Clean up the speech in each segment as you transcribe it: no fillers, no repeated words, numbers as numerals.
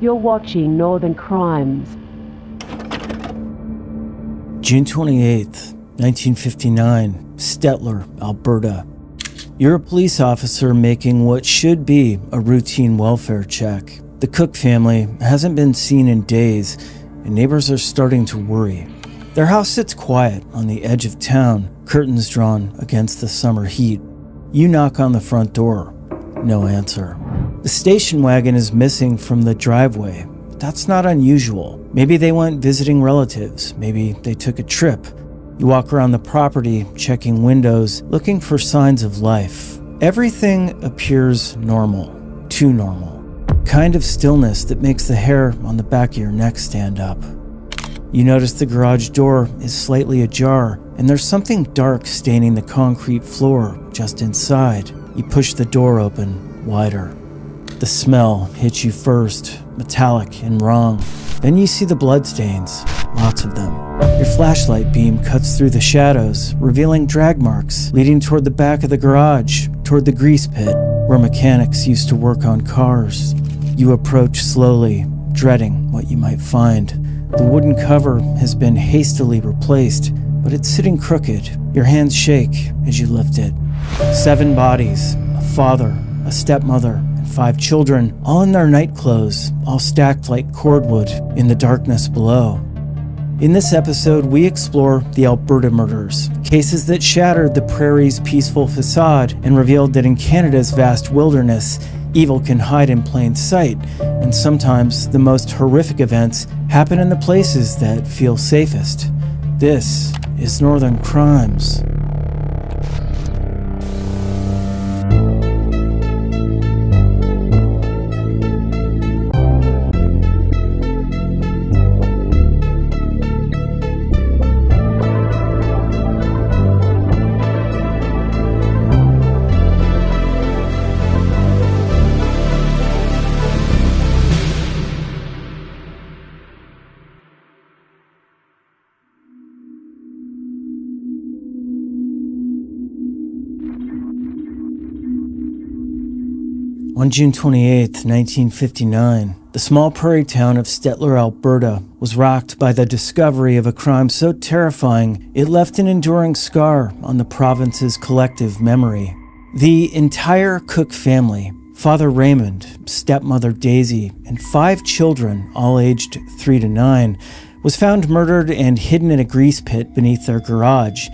You're watching Northern Crimes. June 28th, 1959, Stettler, Alberta. You're a police officer making what should be a routine welfare check. The Cook family hasn't been seen in days, and neighbors are starting to worry. Their house sits quiet on the edge of town, curtains drawn against the summer heat. You knock on the front door. No answer. The station wagon is missing from the driveway. But that's not unusual. Maybe they went visiting relatives. Maybe they took a trip. You walk around the property, checking windows, looking for signs of life. Everything appears normal. Too normal. Kind of stillness that makes the hair on the back of your neck stand up. You notice the garage door is slightly ajar, and there's something dark staining the concrete floor just inside. You push the door open wider. The smell hits you first, metallic and wrong. Then you see the bloodstains, lots of them. Your flashlight beam cuts through the shadows, revealing drag marks leading toward the back of the garage, toward the grease pit, where mechanics used to work on cars. You approach slowly, dreading what you might find. The wooden cover has been hastily replaced, but it's sitting crooked. Your hands shake as you lift it. 7 bodies, a father, a stepmother, and 5 children, all in their night clothes, all stacked like cordwood in the darkness below. In this episode, we explore the Alberta murders, cases that shattered the prairie's peaceful facade and revealed that in Canada's vast wilderness, evil can hide in plain sight, and sometimes the most horrific events happen in the places that feel safest. This is Northern Crimes. On June 28, 1959, the small prairie town of Stettler, Alberta, was rocked by the discovery of a crime so terrifying it left an enduring scar on the province's collective memory. The entire Cook family, Father Raymond, stepmother Daisy, and 5 children, all aged 3 to 9, was found murdered and hidden in a grease pit beneath their garage.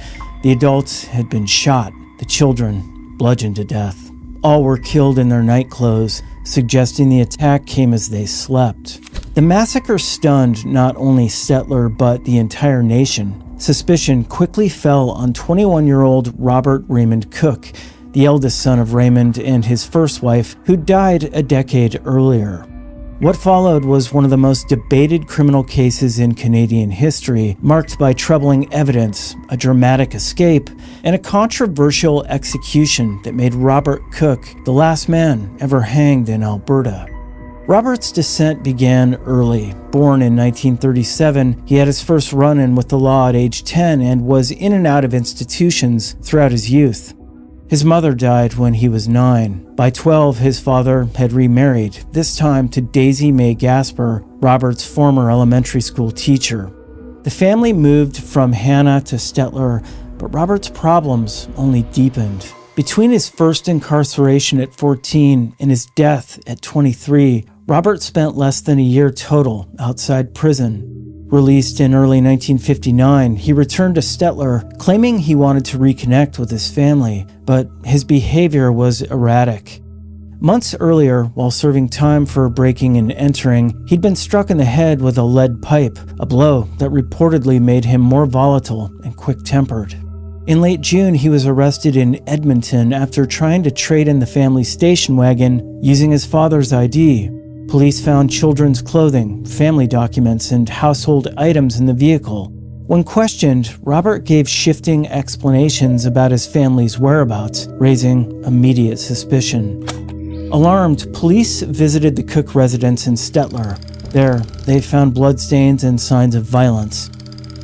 The adults had been shot, the children bludgeoned to death. All were killed in their night clothes, suggesting the attack came as they slept. The massacre stunned not only Stettler but the entire nation. Suspicion quickly fell on 21-year-old Robert Raymond Cook, the eldest son of Raymond and his first wife, who died a decade earlier. What followed was one of the most debated criminal cases in Canadian history, marked by troubling evidence, a dramatic escape, and a controversial execution that made Robert Cook the last man ever hanged in Alberta. Robert's descent began early. Born in 1937, he had his first run-in with the law at age 10 and was in and out of institutions throughout his youth. His mother died when he was 9. By 12, his father had remarried, this time to Daisy Mae Gasper, Robert's former elementary school teacher. The family moved from Hanna to Stettler, but Robert's problems only deepened. Between his first incarceration at 14 and his death at 23, Robert spent less than a year total outside prison. Released in early 1959, he returned to Stettler, claiming he wanted to reconnect with his family, but his behavior was erratic. Months earlier, while serving time for breaking and entering, he'd been struck in the head with a lead pipe, a blow that reportedly made him more volatile and quick-tempered. In late June, he was arrested in Edmonton after trying to trade in the family station wagon using his father's ID. Police found children's clothing, family documents, and household items in the vehicle. When questioned, Robert gave shifting explanations about his family's whereabouts, raising immediate suspicion. Alarmed, police visited the Cook residence in Stettler. There, they found bloodstains and signs of violence.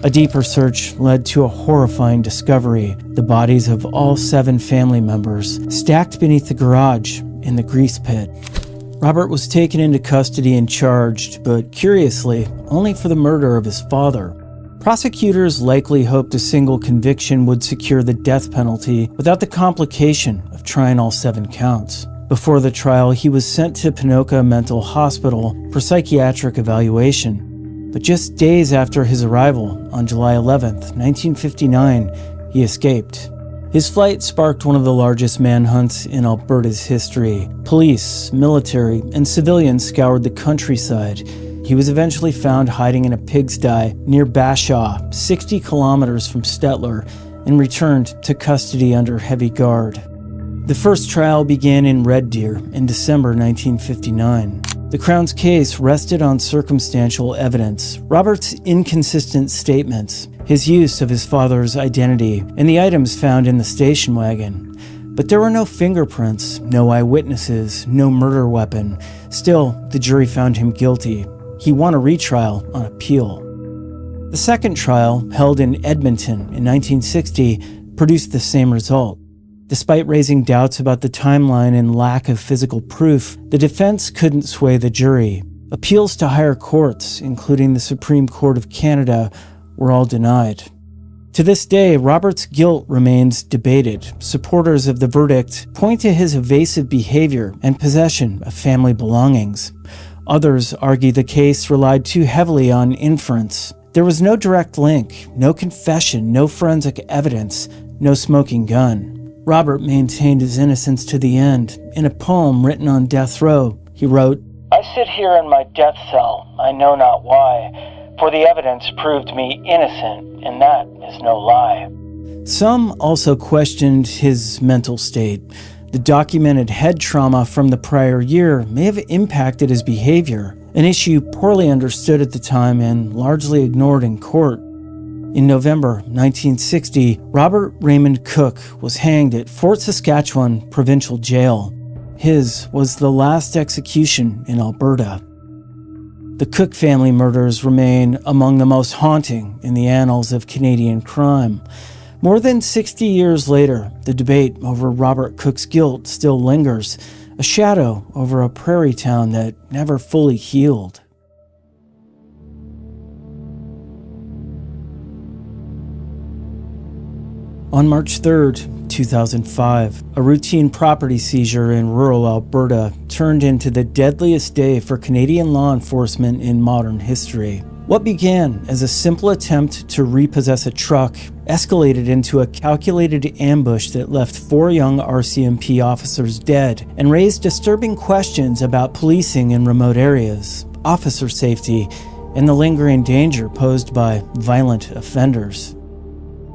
A deeper search led to a horrifying discovery: the bodies of all 7 family members, stacked beneath the garage in the grease pit. Robert was taken into custody and charged, but curiously, only for the murder of his father. Prosecutors likely hoped a single conviction would secure the death penalty without the complication of trying all 7 counts. Before the trial, he was sent to Ponoka Mental Hospital for psychiatric evaluation. But just days after his arrival, on July 11, 1959, he escaped. His flight sparked one of the largest manhunts in Alberta's history. Police, military, and civilians scoured the countryside. He was eventually found hiding in a pigsty near Bashaw, 60 kilometers from Stettler, and returned to custody under heavy guard. The first trial began in Red Deer in December 1959. The Crown's case rested on circumstantial evidence, Robert's inconsistent statements, his use of his father's identity, and the items found in the station wagon. But there were no fingerprints, no eyewitnesses, no murder weapon. Still, the jury found him guilty. He won a retrial on appeal. The second trial, held in Edmonton in 1960, produced the same result. Despite raising doubts about the timeline and lack of physical proof, the defense couldn't sway the jury. Appeals to higher courts, including the Supreme Court of Canada, were all denied. To this day, Robert's guilt remains debated. Supporters of the verdict point to his evasive behavior and possession of family belongings. Others argue the case relied too heavily on inference. There was no direct link, no confession, no forensic evidence, no smoking gun. Robert maintained his innocence to the end. In a poem written on death row, he wrote, "I sit here in my death cell, I know not why, for the evidence proved me innocent, and that is no lie." Some also questioned his mental state. The documented head trauma from the prior year may have impacted his behavior, an issue poorly understood at the time and largely ignored in court. In November 1960, Robert Raymond Cook was hanged at Fort Saskatchewan Provincial Jail. His was the last execution in Alberta. The Cook family murders remain among the most haunting in the annals of Canadian crime. More than 60 years later, the debate over Robert Cook's guilt still lingers, a shadow over a prairie town that never fully healed. On March 3, 2005, a routine property seizure in rural Alberta turned into the deadliest day for Canadian law enforcement in modern history. What began as a simple attempt to repossess a truck escalated into a calculated ambush that left 4 young RCMP officers dead and raised disturbing questions about policing in remote areas, officer safety, and the lingering danger posed by violent offenders.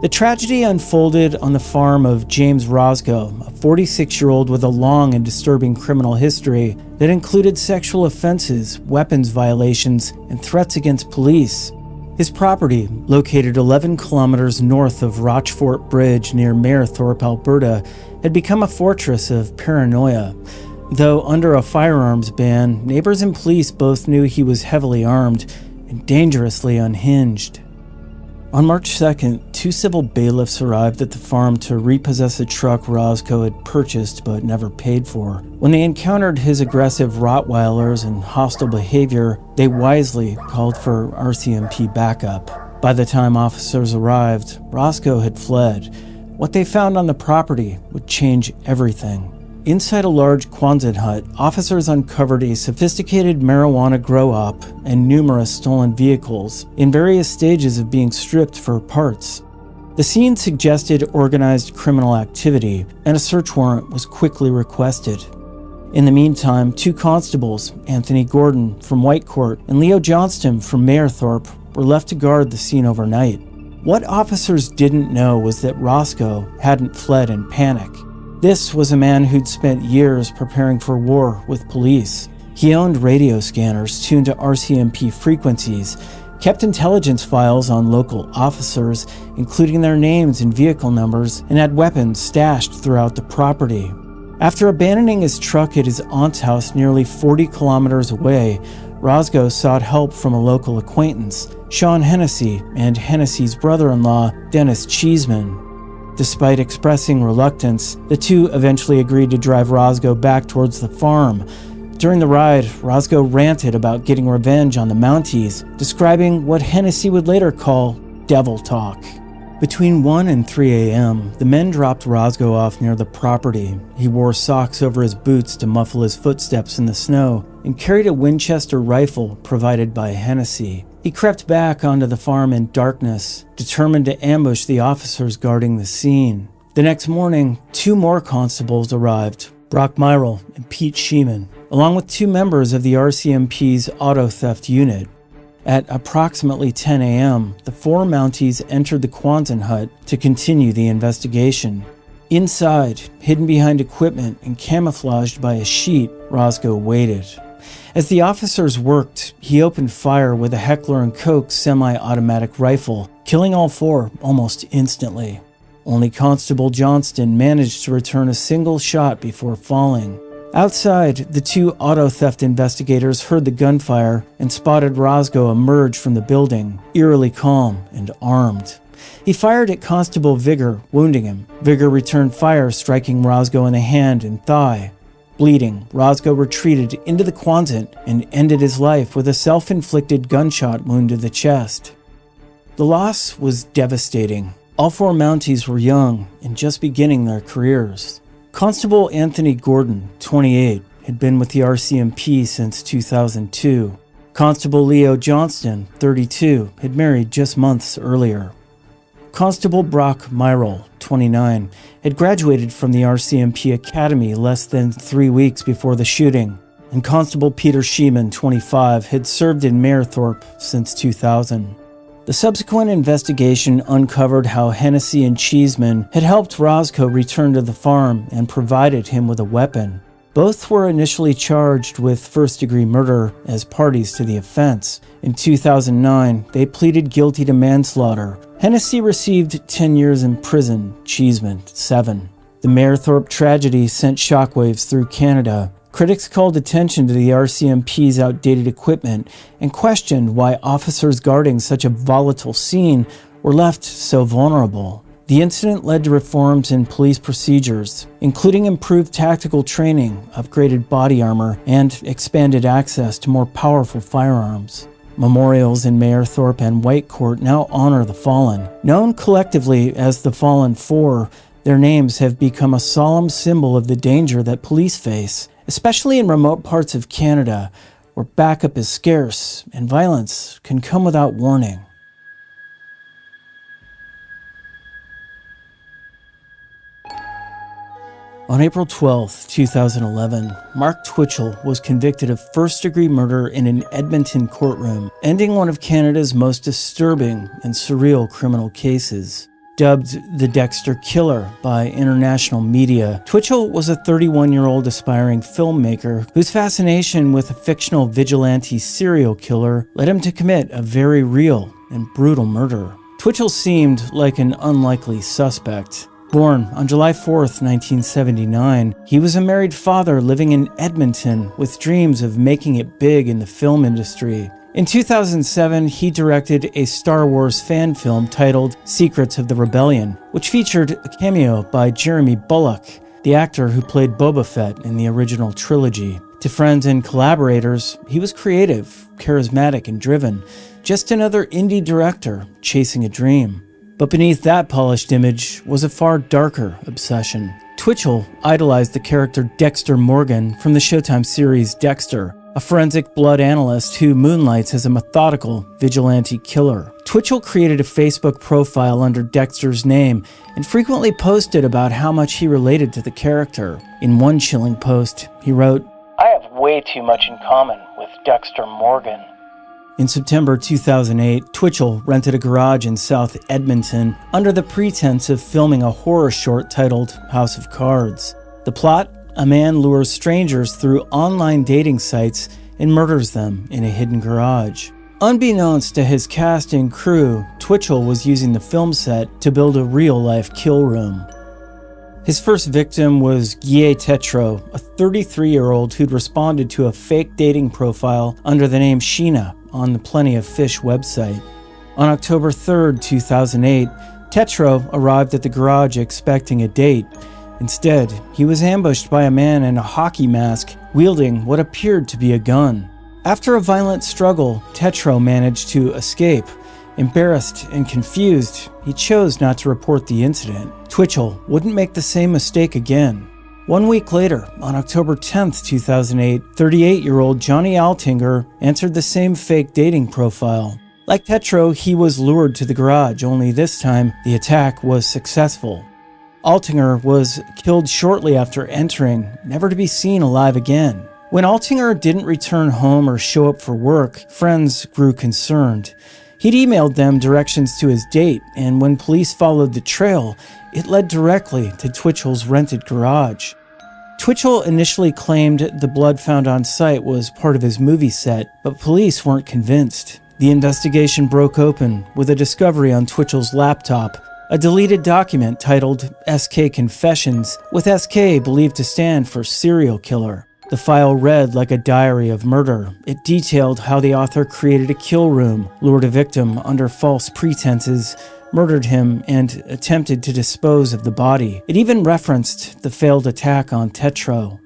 The tragedy unfolded on the farm of James Roscoe, a 46-year-old with a long and disturbing criminal history that included sexual offenses, weapons violations, and threats against police. His property, located 11 kilometers north of Rochfort Bridge near Mayerthorpe, Alberta, had become a fortress of paranoia. Though under a firearms ban, neighbors and police both knew he was heavily armed and dangerously unhinged. On March 2nd, 2 civil bailiffs arrived at the farm to repossess a truck Roscoe had purchased but never paid for. When they encountered his aggressive Rottweilers and hostile behavior, they wisely called for RCMP backup. By the time officers arrived, Roscoe had fled. What they found on the property would change everything. Inside a large Quonset hut, officers uncovered a sophisticated marijuana grow-op and numerous stolen vehicles, in various stages of being stripped for parts. The scene suggested organized criminal activity, and a search warrant was quickly requested. In the meantime, 2 constables, Anthony Gordon from Whitecourt and Leo Johnston from Mayerthorpe, were left to guard the scene overnight. What officers didn't know was that Roscoe hadn't fled in panic. This was a man who'd spent years preparing for war with police. He owned radio scanners tuned to RCMP frequencies, kept intelligence files on local officers, including their names and vehicle numbers, and had weapons stashed throughout the property. After abandoning his truck at his aunt's house nearly 40 kilometers away, Roscoe sought help from a local acquaintance, Sean Hennessy, and Hennessy's brother-in-law, Dennis Cheeseman. Despite expressing reluctance, the two eventually agreed to drive Roscoe back towards the farm. During the ride, Roscoe ranted about getting revenge on the Mounties, describing what Hennessy would later call devil talk. Between 1 and 3 a.m., the men dropped Roscoe off near the property. He wore socks over his boots to muffle his footsteps in the snow and carried a Winchester rifle provided by Hennessy. He crept back onto the farm in darkness, determined to ambush the officers guarding the scene. The next morning, 2 more constables arrived, Brock Myrle and Pete Sheeman, along with 2 members of the RCMP's auto theft unit. At approximately 10 a.m., the 4 Mounties entered the Quanton hut to continue the investigation. Inside, hidden behind equipment and camouflaged by a sheet, Roscoe waited. As the officers worked, he opened fire with a Heckler & Koch semi-automatic rifle, killing all 4 almost instantly. Only Constable Johnston managed to return a single shot before falling. Outside, the 2 auto theft investigators heard the gunfire and spotted Roscoe emerge from the building, eerily calm and armed. He fired at Constable Vigor, wounding him. Vigor returned fire, striking Roscoe in the hand and thigh. Bleeding, Roscoe retreated into the Quanton and ended his life with a self-inflicted gunshot wound to the chest. The loss was devastating. All 4 Mounties were young and just beginning their careers. Constable Anthony Gordon, 28, had been with the RCMP since 2002. Constable Leo Johnston, 32, had married just months earlier. Constable Brock Myrle, 29, had graduated from the RCMP Academy less than 3 weeks before the shooting, and Constable Peter Sheeman, 25, had served in Mayerthorpe since 2000. The subsequent investigation uncovered how Hennessy and Cheeseman had helped Roscoe return to the farm and provided him with a weapon. Both were initially charged with first-degree murder as parties to the offense. In 2009, they pleaded guilty to manslaughter. Hennessy received 10 years in prison, Cheeseman 7. The Mayerthorpe tragedy sent shockwaves through Canada. Critics called attention to the RCMP's outdated equipment and questioned why officers guarding such a volatile scene were left so vulnerable. The incident led to reforms in police procedures, including improved tactical training, upgraded body armor, and expanded access to more powerful firearms. Memorials in Mayerthorpe and Whitecourt now honor the fallen. Known collectively as the Fallen Four, their names have become a solemn symbol of the danger that police face, especially in remote parts of Canada, where backup is scarce and violence can come without warning. On April 12, 2011, Mark Twitchell was convicted of first-degree murder in an Edmonton courtroom, ending one of Canada's most disturbing and surreal criminal cases. Dubbed the Dexter Killer by international media, Twitchell was a 31-year-old aspiring filmmaker whose fascination with a fictional vigilante serial killer led him to commit a very real and brutal murder. Twitchell seemed like an unlikely suspect. Born on July 4, 1979, he was a married father living in Edmonton with dreams of making it big in the film industry. In 2007, he directed a Star Wars fan film titled Secrets of the Rebellion, which featured a cameo by Jeremy Bulloch, the actor who played Boba Fett in the original trilogy. To friends and collaborators, he was creative, charismatic, and driven, just another indie director chasing a dream. But beneath that polished image was a far darker obsession. Twitchell idolized the character Dexter Morgan from the Showtime series Dexter, a forensic blood analyst who moonlights as a methodical vigilante killer. Twitchell created a Facebook profile under Dexter's name and frequently posted about how much he related to the character. In one chilling post, he wrote, "I have way too much in common with Dexter Morgan." In September 2008, Twitchell rented a garage in South Edmonton under the pretense of filming a horror short titled House of Cards. The plot? A man lures strangers through online dating sites and murders them in a hidden garage. Unbeknownst to his cast and crew, Twitchell was using the film set to build a real-life kill room. His first victim was Guy Tetreault, a 33-year-old who'd responded to a fake dating profile under the name Sheena on the Plenty of Fish website. On October 3, 2008, Tetreault arrived at the garage expecting a date. Instead, he was ambushed by a man in a hockey mask wielding what appeared to be a gun. After a violent struggle, Tetro managed to escape. Embarrassed and confused, he chose not to report the incident. Twitchell wouldn't make the same mistake again. 1 week later, on October 10, 2008, 38-year-old Johnny Altinger answered the same fake dating profile. Like Tetro, he was lured to the garage, only this time the attack was successful. Altinger was killed shortly after entering, never to be seen alive again. When Altinger didn't return home or show up for work, friends grew concerned. He'd emailed them directions to his date, and when police followed the trail, it led directly to Twitchell's rented garage. Twitchell initially claimed the blood found on site was part of his movie set, but police weren't convinced. The investigation broke open with a discovery on Twitchell's laptop, a deleted document titled SK Confessions, with SK believed to stand for serial killer. The file read like a diary of murder. It detailed how the author created a kill room, lured a victim under false pretenses, murdered him, and attempted to dispose of the body. It even referenced the failed attack on Tetro.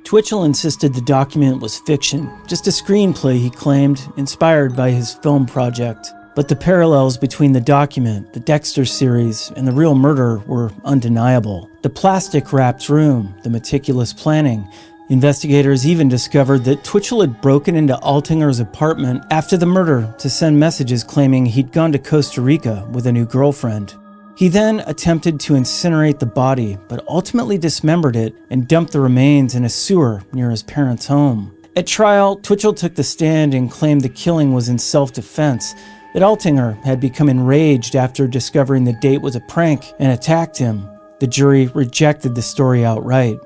Twitchell insisted the document was fiction, just a screenplay, he claimed, inspired by his film project. But the parallels between the document, the Dexter series, and the real murder were undeniable. The plastic-wrapped room, the meticulous planning. Investigators even discovered that Twitchell had broken into Altinger's apartment after the murder to send messages claiming he'd gone to Costa Rica with a new girlfriend. He then attempted to incinerate the body, but ultimately dismembered it and dumped the remains in a sewer near his parents' home. At trial, Twitchell took the stand and claimed the killing was in self-defense, that Altinger had become enraged after discovering the date was a prank and attacked him. The jury rejected the story outright.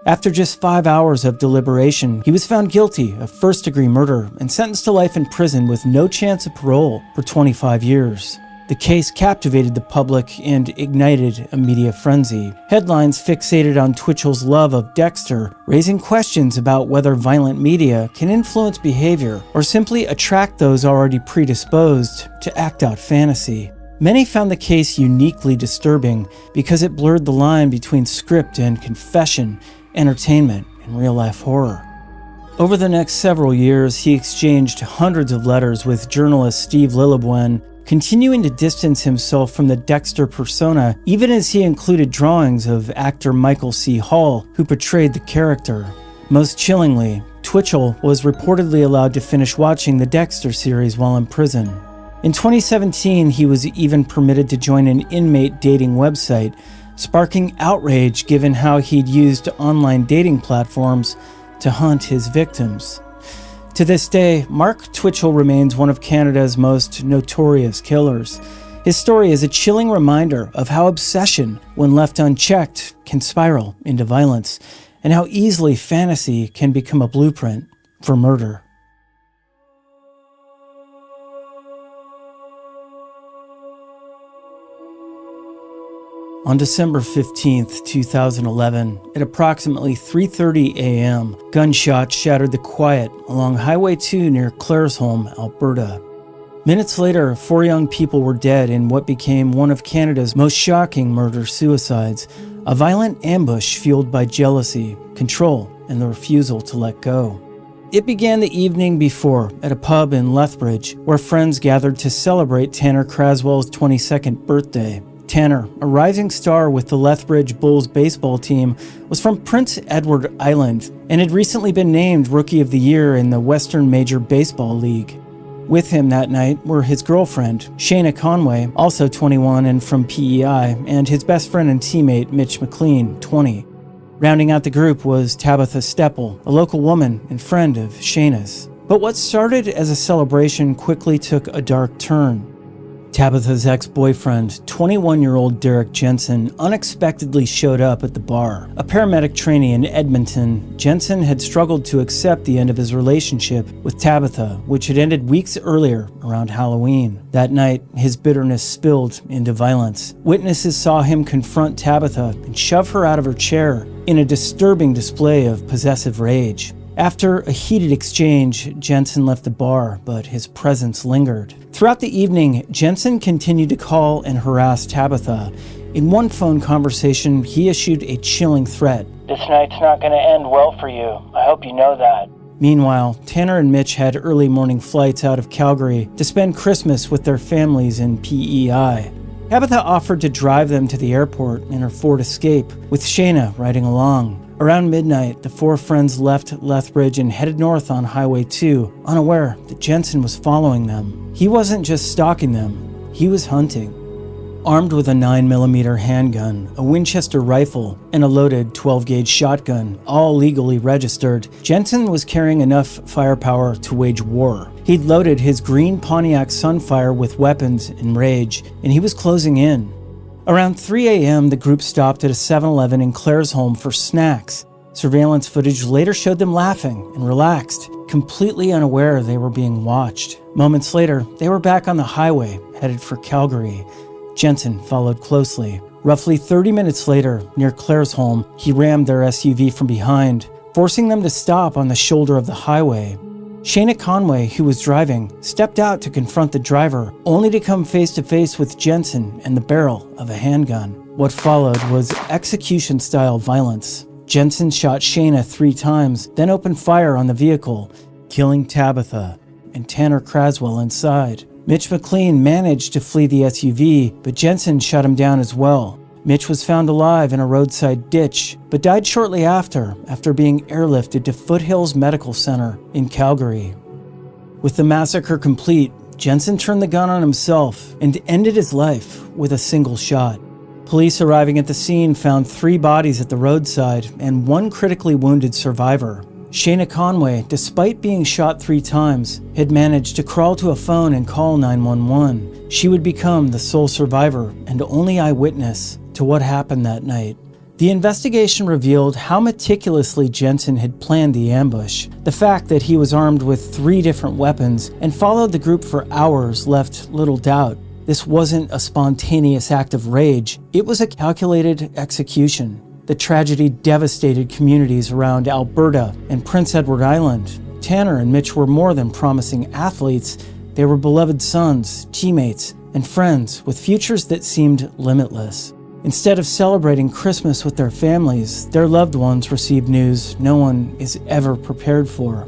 After just 5 hours of deliberation, he was found guilty of first-degree murder and sentenced to life in prison with no chance of parole for 25 years. The case captivated the public and ignited a media frenzy. Headlines fixated on Twitchell's love of Dexter, raising questions about whether violent media can influence behavior or simply attract those already predisposed to act out fantasy. Many found the case uniquely disturbing because it blurred the line between script and confession, entertainment, and real-life horror. Over the next several years, he exchanged hundreds of letters with journalist Steve Lillibuen, continuing to distance himself from the Dexter persona, even as he included drawings of actor Michael C. Hall, who portrayed the character. Most chillingly, Twitchell was reportedly allowed to finish watching the Dexter series while in prison. In 2017, he was even permitted to join an inmate dating website, sparking outrage given how he'd used online dating platforms to hunt his victims. To this day, Mark Twitchell remains one of Canada's most notorious killers. His story is a chilling reminder of how obsession, when left unchecked, can spiral into violence, and how easily fantasy can become a blueprint for murder. On December 15, 2011, at approximately 3:30 a.m., gunshots shattered the quiet along Highway 2 near Claresholm, Alberta. Minutes later, 4 young people were dead in what became one of Canada's most shocking murder-suicides, a violent ambush fueled by jealousy, control, and the refusal to let go. It began the evening before at a pub in Lethbridge, where friends gathered to celebrate Tanner Craswell's 22nd birthday. Tanner, a rising star with the Lethbridge Bulls baseball team, was from Prince Edward Island and had recently been named Rookie of the Year in the Western Major Baseball League. With him that night were his girlfriend, Shayna Conway, also 21 and from PEI, and his best friend and teammate, Mitch McLean, 20. Rounding out the group was Tabitha Steppel, a local woman and friend of Shayna's. But what started as a celebration quickly took a dark turn. Tabitha's ex-boyfriend, 21-year-old Derek Jensen, unexpectedly showed up at the bar. A paramedic trainee in Edmonton, Jensen had struggled to accept the end of his relationship with Tabitha, which had ended weeks earlier around Halloween. That night, his bitterness spilled into violence. Witnesses saw him confront Tabitha and shove her out of her chair in a disturbing display of possessive rage. After a heated exchange, Jensen left the bar, but his presence lingered. Throughout the evening, Jensen continued to call and harass Tabitha, In one phone conversation, he issued a chilling threat. "This night's not going to end well for you. I hope you know that." Meanwhile, Tanner and Mitch had early morning flights out of Calgary to spend Christmas with their families in PEI. Tabitha offered to drive them to the airport in her Ford Escape, with Shayna riding along. Around midnight, the four friends left Lethbridge and headed north on Highway 2, unaware that Jensen was following them. He wasn't just stalking them, he was hunting. Armed with a 9mm handgun, a Winchester rifle, and a loaded 12-gauge shotgun, all legally registered, Jensen was carrying enough firepower to wage war. He'd loaded his green Pontiac Sunfire with weapons and rage, and he was closing in. Around 3 a.m., the group stopped at a 7-Eleven in Claresholm for snacks. Surveillance footage later showed them laughing and relaxed, completely unaware they were being watched. Moments later, they were back on the highway, headed for Calgary. Jensen followed closely. Roughly 30 minutes later, near Claresholm, he rammed their SUV from behind, forcing them to stop on the shoulder of the highway. Shayna Conway, who was driving, stepped out to confront the driver, only to come face to face with Jensen and the barrel of a handgun. What followed was execution-style violence. Jensen shot Shayna 3 times, then opened fire on the vehicle, killing Tabitha and Tanner Craswell inside. Mitch McLean managed to flee the SUV, but Jensen shot him down as well. Mitch was found alive in a roadside ditch, but died shortly after being airlifted to Foothills Medical Center in Calgary. With the massacre complete, Jensen turned the gun on himself and ended his life with a single shot. Police arriving at the scene found 3 bodies at the roadside and 1 critically wounded survivor. Shayna Conway, despite being shot 3 times, had managed to crawl to a phone and call 911. She would become the sole survivor and only eyewitness to what happened that night. The investigation revealed how meticulously Jensen had planned the ambush. The fact that he was armed with 3 different weapons and followed the group for hours left little doubt. This wasn't a spontaneous act of rage, it was a calculated execution. The tragedy devastated communities around Alberta and Prince Edward Island. Tanner and Mitch were more than promising athletes. They were beloved sons, teammates, and friends with futures that seemed limitless. Instead of celebrating Christmas with their families, their loved ones received news no one is ever prepared for.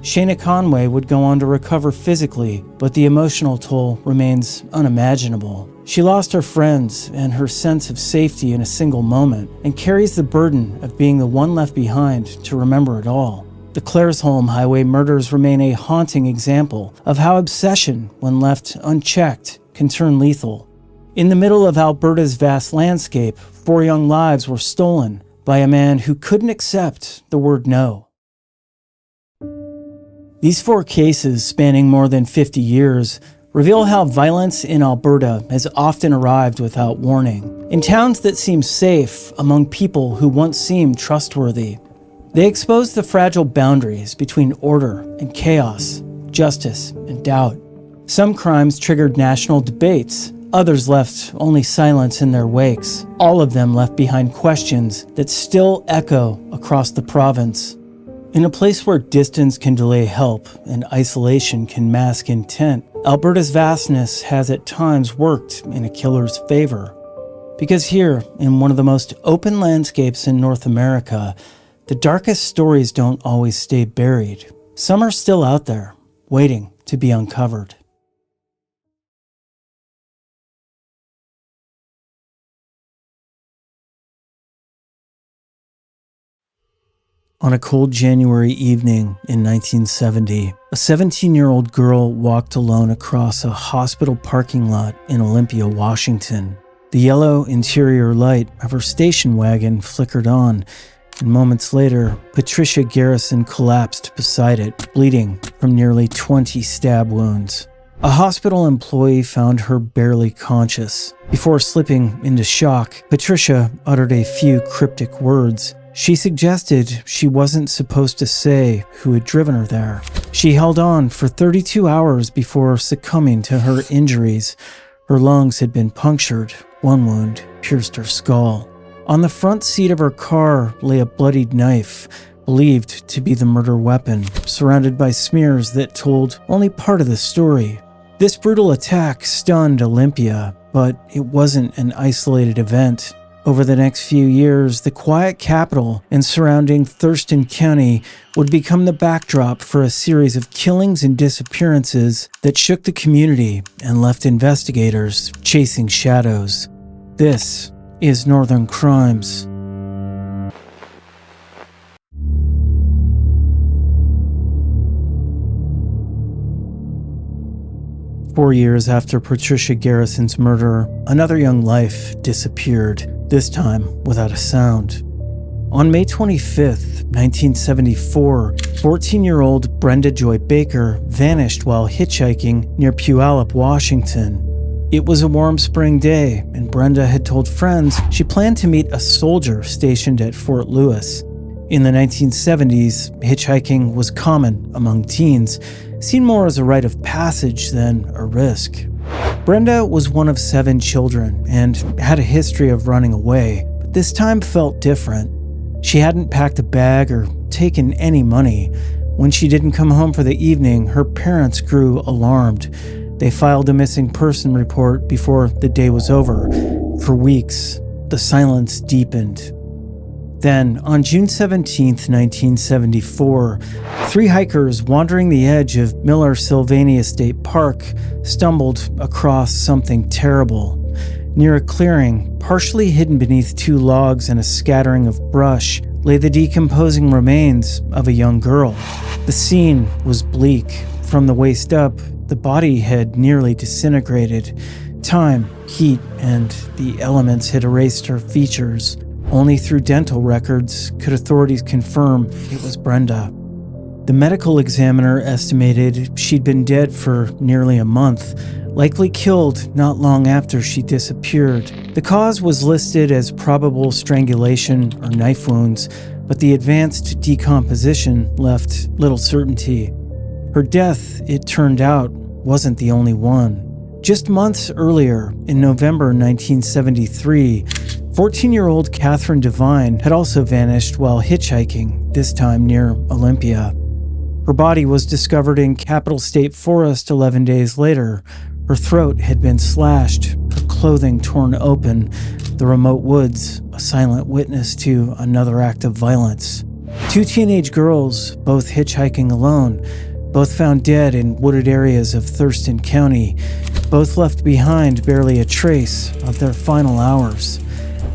Shayna Conway would go on to recover physically, but the emotional toll remains unimaginable. She lost her friends and her sense of safety in a single moment, and carries the burden of being the one left behind to remember it all. The Claresholm highway murders remain a haunting example of how obsession, when left unchecked, can turn lethal. In the middle of Alberta's vast landscape, 4 young lives were stolen by a man who couldn't accept the word no. These 4 cases, spanning more than 50 years, reveal how violence in Alberta has often arrived without warning, in towns that seem safe among people who once seemed trustworthy. They expose the fragile boundaries between order and chaos, justice and doubt. Some crimes triggered national debates, others left only silence in their wakes, all of them left behind questions that still echo across the province. In a place where distance can delay help and isolation can mask intent, Alberta's vastness has at times worked in a killer's favor. Because here, in one of the most open landscapes in North America, the darkest stories don't always stay buried. Some are still out there, waiting to be uncovered. On a cold January evening in 1970, a 17-year-old girl walked alone across a hospital parking lot in Olympia, Washington. The yellow interior light of her station wagon flickered on, and moments later, Patricia Garrison collapsed beside it, bleeding from nearly 20 stab wounds. A hospital employee found her barely conscious. Before slipping into shock, Patricia uttered a few cryptic words. She suggested she wasn't supposed to say who had driven her there. She held on for 32 hours before succumbing to her injuries. Her lungs had been punctured. One wound pierced her skull. On the front seat of her car lay a bloodied knife, believed to be the murder weapon, surrounded by smears that told only part of the story. This brutal attack stunned Olympia. but it wasn't an isolated event. Over the next few years, the quiet capital and surrounding Thurston County would become the backdrop for a series of killings and disappearances that shook the community and left investigators chasing shadows. This is Northern Crimes. Four years after Patricia Garrison's murder, another young life disappeared, this time without a sound. On May 25th, 1974, 14-year-old Brenda Joy Baker vanished while hitchhiking near Puyallup, Washington. It was a warm spring day, and Brenda had told friends she planned to meet a soldier stationed at Fort Lewis. In the 1970s, hitchhiking was common among teens, seen more as a rite of passage than a risk. Brenda was one of 7 children and had a history of running away, but this time felt different. She hadn't packed a bag or taken any money. When she didn't come home for the evening, her parents grew alarmed. They filed a missing person report before the day was over. For weeks, the silence deepened. Then, on June 17, 1974, 3 hikers wandering the edge of Miller Sylvania State Park stumbled across something terrible. Near a clearing, partially hidden beneath 2 logs and a scattering of brush, lay the decomposing remains of a young girl. The scene was bleak. From the waist up, the body had nearly disintegrated. Time, heat, and the elements had erased her features. Only through dental records could authorities confirm it was Brenda. The medical examiner estimated she'd been dead for nearly a month, likely killed not long after she disappeared. The cause was listed as probable strangulation or knife wounds, but the advanced decomposition left little certainty. Her death, it turned out, wasn't the only one. Just months earlier, in November 1973, 14-year-old Catherine Devine had also vanished while hitchhiking, this time near Olympia. Her body was discovered in Capitol State Forest 11 days later. Her throat had been slashed, her clothing torn open, the remote woods a silent witness to another act of violence. 2 teenage girls, both hitchhiking alone, both found dead in wooded areas of Thurston County, both left behind barely a trace of their final hours.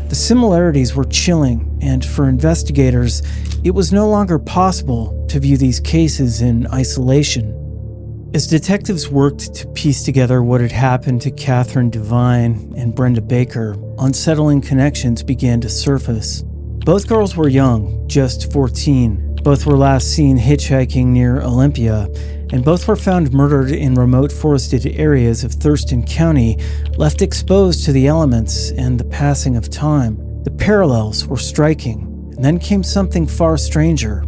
The similarities were chilling, and for investigators, it was no longer possible to view these cases in isolation. As detectives worked to piece together what had happened to Catherine Devine and Brenda Baker, unsettling connections began to surface. Both girls were young, just 14. Both were last seen hitchhiking near Olympia, and both were found murdered in remote forested areas of Thurston County, left exposed to the elements and the passing of time. The parallels were striking, and then came something far stranger.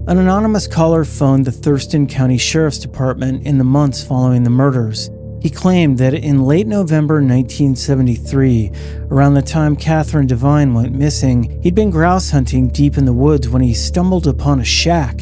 An anonymous caller phoned the Thurston County Sheriff's Department in the months following the murders. He claimed that in late November 1973, around the time Catherine Devine went missing, he'd been grouse hunting deep in the woods when he stumbled upon a shack.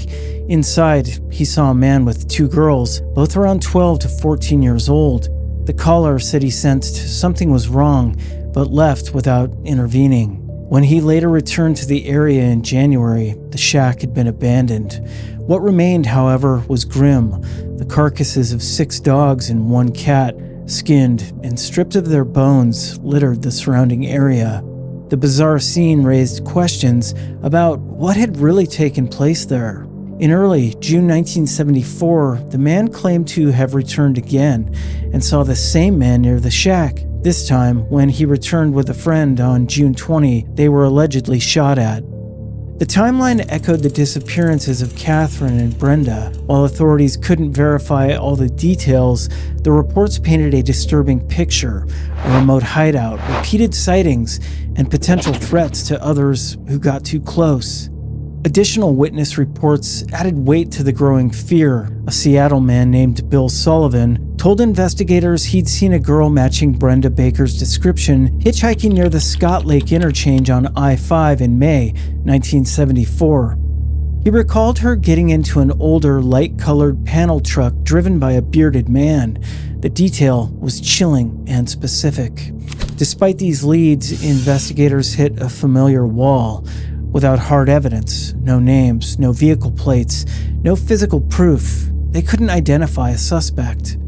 Inside, he saw a man with 2 girls, both around 12 to 14 years old. The caller said he sensed something was wrong, but left without intervening. When he later returned to the area in January, the shack had been abandoned. What remained, however, was grim. The carcasses of 6 dogs and 1 cat, skinned and stripped of their bones, littered the surrounding area. The bizarre scene raised questions about what had really taken place there. In early June 1974, the man claimed to have returned again and saw the same man near the shack. This time, when he returned with a friend on June 20, they were allegedly shot at. The timeline echoed the disappearances of Catherine and Brenda. While authorities couldn't verify all the details, the reports painted a disturbing picture: a remote hideout, repeated sightings, and potential threats to others who got too close. Additional witness reports added weight to the growing fear. A Seattle man named Bill Sullivan told investigators he'd seen a girl matching Brenda Baker's description hitchhiking near the Scott Lake interchange on I-5 in May 1974. He recalled her getting into an older, light-colored panel truck driven by a bearded man. The detail was chilling and specific. Despite these leads, investigators hit a familiar wall. Without hard evidence, no names, no vehicle plates, no physical proof, they couldn't identify a suspect.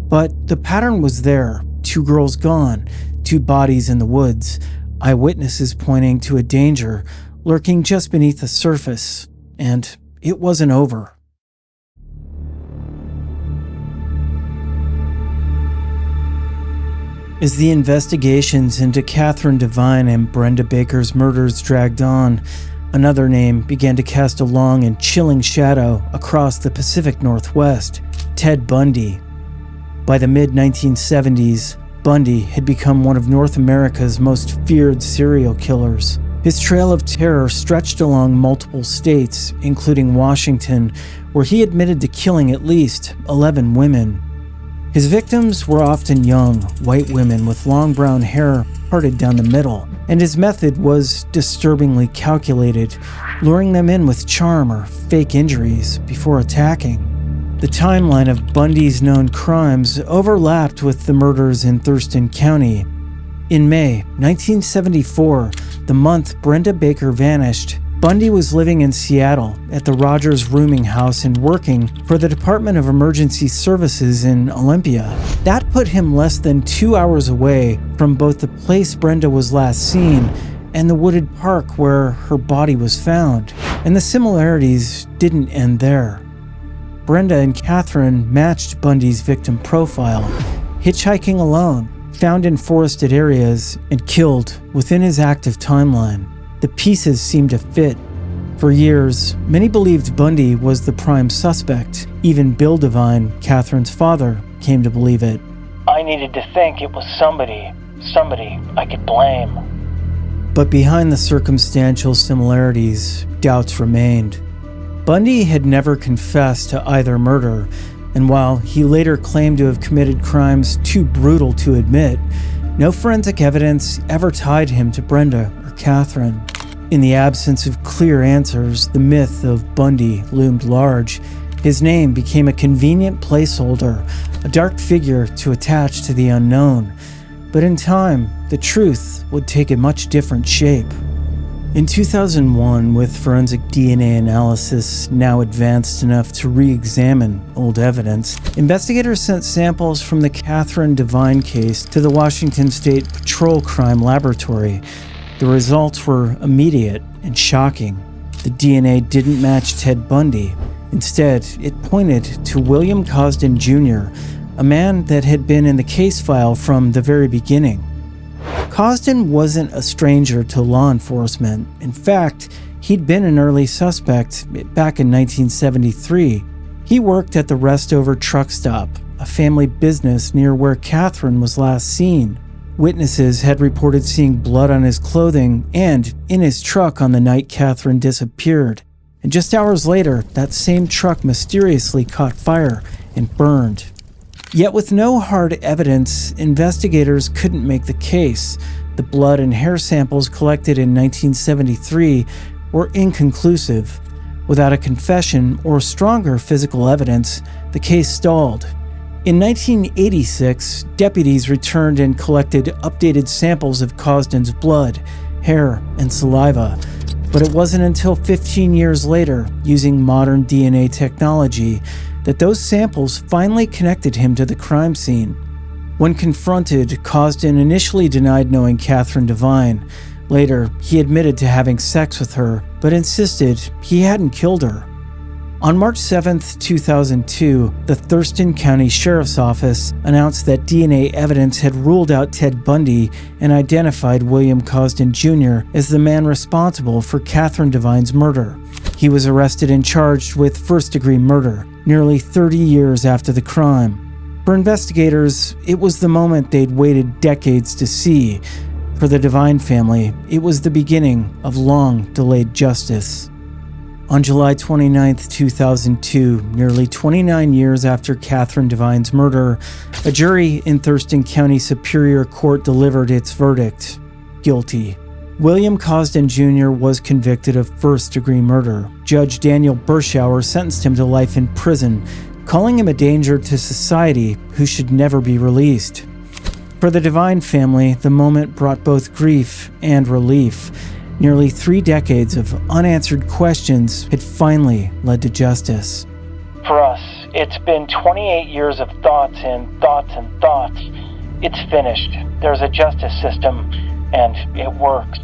But the pattern was there. 2 girls gone, 2 bodies in the woods, eyewitnesses pointing to a danger lurking just beneath the surface. And it wasn't over. As the investigations into Catherine Devine and Brenda Baker's murders dragged on, another name began to cast a long and chilling shadow across the Pacific Northwest: Ted Bundy. By the mid-1970s, Bundy had become one of North America's most feared serial killers. His trail of terror stretched along multiple states, including Washington, where he admitted to killing at least 11 women. His victims were often young, white women with long brown hair parted down the middle, and his method was disturbingly calculated, luring them in with charm or fake injuries before attacking. The timeline of Bundy's known crimes overlapped with the murders in Thurston County. In May 1974, the month Brenda Baker vanished, Bundy was living in Seattle at the Rogers Rooming House and working for the Department of Emergency Services in Olympia. That put him less than 2 hours away from both the place Brenda was last seen and the wooded park where her body was found. And the similarities didn't end there. Brenda and Catherine matched Bundy's victim profile, hitchhiking alone, found in forested areas, and killed within his active timeline. The pieces seemed to fit. For years, many believed Bundy was the prime suspect. Even Bill Devine, Catherine's father, came to believe it. I needed to think it was somebody I could blame. But behind the circumstantial similarities, doubts remained. Bundy had never confessed to either murder, and while he later claimed to have committed crimes too brutal to admit, no forensic evidence ever tied him to Brenda or Catherine. In the absence of clear answers, the myth of Bundy loomed large. His name became a convenient placeholder, a dark figure to attach to the unknown. But in time, the truth would take a much different shape. In 2001, with forensic DNA analysis now advanced enough to re-examine old evidence, investigators sent samples from the Catherine Devine case to the Washington State Patrol Crime Laboratory. The results were immediate and shocking. The DNA didn't match Ted Bundy. Instead, it pointed to William Cosden Jr., a man that had been in the case file from the very beginning. Cosden wasn't a stranger to law enforcement. In fact, he'd been an early suspect back in 1973. He worked at the Restover Truck Stop, a family business near where Catherine was last seen. Witnesses had reported seeing blood on his clothing and in his truck on the night Catherine disappeared. And just hours later, that same truck mysteriously caught fire and burned. Yet with no hard evidence, investigators couldn't make the case. The blood and hair samples collected in 1973 were inconclusive. Without a confession or stronger physical evidence, the case stalled. In 1986, deputies returned and collected updated samples of Cosden's blood, hair, and saliva. But it wasn't until 15 years later, using modern DNA technology, that those samples finally connected him to the crime scene. When confronted, Cosden initially denied knowing Catherine Devine. Later, he admitted to having sex with her, but insisted he hadn't killed her. On March 7, 2002, the Thurston County Sheriff's Office announced that DNA evidence had ruled out Ted Bundy and identified William Cosden Jr. as the man responsible for Catherine Devine's murder. He was arrested and charged with first-degree murder, nearly 30 years after the crime. For investigators, it was the moment they'd waited decades to see. For the Devine family, it was the beginning of long-delayed justice. On July 29, 2002, nearly 29 years after Catherine Devine's murder, a jury in Thurston County Superior Court delivered its verdict: guilty. William Cosden Jr. was convicted of first-degree murder. Judge Daniel Bershauer sentenced him to life in prison, calling him a danger to society who should never be released. For the Devine family, the moment brought both grief and relief. Nearly 3 decades of unanswered questions had finally led to justice. For us, it's been 28 years of thoughts and thoughts and thoughts. It's finished. There's a justice system, and it works.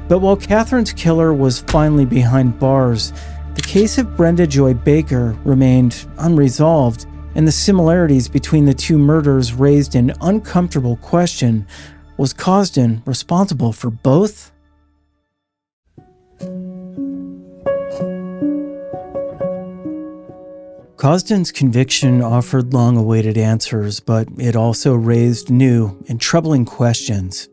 But while Catherine's killer was finally behind bars, the case of Brenda Joy Baker remained unresolved, and the similarities between the two murders raised an uncomfortable question: was Cosden responsible for both? Cosden's conviction offered long-awaited answers, but it also raised new and troubling questions.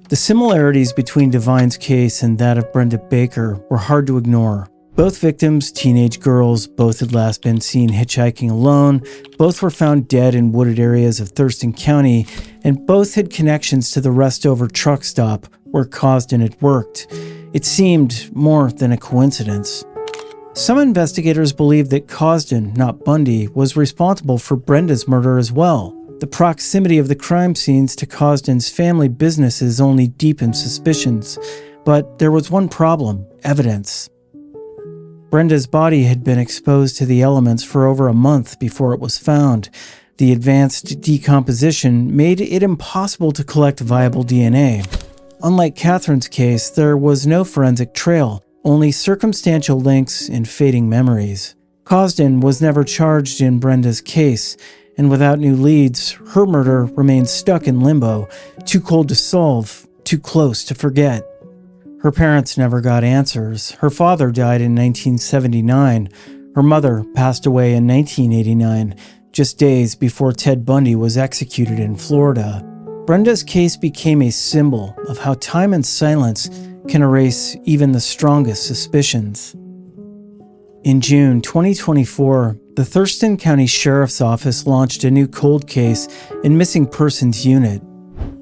The similarities between Devine's case and that of Brenda Baker were hard to ignore. Both victims, teenage girls, both had last been seen hitchhiking alone, both were found dead in wooded areas of Thurston County, and both had connections to the Restover truck stop where Cosden had worked. It seemed more than a coincidence. Some investigators believed that Cosden, not Bundy, was responsible for Brenda's murder as well. The proximity of the crime scenes to Cosden's family businesses only deepened suspicions. But there was one problem: evidence. Brenda's body had been exposed to the elements for over a month before it was found. The advanced decomposition made it impossible to collect viable DNA. Unlike Catherine's case, there was no forensic trail, only circumstantial links and fading memories. Cosden was never charged in Brenda's case, and without new leads, her murder remained stuck in limbo, too cold to solve, too close to forget. Her parents never got answers. Her father died in 1979. Her mother passed away in 1989, just days before Ted Bundy was executed in Florida. Brenda's case became a symbol of how time and silence can erase even the strongest suspicions. In June 2024, the Thurston County Sheriff's Office launched a new cold case and missing persons unit.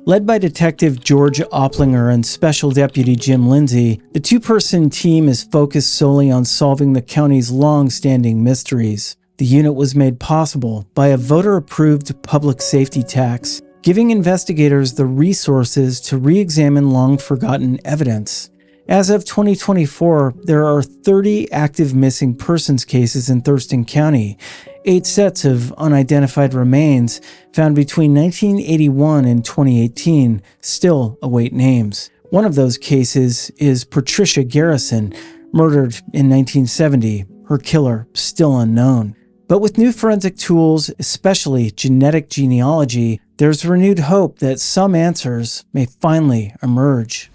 Led by Detective George Opplinger and Special Deputy Jim Lindsay, the two-person team is focused solely on solving the county's long-standing mysteries. The unit was made possible by a voter-approved public safety tax, giving investigators the resources to re-examine long-forgotten evidence. As of 2024, there are 30 active missing persons cases in Thurston County. 8 sets of unidentified remains found between 1981 and 2018 still await names. One of those cases is Patricia Garrison, murdered in 1970, her killer still unknown. But with new forensic tools, especially genetic genealogy, there's renewed hope that some answers may finally emerge.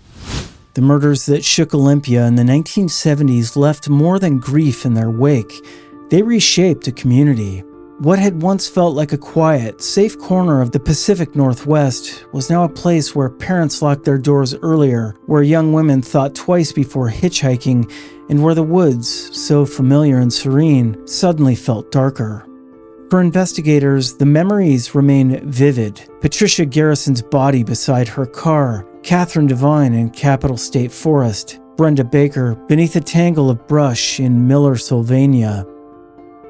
The murders that shook Olympia in the 1970s left more than grief in their wake. They reshaped a community. What had once felt like a quiet, safe corner of the Pacific Northwest was now a place where parents locked their doors earlier, where young women thought twice before hitchhiking, and where the woods, so familiar and serene, suddenly felt darker. For investigators, the memories remain vivid. Patricia Garrison's body beside her car, Catherine Devine in Capitol State Forest, Brenda Baker beneath a tangle of brush in Miller, Sylvania.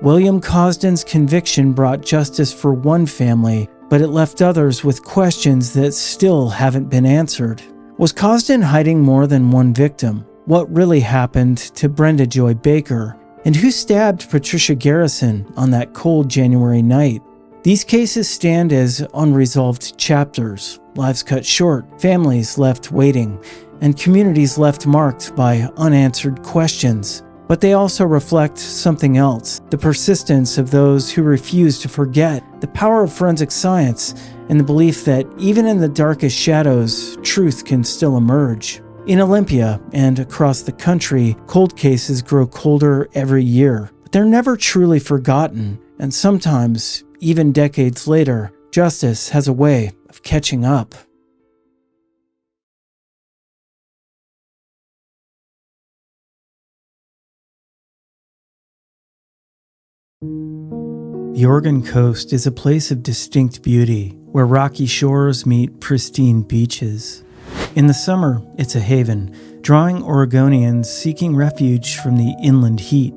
William Cosden's conviction brought justice for one family, but it left others with questions that still haven't been answered. Was Cosden hiding more than one victim? What really happened to Brenda Joy Baker? And who stabbed Patricia Garrison on that cold January night? These cases stand as unresolved chapters, lives cut short, families left waiting, and communities left marked by unanswered questions. But they also reflect something else: the persistence of those who refuse to forget, the power of forensic science, and the belief that even in the darkest shadows, truth can still emerge. In Olympia and across the country, cold cases grow colder every year, but they're never truly forgotten, and sometimes, even decades later, justice has a way of catching up. The Oregon coast is a place of distinct beauty, where rocky shores meet pristine beaches. In the summer, it's a haven, drawing Oregonians seeking refuge from the inland heat.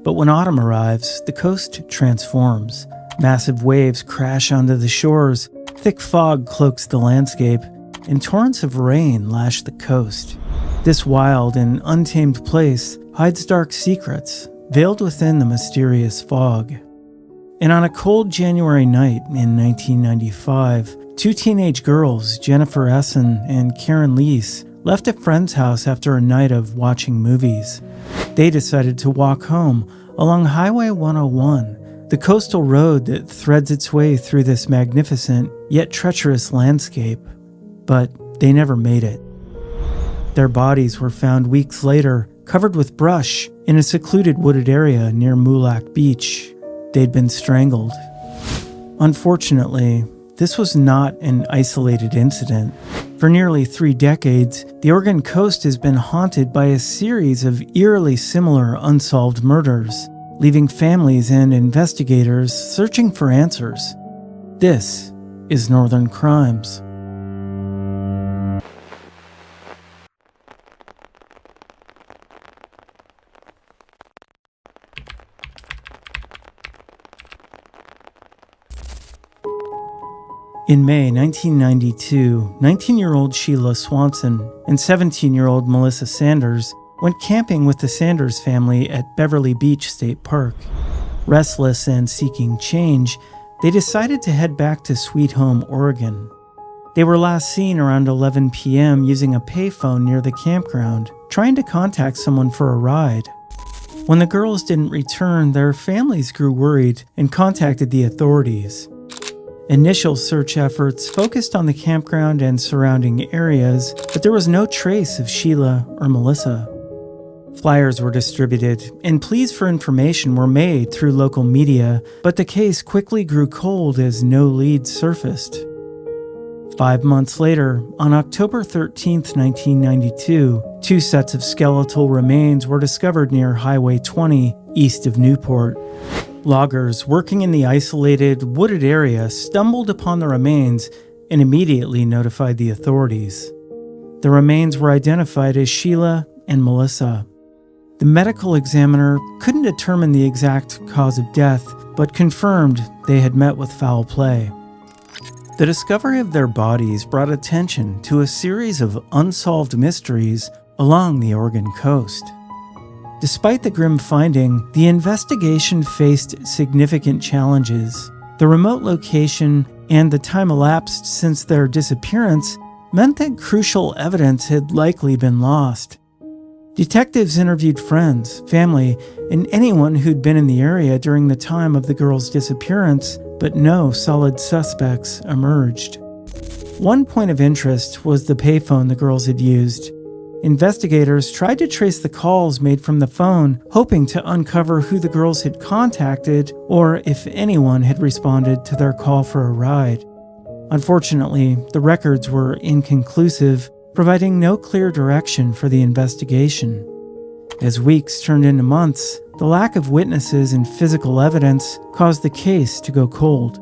But when autumn arrives, the coast transforms. Massive waves crash onto the shores, thick fog cloaks the landscape, and torrents of rain lash the coast. This wild and untamed place hides dark secrets, veiled within the mysterious fog. And on a cold January night in 1995, two teenage girls, Jennifer Essen and Karen Leese, left a friend's house after a night of watching movies. They decided to walk home along Highway 101, the coastal road that threads its way through this magnificent yet treacherous landscape. But they never made it. Their bodies were found weeks later, covered with brush, in a secluded wooded area near Moolac Beach. They'd been strangled. Unfortunately, this was not an isolated incident. For nearly 3 decades, the Oregon coast has been haunted by a series of eerily similar unsolved murders, leaving families and investigators searching for answers. This is Northern Crimes. In May 1992, 19-year-old Sheila Swanson and 17-year-old Melissa Sanders went camping with the Sanders family at Beverly Beach State Park. Restless and seeking change, they decided to head back to Sweet Home, Oregon. They were last seen around 11 p.m. using a payphone near the campground, trying to contact someone for a ride. When the girls didn't return, their families grew worried and contacted the authorities. Initial search efforts focused on the campground and surrounding areas, but there was no trace of Sheila or Melissa. Flyers were distributed, and pleas for information were made through local media, but the case quickly grew cold as no leads surfaced. 5 months later, on October 13, 1992, 2 sets of skeletal remains were discovered near Highway 20, east of Newport. Loggers working in the isolated, wooded area stumbled upon the remains and immediately notified the authorities. The remains were identified as Sheila and Melissa. The medical examiner couldn't determine the exact cause of death, but confirmed they had met with foul play. The discovery of their bodies brought attention to a series of unsolved mysteries along the Oregon coast. Despite the grim finding, the investigation faced significant challenges. The remote location and the time elapsed since their disappearance meant that crucial evidence had likely been lost. Detectives interviewed friends, family, and anyone who'd been in the area during the time of the girls' disappearance, but no solid suspects emerged. One point of interest was the payphone the girls had used. Investigators tried to trace the calls made from the phone, hoping to uncover who the girls had contacted or if anyone had responded to their call for a ride. Unfortunately, the records were inconclusive, providing no clear direction for the investigation. As weeks turned into months, the lack of witnesses and physical evidence caused the case to go cold.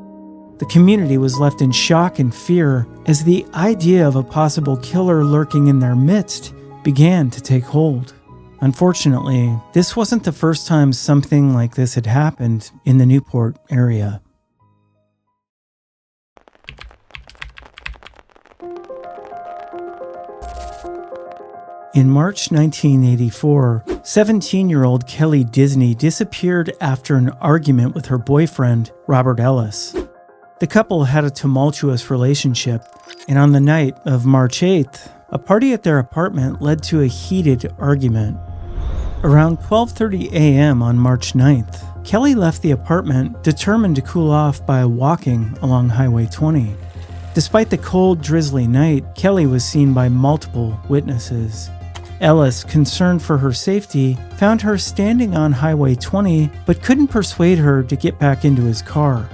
The community was left in shock and fear as the idea of a possible killer lurking in their midst began to take hold. Unfortunately, this wasn't the first time something like this had happened in the Newport area. In March 1984, 17-year-old Kelly Disney disappeared after an argument with her boyfriend, Robert Ellis. The couple had a tumultuous relationship, and on the night of March 8th, a party at their apartment led to a heated argument. Around 12:30 a.m. on March 9th, Kelly left the apartment determined to cool off by walking along Highway 20. Despite the cold, drizzly night, Kelly was seen by multiple witnesses. Ellis, concerned for her safety, found her standing on Highway 20 but couldn't persuade her to get back into his car.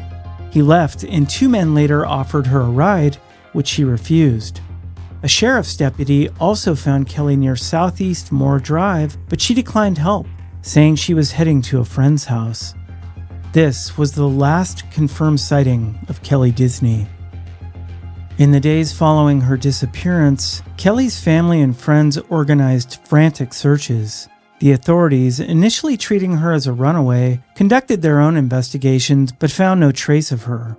He left, and 2 men later offered her a ride, which she refused. A sheriff's deputy also found Kelly near Southeast Moore Drive, but she declined help, saying she was heading to a friend's house. This was the last confirmed sighting of Kelly Disney. In the days following her disappearance, Kelly's family and friends organized frantic searches. The authorities, initially treating her as a runaway, conducted their own investigations but found no trace of her.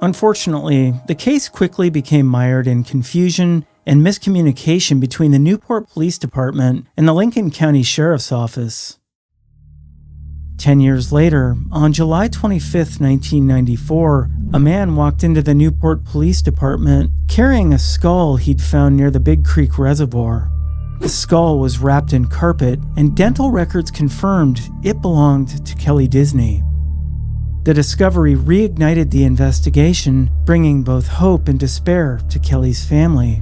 Unfortunately, the case quickly became mired in confusion and miscommunication between the Newport Police Department and the Lincoln County Sheriff's Office. 10 years later, on July 25, 1994, a man walked into the Newport Police Department carrying a skull he'd found near the Big Creek Reservoir. The skull was wrapped in carpet, and dental records confirmed it belonged to Kelly Disney. The discovery reignited the investigation, bringing both hope and despair to Kelly's family.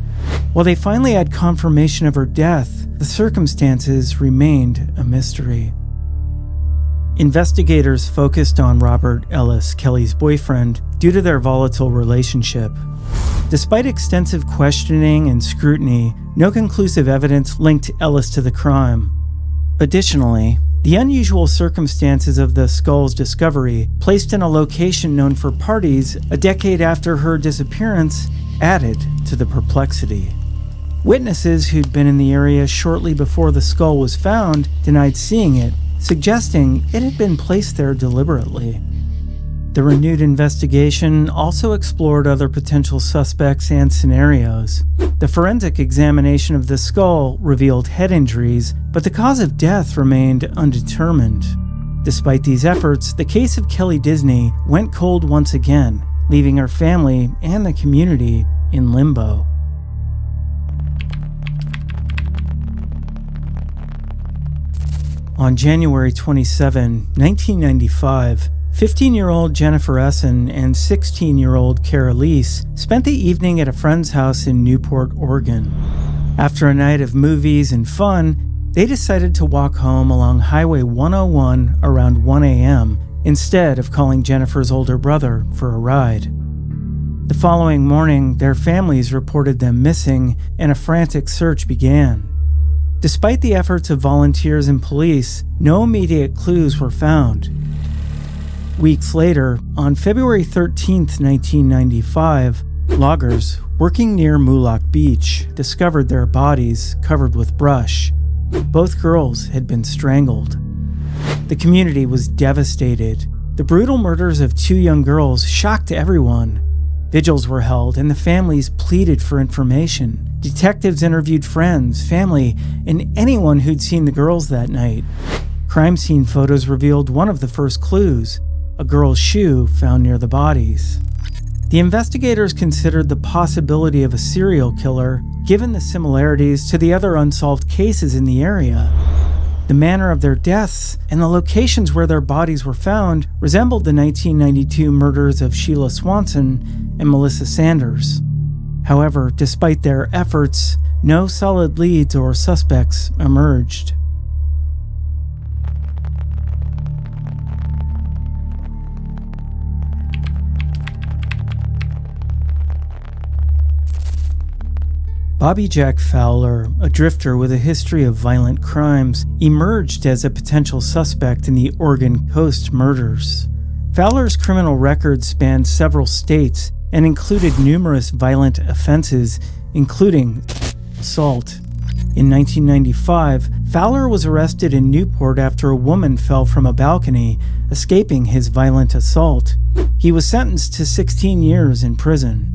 While they finally had confirmation of her death, the circumstances remained a mystery. Investigators focused on Robert Ellis, Kelly's boyfriend, due to their volatile relationship. Despite extensive questioning and scrutiny, no conclusive evidence linked Ellis to the crime. Additionally, the unusual circumstances of the skull's discovery, placed in a location known for parties a decade after her disappearance, added to the perplexity. Witnesses who'd been in the area shortly before the skull was found denied seeing it, suggesting it had been placed there deliberately. The renewed investigation also explored other potential suspects and scenarios. The forensic examination of the skull revealed head injuries, but the cause of death remained undetermined. Despite these efforts, the case of Kelly Disney went cold once again, leaving her family and the community in limbo. On January 27, 1995, 15-year-old Jennifer Essen and 16-year-old Cara Lease spent the evening at a friend's house in Newport, Oregon. After a night of movies and fun, they decided to walk home along Highway 101 around 1 a.m. instead of calling Jennifer's older brother for a ride. The following morning, their families reported them missing, and a frantic search began. Despite the efforts of volunteers and police, no immediate clues were found. Weeks later, on February 13, 1995, loggers working near Moolock Beach discovered their bodies covered with brush. Both girls had been strangled. The community was devastated. The brutal murders of two young girls shocked everyone. Vigils were held, and the families pleaded for information. Detectives interviewed friends, family, and anyone who'd seen the girls that night. Crime scene photos revealed one of the first clues: a girl's shoe found near the bodies. The investigators considered the possibility of a serial killer, given the similarities to the other unsolved cases in the area. The manner of their deaths and the locations where their bodies were found resembled the 1992 murders of Sheila Swanson and Melissa Sanders. However, despite their efforts, no solid leads or suspects emerged. Bobby Jack Fowler, a drifter with a history of violent crimes, emerged as a potential suspect in the Oregon Coast murders. Fowler's criminal record spanned several states and included numerous violent offenses, including assault. In 1995, Fowler was arrested in Newport after a woman fell from a balcony, escaping his violent assault. He was sentenced to 16 years in prison.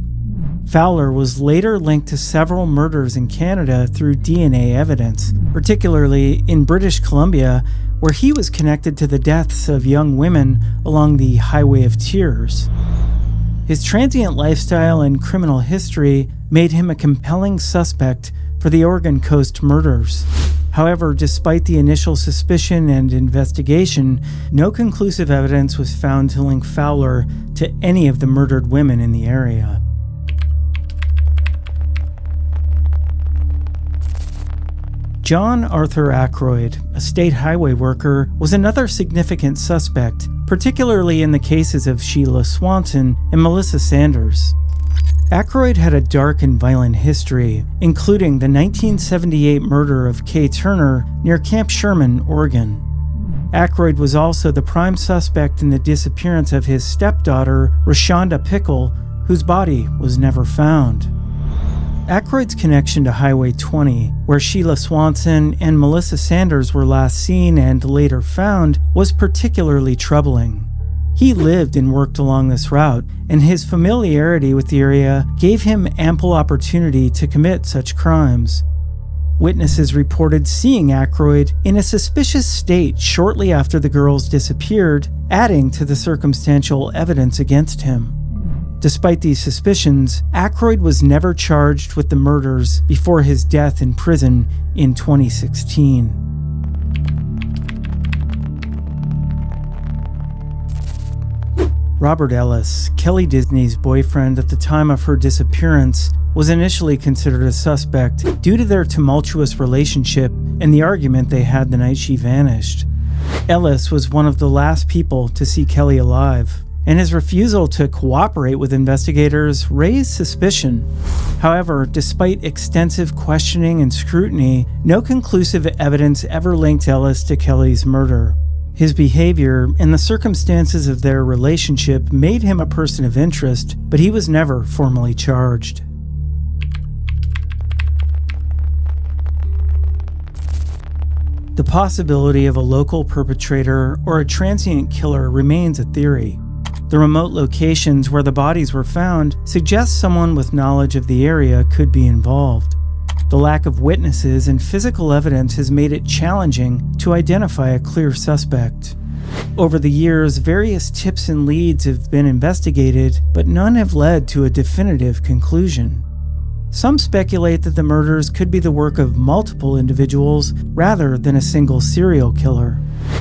Fowler was later linked to several murders in Canada through DNA evidence, particularly in British Columbia, where he was connected to the deaths of young women along the Highway of Tears. His transient lifestyle and criminal history made him a compelling suspect for the Oregon Coast murders. However, despite the initial suspicion and investigation, no conclusive evidence was found to link Fowler to any of the murdered women in the area. John Arthur Ackroyd, a state highway worker, was another significant suspect, particularly in the cases of Sheila Swanson and Melissa Sanders. Ackroyd had a dark and violent history, including the 1978 murder of Kay Turner near Camp Sherman, Oregon. Ackroyd was also the prime suspect in the disappearance of his stepdaughter, Rashonda Pickle, whose body was never found. Aykroyd's connection to Highway 20, where Sheila Swanson and Melissa Sanders were last seen and later found, was particularly troubling. He lived and worked along this route, and his familiarity with the area gave him ample opportunity to commit such crimes. Witnesses reported seeing Aykroyd in a suspicious state shortly after the girls disappeared, adding to the circumstantial evidence against him. Despite these suspicions, Aykroyd was never charged with the murders before his death in prison in 2016. Robert Ellis, Kelly Disney's boyfriend at the time of her disappearance, was initially considered a suspect due to their tumultuous relationship and the argument they had the night she vanished. Ellis was one of the last people to see Kelly alive, and his refusal to cooperate with investigators raised suspicion. However, despite extensive questioning and scrutiny, no conclusive evidence ever linked Ellis to Kelly's murder. His behavior and the circumstances of their relationship made him a person of interest, but he was never formally charged. The possibility of a local perpetrator or a transient killer remains a theory. The remote locations where the bodies were found suggest someone with knowledge of the area could be involved. The lack of witnesses and physical evidence has made it challenging to identify a clear suspect. Over the years, various tips and leads have been investigated, but none have led to a definitive conclusion. Some speculate that the murders could be the work of multiple individuals rather than a single serial killer.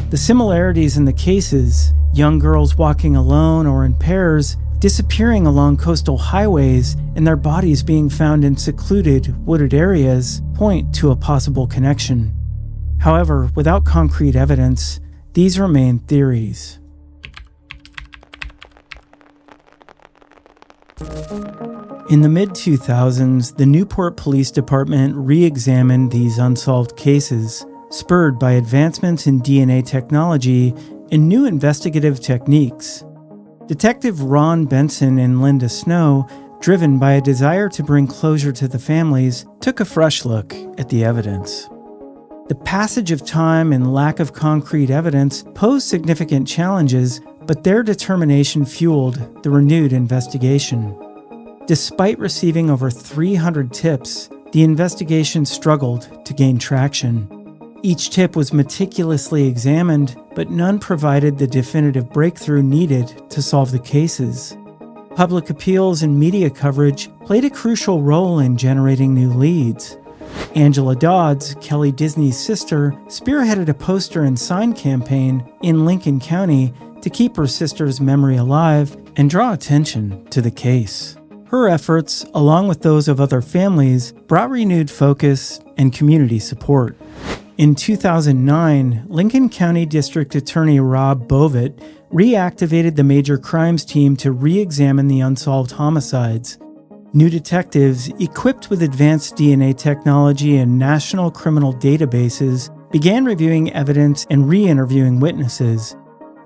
The similarities in the cases, young girls walking alone or in pairs, disappearing along coastal highways, and their bodies being found in secluded, wooded areas, point to a possible connection. However, without concrete evidence, these remain theories. In the mid-2000s, the Newport Police Department re-examined these unsolved cases, spurred by advancements in DNA technology and new investigative techniques. Detective Ron Benson and Linda Snow, driven by a desire to bring closure to the families, took a fresh look at the evidence. The passage of time and lack of concrete evidence posed significant challenges, but their determination fueled the renewed investigation. Despite receiving over 300 tips, the investigation struggled to gain traction. Each tip was meticulously examined, but none provided the definitive breakthrough needed to solve the cases. Public appeals and media coverage played a crucial role in generating new leads. Angela Dodds, Kelly Disney's sister, spearheaded a poster and sign campaign in Lincoln County to keep her sister's memory alive and draw attention to the case. Her efforts, along with those of other families, brought renewed focus and community support. In 2009, Lincoln County District Attorney Rob Bovitt reactivated the Major Crimes Team to re-examine the unsolved homicides. New detectives, equipped with advanced DNA technology and national criminal databases, began reviewing evidence and re-interviewing witnesses.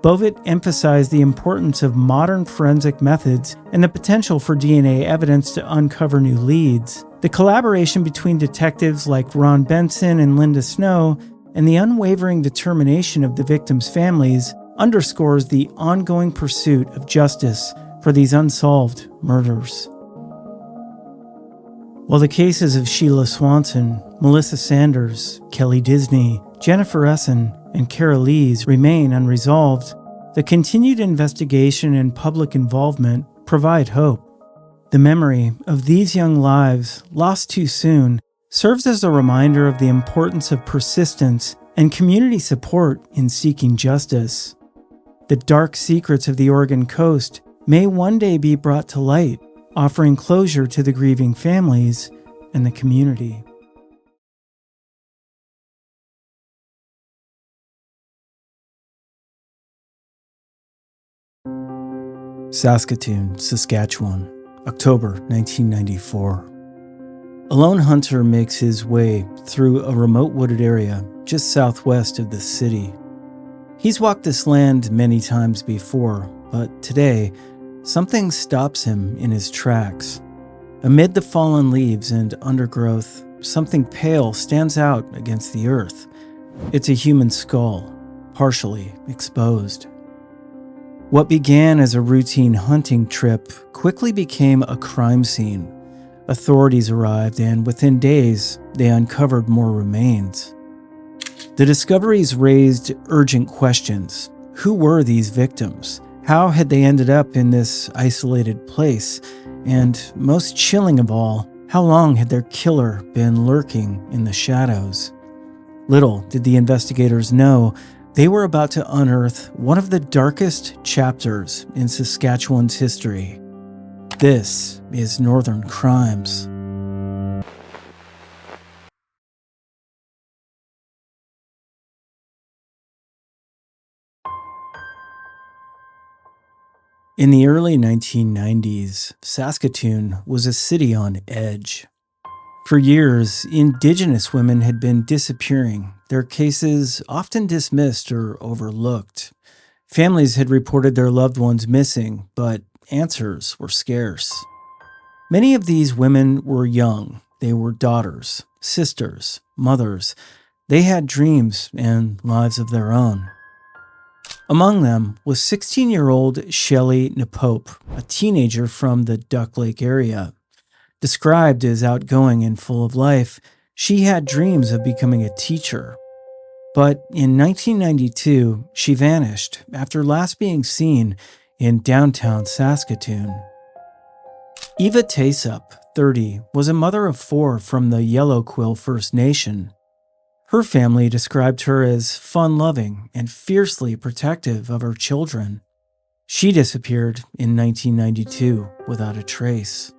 Bovitt emphasized the importance of modern forensic methods and the potential for DNA evidence to uncover new leads. The collaboration between detectives like Ron Benson and Linda Snow and the unwavering determination of the victims' families underscores the ongoing pursuit of justice for these unsolved murders. While the cases of Sheila Swanson, Melissa Sanders, Kelly Disney, Jennifer Essen, and Kara Lees remain unresolved, the continued investigation and public involvement provide hope. The memory of these young lives, lost too soon, serves as a reminder of the importance of persistence and community support in seeking justice. The dark secrets of the Oregon coast may one day be brought to light, offering closure to the grieving families and the community. Saskatoon, Saskatchewan, October 1994. A lone hunter makes his way through a remote wooded area just southwest of the city. He's walked this land many times before, but today, something stops him in his tracks. Amid the fallen leaves and undergrowth, something pale stands out against the earth. It's a human skull, partially exposed. What began as a routine hunting trip quickly became a crime scene. Authorities arrived, and within days, they uncovered more remains. The discoveries raised urgent questions. Who were these victims? How had they ended up in this isolated place? And most chilling of all, how long had their killer been lurking in the shadows? Little did the investigators know they were about to unearth one of the darkest chapters in Saskatchewan's history. This is Northern Crimes. In the early 1990s, Saskatoon was a city on edge. For years, Indigenous women had been disappearing, their cases often dismissed or overlooked. Families had reported their loved ones missing, but answers were scarce. Many of these women were young. They were daughters, sisters, mothers. They had dreams and lives of their own. Among them was 16-year-old Shelley Napope, a teenager from the Duck Lake area. Described as outgoing and full of life, she had dreams of becoming a teacher. But in 1992, she vanished after last being seen in downtown Saskatoon. Eva Taysup, 30, was a mother of 4 from the Yellow Quill First Nation. Her family described her as fun-loving and fiercely protective of her children. She disappeared in 1992 without a trace.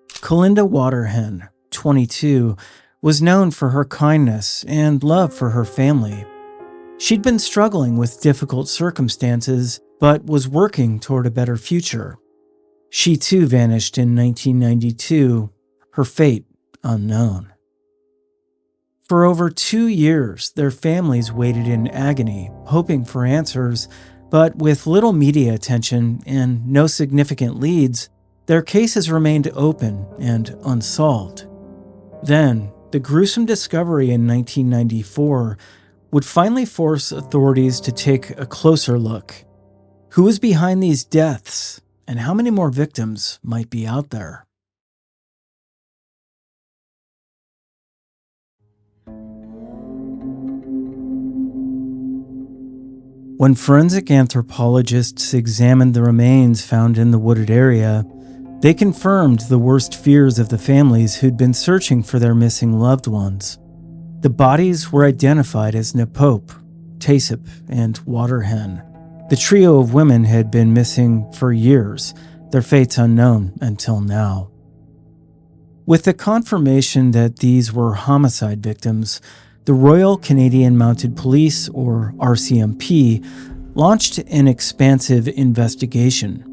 Kalinda Waterhen, 22, was known for her kindness and love for her family. She'd been struggling with difficult circumstances, but was working toward a better future. She too vanished in 1992, her fate unknown. For over 2 years, their families waited in agony, hoping for answers, but with little media attention and no significant leads, their cases remained open and unsolved. Then, the gruesome discovery in 1994 would finally force authorities to take a closer look. Who was behind these deaths, and how many more victims might be out there? When forensic anthropologists examined the remains found in the wooded area, they confirmed the worst fears of the families who'd been searching for their missing loved ones. The bodies were identified as Napope, Taysup, and Waterhen. The trio of women had been missing for years, their fates unknown until now. With the confirmation that these were homicide victims, the Royal Canadian Mounted Police, or RCMP, launched an expansive investigation.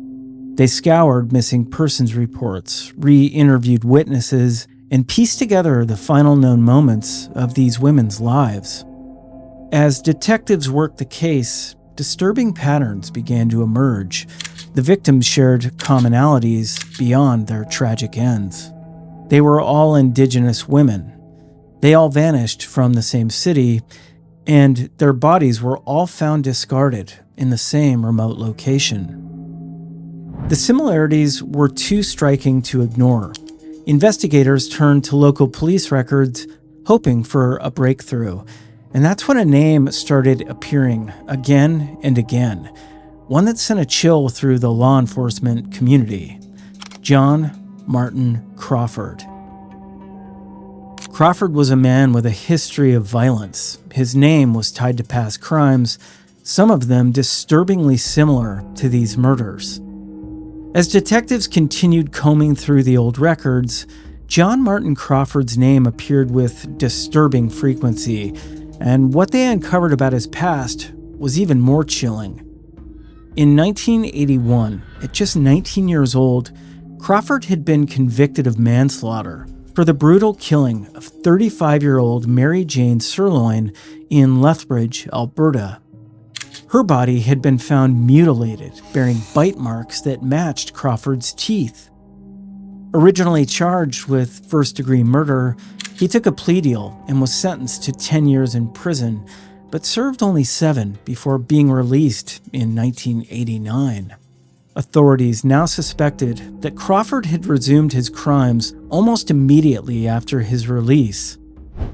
They scoured missing persons reports, re-interviewed witnesses, and pieced together the final known moments of these women's lives. As detectives worked the case, disturbing patterns began to emerge. The victims shared commonalities beyond their tragic ends. They were all Indigenous women. They all vanished from the same city, and their bodies were all found discarded in the same remote location. The similarities were too striking to ignore. Investigators turned to local police records, hoping for a breakthrough, and that's when a name started appearing again and again, one that sent a chill through the law enforcement community: John Martin Crawford. Crawford was a man with a history of violence. His name was tied to past crimes, some of them disturbingly similar to these murders. As detectives continued combing through the old records, John Martin Crawford's name appeared with disturbing frequency, and what they uncovered about his past was even more chilling. In 1981, at just 19 years old, Crawford had been convicted of manslaughter for the brutal killing of 35-year-old Mary Jane Sirloin in Lethbridge, Alberta. Her body had been found mutilated, bearing bite marks that matched Crawford's teeth. Originally charged with first-degree murder, he took a plea deal and was sentenced to 10 years in prison, but served only 7 before being released in 1989. Authorities now suspected that Crawford had resumed his crimes almost immediately after his release.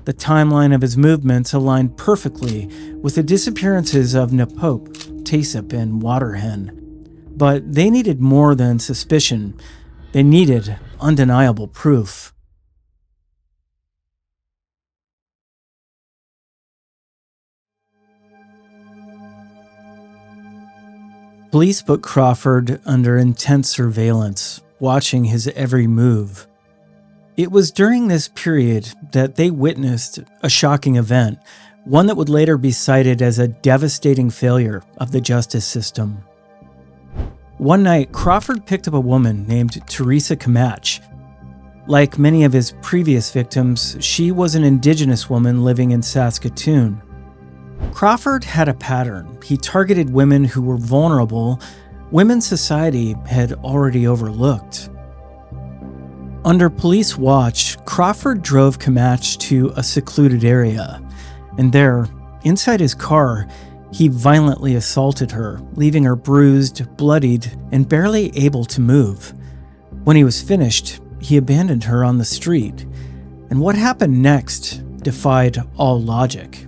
The timeline of his movements aligned perfectly with the disappearances of Napope, Taisip, and Waterhen. But they needed more than suspicion. They needed undeniable proof. Police put Crawford under intense surveillance, watching his every move. It was during this period that they witnessed a shocking event, one that would later be cited as a devastating failure of the justice system. One night, Crawford picked up a woman named Teresa Kamach. Like many of his previous victims, she was an indigenous woman living in Saskatoon. Crawford had a pattern. He targeted women who were vulnerable, women society had already overlooked. Under police watch, Crawford drove Kamach to a secluded area, and there, inside his car, he violently assaulted her, leaving her bruised, bloodied, and barely able to move. When he was finished, he abandoned her on the street, and what happened next defied all logic.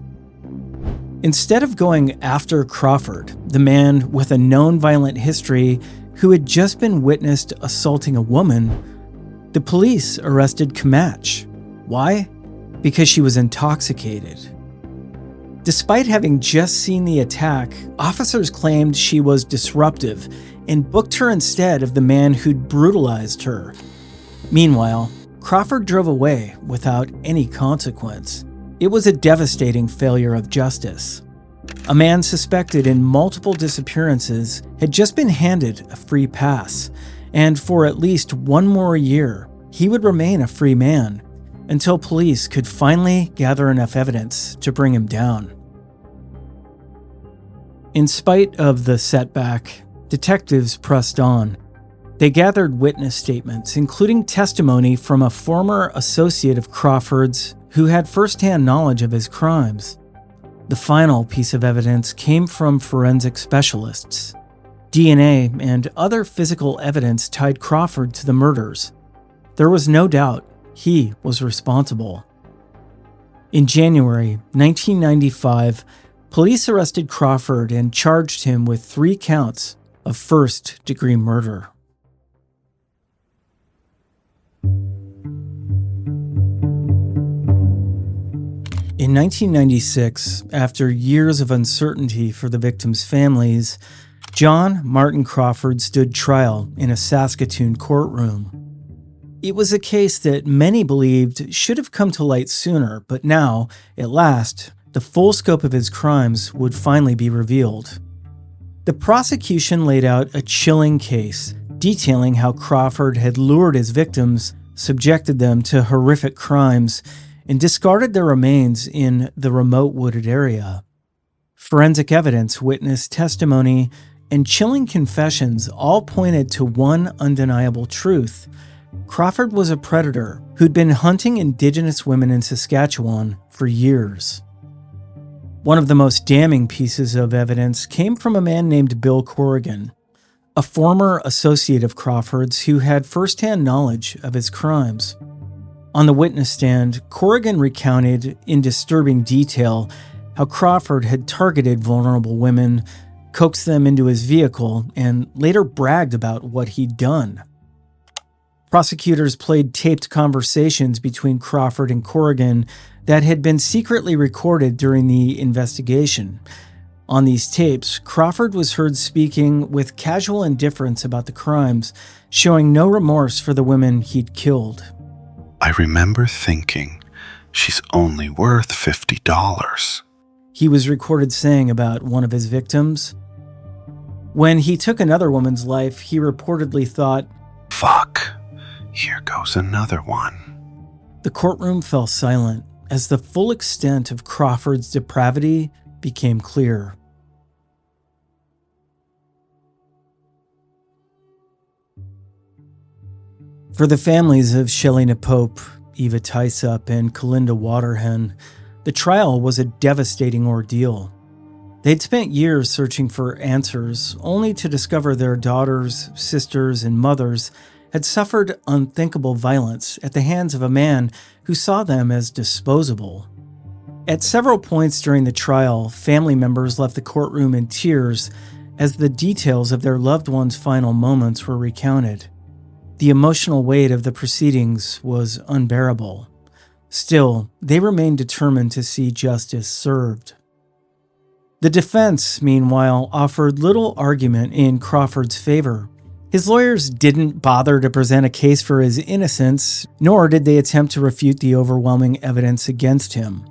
Instead of going after Crawford, the man with a known violent history who had just been witnessed assaulting a woman, the police arrested Kamach. Why? Because she was intoxicated. Despite having just seen the attack, officers claimed she was disruptive and booked her instead of the man who'd brutalized her. Meanwhile, Crawford drove away without any consequence. It was a devastating failure of justice. A man suspected in multiple disappearances had just been handed a free pass, and for at least 1 more year, he would remain a free man until police could finally gather enough evidence to bring him down. In spite of the setback, detectives pressed on. They gathered witness statements, including testimony from a former associate of Crawford's who had first-hand knowledge of his crimes. The final piece of evidence came from forensic specialists. DNA and other physical evidence tied Crawford to the murders. There was no doubt he was responsible. In January 1995, police arrested Crawford and charged him with 3 counts of first-degree murder. In 1996, after years of uncertainty for the victims' families, John Martin Crawford stood trial in a Saskatoon courtroom. It was a case that many believed should have come to light sooner, but now, at last, the full scope of his crimes would finally be revealed. The prosecution laid out a chilling case, detailing how Crawford had lured his victims, subjected them to horrific crimes, and discarded their remains in the remote wooded area. Forensic evidence, witness testimony, and chilling confessions all pointed to one undeniable truth. Crawford was a predator who'd been hunting Indigenous women in Saskatchewan for years. One of the most damning pieces of evidence came from a man named Bill Corrigan, a former associate of Crawford's who had first-hand knowledge of his crimes. On the witness stand, Corrigan recounted in disturbing detail how Crawford had targeted vulnerable women, coaxed them into his vehicle, and later bragged about what he'd done. Prosecutors played taped conversations between Crawford and Corrigan that had been secretly recorded during the investigation. On these tapes, Crawford was heard speaking with casual indifference about the crimes, showing no remorse for the women he'd killed. I remember thinking, she's only worth $50. He was recorded saying about one of his victims. When he took another woman's life, he reportedly thought, Fuck, here goes another one. The courtroom fell silent as the full extent of Crawford's depravity became clear. For the families of Shelley Napope, Eva Tysup, and Kalinda Waterhen, the trial was a devastating ordeal. They'd spent years searching for answers, only to discover their daughters, sisters, and mothers had suffered unthinkable violence at the hands of a man who saw them as disposable. At several points during the trial, family members left the courtroom in tears as the details of their loved ones' final moments were recounted. The emotional weight of the proceedings was unbearable. Still, they remained determined to see justice served. The defense, meanwhile, offered little argument in Crawford's favor. His lawyers didn't bother to present a case for his innocence, nor did they attempt to refute the overwhelming evidence against him.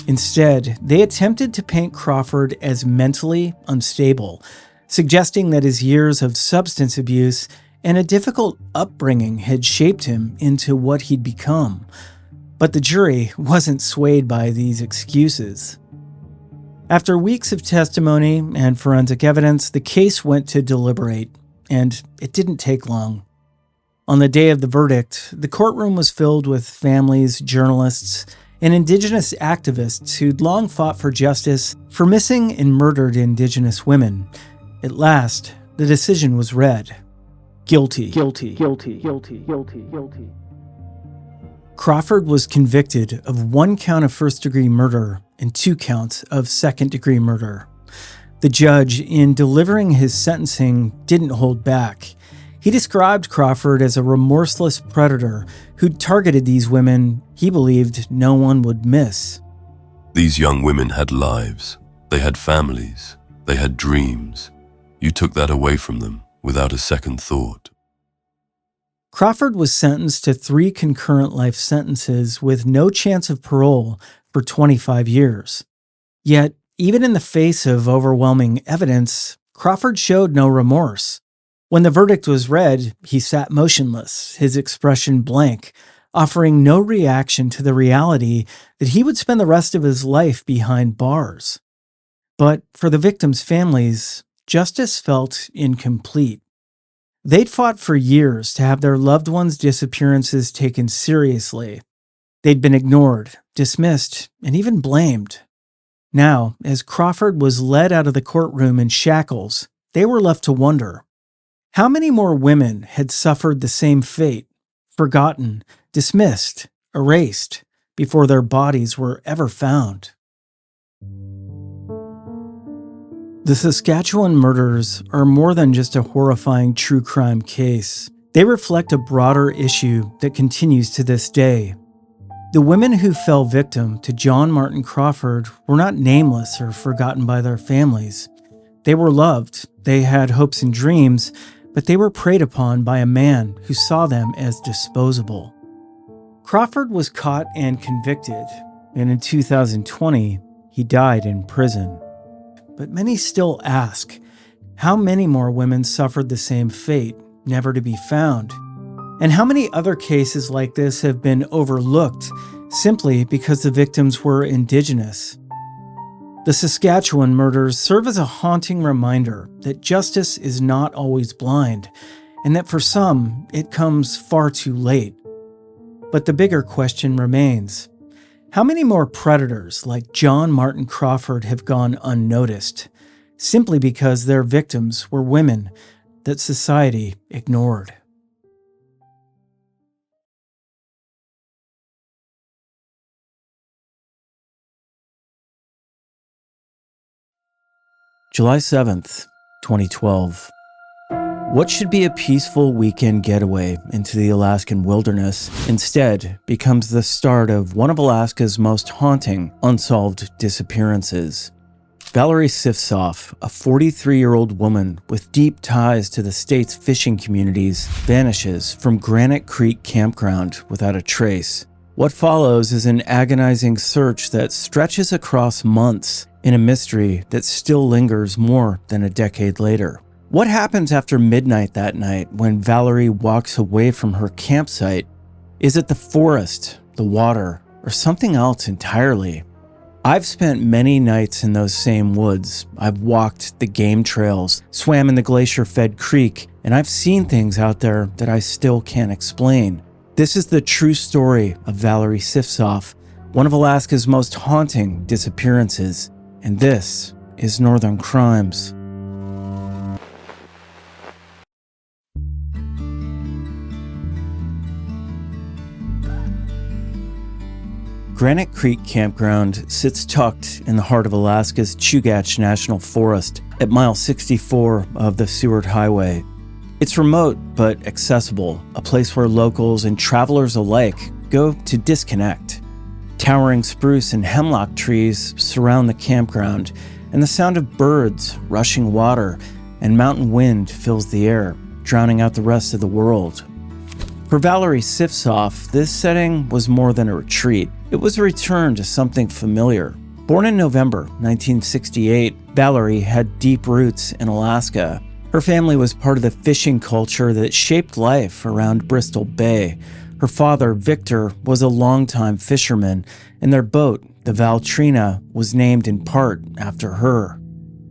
Instead, they attempted to paint Crawford as mentally unstable, suggesting that his years of substance abuse and a difficult upbringing had shaped him into what he'd become. But the jury wasn't swayed by these excuses. After weeks of testimony and forensic evidence, the case went to deliberate, and it didn't take long. On the day of the verdict, the courtroom was filled with families, journalists, and Indigenous activists who'd long fought for justice for missing and murdered Indigenous women. At last, the decision was read. Guilty. Guilty. Guilty. Guilty. Guilty. Guilty. Crawford was convicted of 1 count of first-degree murder and 2 counts of second-degree murder. The judge, in delivering his sentencing, didn't hold back. He described Crawford as a remorseless predator who'd targeted these women he believed no one would miss. These young women had lives. They had families. They had dreams. You took that away from them without a second thought. Crawford was sentenced to 3 concurrent life sentences with no chance of parole for 25 years. Yet, even in the face of overwhelming evidence, Crawford showed no remorse. When the verdict was read, he sat motionless, his expression blank, offering no reaction to the reality that he would spend the rest of his life behind bars. But for the victims' families, justice felt incomplete. They'd fought for years to have their loved ones' disappearances taken seriously. They'd been ignored, dismissed, and even blamed. Now, as Crawford was led out of the courtroom in shackles, they were left to wonder, how many more women had suffered the same fate, forgotten, dismissed, erased, before their bodies were ever found? The Saskatchewan murders are more than just a horrifying true crime case. They reflect a broader issue that continues to this day. The women who fell victim to John Martin Crawford were not nameless or forgotten by their families. They were loved, they had hopes and dreams, but they were preyed upon by a man who saw them as disposable. Crawford was caught and convicted, and in 2020, he died in prison. But many still ask, how many more women suffered the same fate, never to be found? And how many other cases like this have been overlooked simply because the victims were Indigenous? The Saskatchewan murders serve as a haunting reminder that justice is not always blind, and that for some, it comes far too late. But the bigger question remains. How many more predators like John Martin Crawford have gone unnoticed, simply because their victims were women that society ignored? July 7th, 2012. What should be a peaceful weekend getaway into the Alaskan wilderness instead becomes the start of one of Alaska's most haunting unsolved disappearances. Valerie Sifsoff, a 43-year-old woman with deep ties to the state's fishing communities, vanishes from Granite Creek Campground without a trace. What follows is an agonizing search that stretches across months in a mystery that still lingers more than a decade later. What happens after midnight that night when Valerie walks away from her campsite? Is it the forest, the water, or something else entirely? I've spent many nights in those same woods. I've walked the game trails, swam in the glacier-fed creek, and I've seen things out there that I still can't explain. This is the true story of Valerie Sifsof, one of Alaska's most haunting disappearances, and this is Northern Crimes. Granite Creek Campground sits tucked in the heart of Alaska's Chugach National Forest at mile 64 of the Seward Highway. It's remote but accessible, a place where locals and travelers alike go to disconnect. Towering spruce and hemlock trees surround the campground, and the sound of birds, rushing water, and mountain wind fills the air, drowning out the rest of the world. For Valerie Sifsof, this setting was more than a retreat. It was a return to something familiar. Born in November 1968, Valerie had deep roots in Alaska. Her family was part of the fishing culture that shaped life around Bristol Bay. Her father, Victor, was a longtime fisherman, and their boat, the Valtrina, was named in part after her.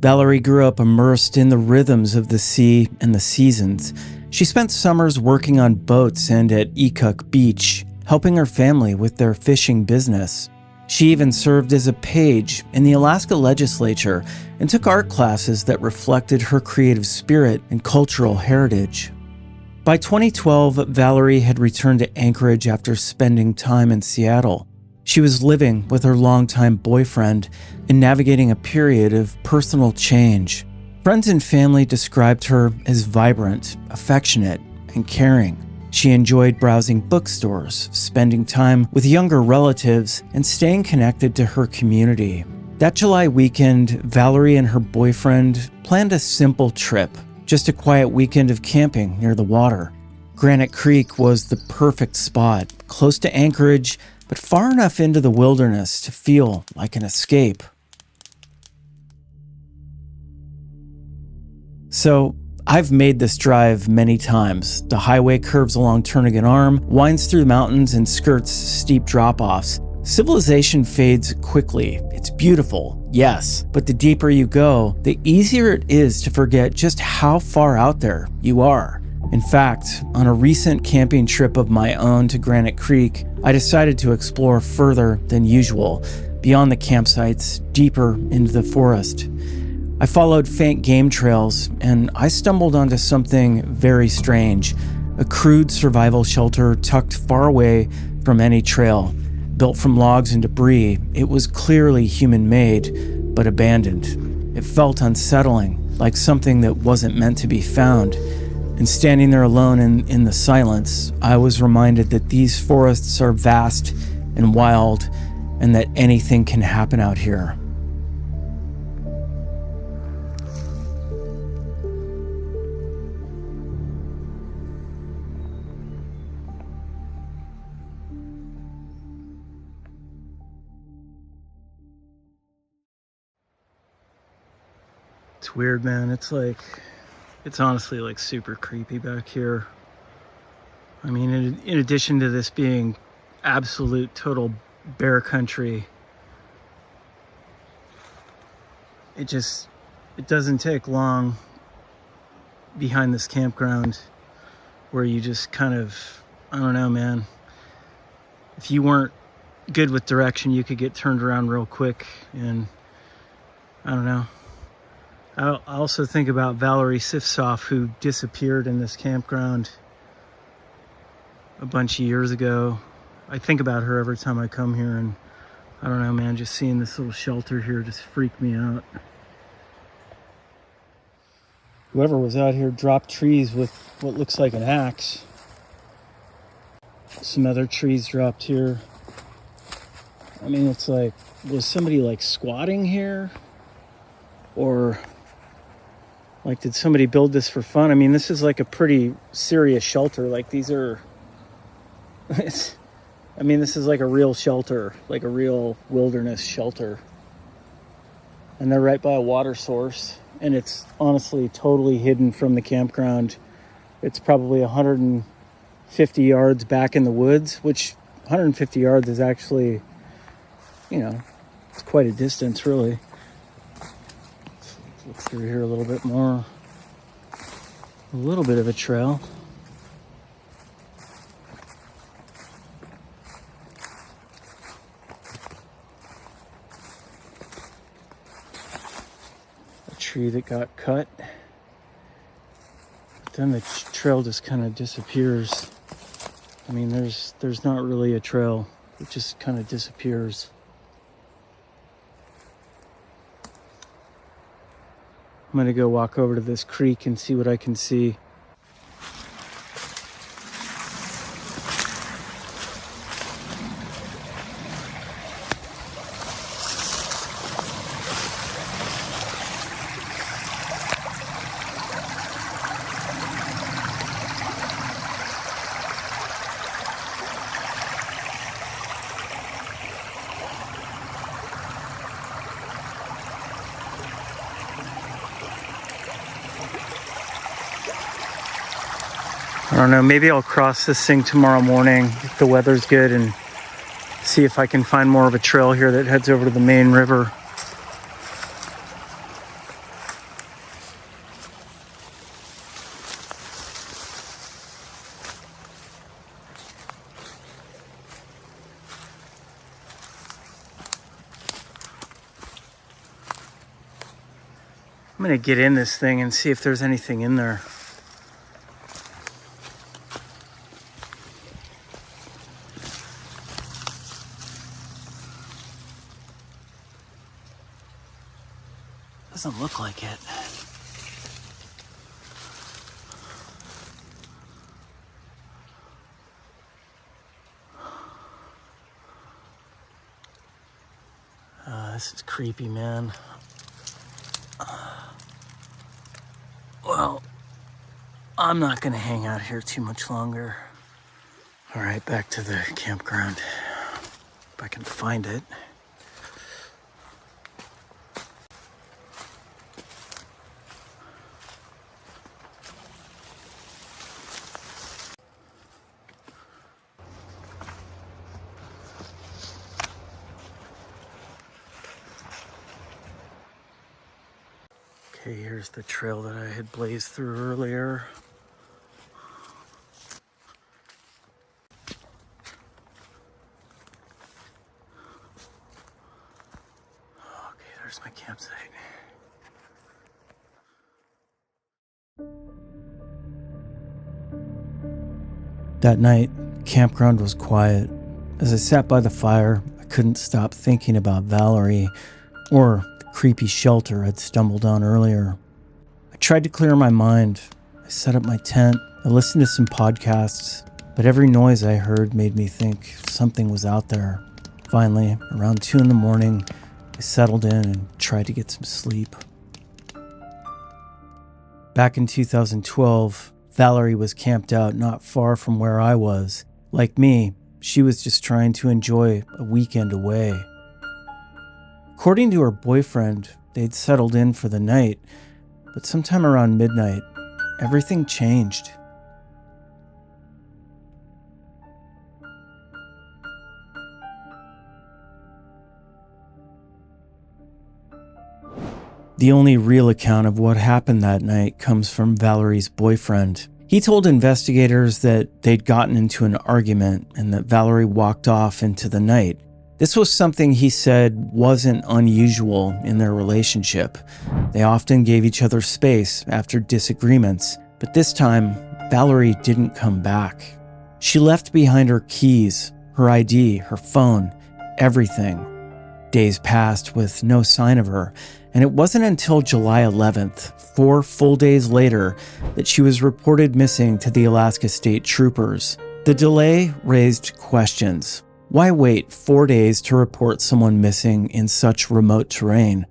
Valerie grew up immersed in the rhythms of the sea and the seasons. She spent summers working on boats and at Ekuk Beach, helping her family with their fishing business. She even served as a page in the Alaska legislature and took art classes that reflected her creative spirit and cultural heritage. By 2012, Valerie had returned to Anchorage after spending time in Seattle. She was living with her longtime boyfriend and navigating a period of personal change. Friends and family described her as vibrant, affectionate, and caring. She enjoyed browsing bookstores, spending time with younger relatives, and staying connected to her community. That July weekend, Valerie and her boyfriend planned a simple trip, just a quiet weekend of camping near the water. Granite Creek was the perfect spot, close to Anchorage, but far enough into the wilderness to feel like an escape. So, I've made this drive many times. The highway curves along Turnagain Arm, winds through the mountains, and skirts steep drop-offs. Civilization fades quickly. It's beautiful, yes, but the deeper you go, the easier it is to forget just how far out there you are. In fact, on a recent camping trip of my own to Granite Creek, I decided to explore further than usual, beyond the campsites, deeper into the forest. I followed faint game trails, and I stumbled onto something very strange. A crude survival shelter tucked far away from any trail. Built from logs and debris, it was clearly human-made, but abandoned. It felt unsettling, like something that wasn't meant to be found. And standing there alone in the silence, I was reminded that these forests are vast and wild, and that anything can happen out here. It's weird, man. It's honestly like super creepy back here. I mean, in addition to this being absolute total bear country, it doesn't take long behind this campground where you just kind of, I don't know, man. If you weren't good with direction, you could get turned around real quick, and I don't know. I also think about Valerie Sifsof, who disappeared in this campground a bunch of years ago. I think about her every time I come here, and I don't know, man, just seeing this little shelter here just freaked me out. Whoever was out here dropped trees with what looks like an axe. Some other trees dropped here. I mean, it's like, was somebody like squatting here? Or like, did somebody build this for fun? I mean, this is like a pretty serious shelter. Like, these are, I mean, this is like a real shelter, like a real wilderness shelter. And they're right by a water source. And it's honestly totally hidden from the campground. It's probably 150 yards back in the woods, which 150 yards is actually, you know, It's quite a distance, really. Let's look through here a little bit more. A little bit of a trail. A tree that got cut. But then the trail just kind of disappears. I mean, there's not really a trail. It just kind of disappears. I'm gonna go walk over to this creek and see what I can see. I don't know, maybe I'll cross this thing tomorrow morning if the weather's good and see if I can find more of a trail here that heads over to the main river. I'm gonna get in this thing and see if there's anything in there. Doesn't look like it. This is creepy, man. Well, I'm not gonna hang out here too much longer. All right, back to the campground. If I can find it. Okay, here's the trail that I had blazed through earlier. Okay, there's my campsite. That night, campground was quiet. As I sat by the fire, I couldn't stop thinking about Valerie, or creepy shelter I'd stumbled on earlier. I tried to clear my mind. I set up my tent. I listened to some podcasts, but every noise I heard made me think something was out there. Finally, around 2 a.m, I settled in and tried to get some sleep. Back in 2012, Valerie was camped out not far from where I was. Like me, she was just trying to enjoy a weekend away. According to her boyfriend, they'd settled in for the night, but sometime around midnight, everything changed. The only real account of what happened that night comes from Valerie's boyfriend. He told investigators that they'd gotten into an argument and that Valerie walked off into the night. This was something he said wasn't unusual in their relationship. They often gave each other space after disagreements, but this time, Valerie didn't come back. She left behind her keys, her ID, her phone, everything. Days passed with no sign of her, and it wasn't until July 11th, 4 full days later, that she was reported missing to the Alaska State Troopers. The delay raised questions. Why wait 4 days to report someone missing in such remote terrain?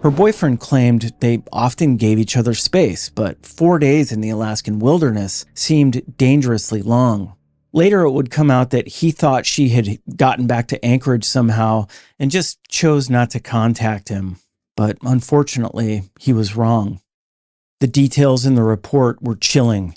Her boyfriend claimed they often gave each other space, but 4 days in the Alaskan wilderness seemed dangerously long. Later, it would come out that he thought she had gotten back to Anchorage somehow and just chose not to contact him. But unfortunately, he was wrong. The details in the report were chilling.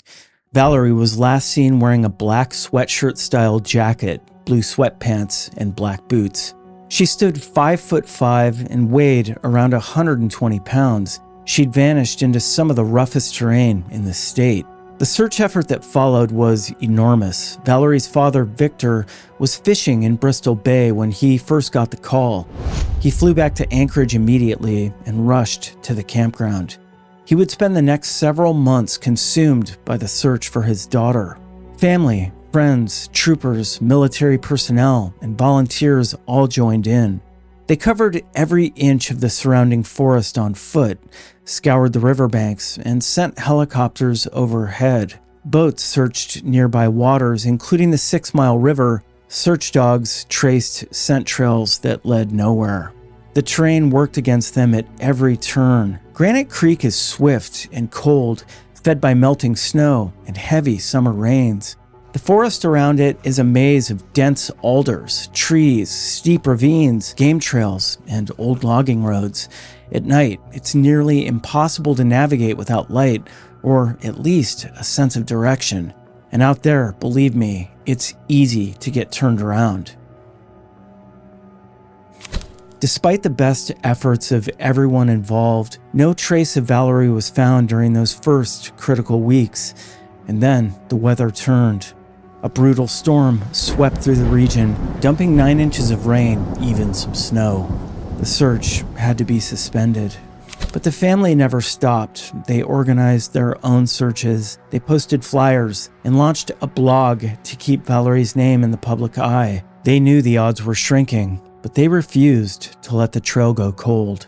Valerie was last seen wearing a black sweatshirt-style jacket, blue sweatpants, and black boots. She stood 5'5" and weighed around 120 pounds. She'd vanished into some of the roughest terrain in the state. The search effort that followed was enormous. Valerie's father, Victor, was fishing in Bristol Bay when he first got the call. He flew back to Anchorage immediately and rushed to the campground. He would spend the next several months consumed by the search for his daughter. Family, friends, troopers, military personnel, and volunteers all joined in. They covered every inch of the surrounding forest on foot, scoured the riverbanks, and sent helicopters overhead. Boats searched nearby waters, including the 6 Mile River. Search dogs traced scent trails that led nowhere. The terrain worked against them at every turn. Granite Creek is swift and cold, fed by melting snow and heavy summer rains. The forest around it is a maze of dense alders, trees, steep ravines, game trails, and old logging roads. At night, it's nearly impossible to navigate without light, or at least a sense of direction. And out there, believe me, it's easy to get turned around. Despite the best efforts of everyone involved, no trace of Valerie was found during those first critical weeks. And then the weather turned. A brutal storm swept through the region, dumping 9 inches of rain, even some snow. The search had to be suspended. But the family never stopped. They organized their own searches. They posted flyers and launched a blog to keep Valerie's name in the public eye. They knew the odds were shrinking, but they refused to let the trail go cold.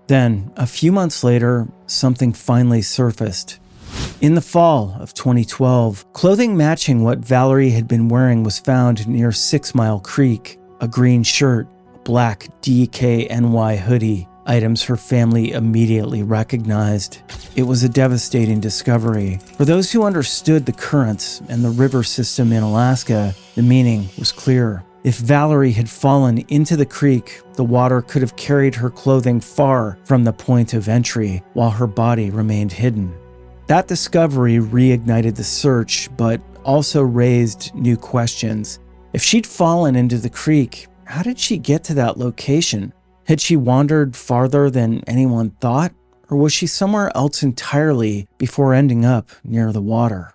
Then, a few months later, something finally surfaced. In the fall of 2012, clothing matching what Valerie had been wearing was found near 6 Mile Creek. A green shirt, a black DKNY hoodie, items her family immediately recognized. It was a devastating discovery. For those who understood the currents and the river system in Alaska, the meaning was clear. If Valerie had fallen into the creek, the water could have carried her clothing far from the point of entry, while her body remained hidden. That discovery reignited the search, but also raised new questions. If she'd fallen into the creek, how did she get to that location? Had she wandered farther than anyone thought? Or was she somewhere else entirely before ending up near the water?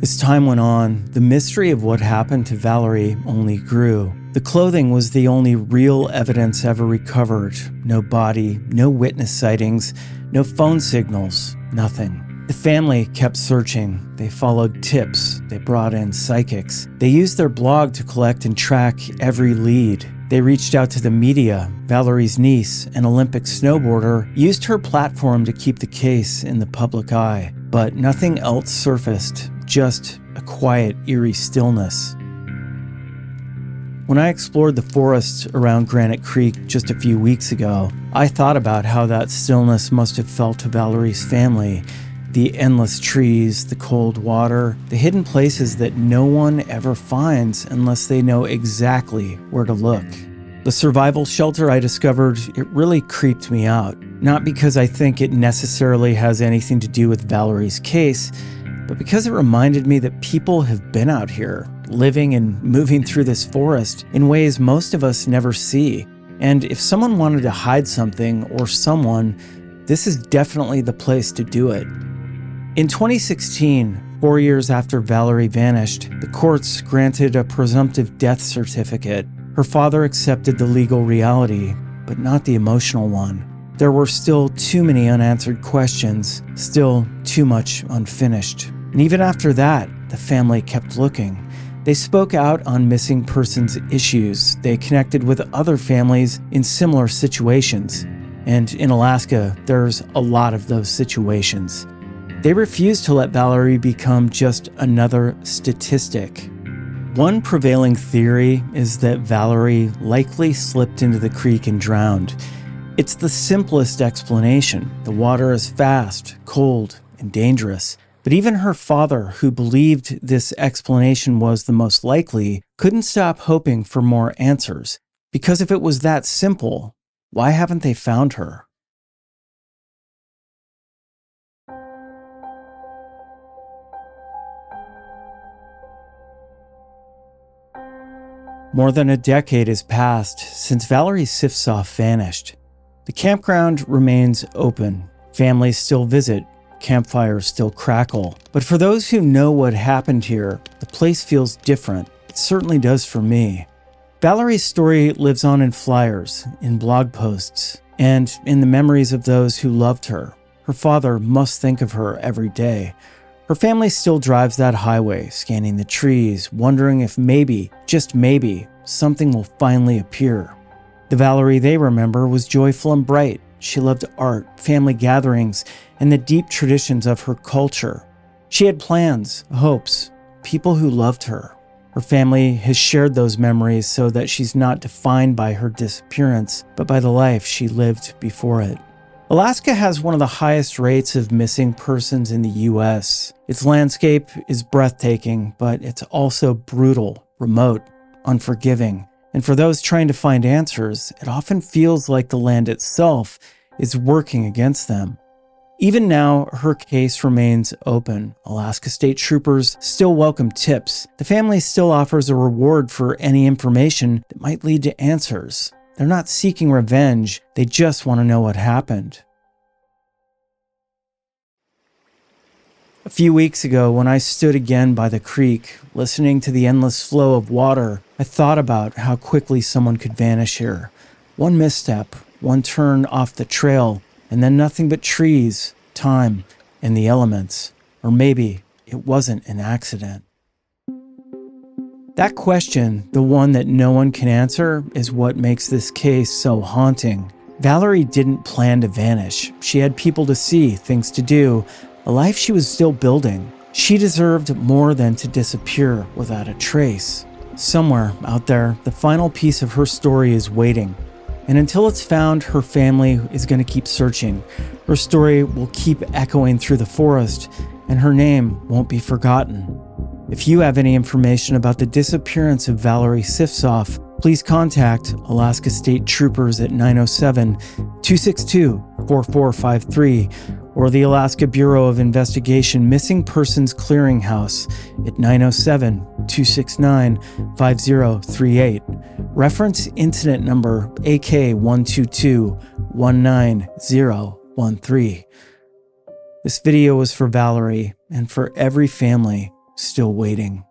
As time went on, the mystery of what happened to Valerie only grew. The clothing was the only real evidence ever recovered. No body, no witness sightings, no phone signals, nothing. The family kept searching. They followed tips. They brought in psychics. They used their blog to collect and track every lead. They reached out to the media. Valerie's niece, an Olympic snowboarder, used her platform to keep the case in the public eye. But nothing else surfaced, just a quiet, eerie stillness. When I explored the forest around Granite Creek just a few weeks ago, I thought about how that stillness must have felt to Valerie's family. The endless trees, the cold water, the hidden places that no one ever finds unless they know exactly where to look. The survival shelter I discovered, it really creeped me out. Not because I think it necessarily has anything to do with Valerie's case, but because it reminded me that people have been out here, living and moving through this forest in ways most of us never see. And if someone wanted to hide something or someone, this is definitely the place to do it. In 2016, 4 years after Valerie vanished, the courts granted a presumptive death certificate. Her father accepted the legal reality, but not the emotional one. There were still too many unanswered questions, still too much unfinished. And even after that, the family kept looking. They spoke out on missing persons issues. They connected with other families in similar situations. And in Alaska, there's a lot of those situations. They refused to let Valerie become just another statistic. One prevailing theory is that Valerie likely slipped into the creek and drowned. It's the simplest explanation. The water is fast, cold, and dangerous. But even her father, who believed this explanation was the most likely, couldn't stop hoping for more answers. Because if it was that simple, why haven't they found her? More than a decade has passed since Valerie Sifsoff vanished. The campground remains open. Families still visit. Campfires still crackle. But for those who know what happened here, the place feels different. It certainly does for me. Valerie's story lives on in flyers, in blog posts, and in the memories of those who loved her. Her father must think of her every day. Her family still drives that highway, scanning the trees, wondering if maybe, just maybe, something will finally appear. The Valerie they remember was joyful and bright. She loved art, family gatherings, and the deep traditions of her culture. She had plans, hopes, people who loved her. Her family has shared those memories so that she's not defined by her disappearance, but by the life she lived before it. Alaska has one of the highest rates of missing persons in the U.S. Its landscape is breathtaking, but it's also brutal, remote, unforgiving. And for those trying to find answers, it often feels like the land itself is working against them. Even now, her case remains open. Alaska State Troopers still welcome tips. The family still offers a reward for any information that might lead to answers. They're not seeking revenge, they just want to know what happened. A few weeks ago, when I stood again by the creek, listening to the endless flow of water, I thought about how quickly someone could vanish here. One misstep, one turn off the trail, and then nothing but trees, time, and the elements. Or maybe it wasn't an accident. That question, the one that no one can answer, is what makes this case so haunting. Valerie didn't plan to vanish. She had people to see, things to do, a life she was still building. She deserved more than to disappear without a trace. Somewhere out there, the final piece of her story is waiting. And until it's found, her family is going to keep searching. Her story will keep echoing through the forest, and her name won't be forgotten. If you have any information about the disappearance of Valerie Sifsoff, please contact Alaska State Troopers at 907-262-4453 or the Alaska Bureau of Investigation Missing Persons Clearinghouse at 907-269-5038. Reference incident number AK122-19013. This video was for Valerie and for every family still waiting.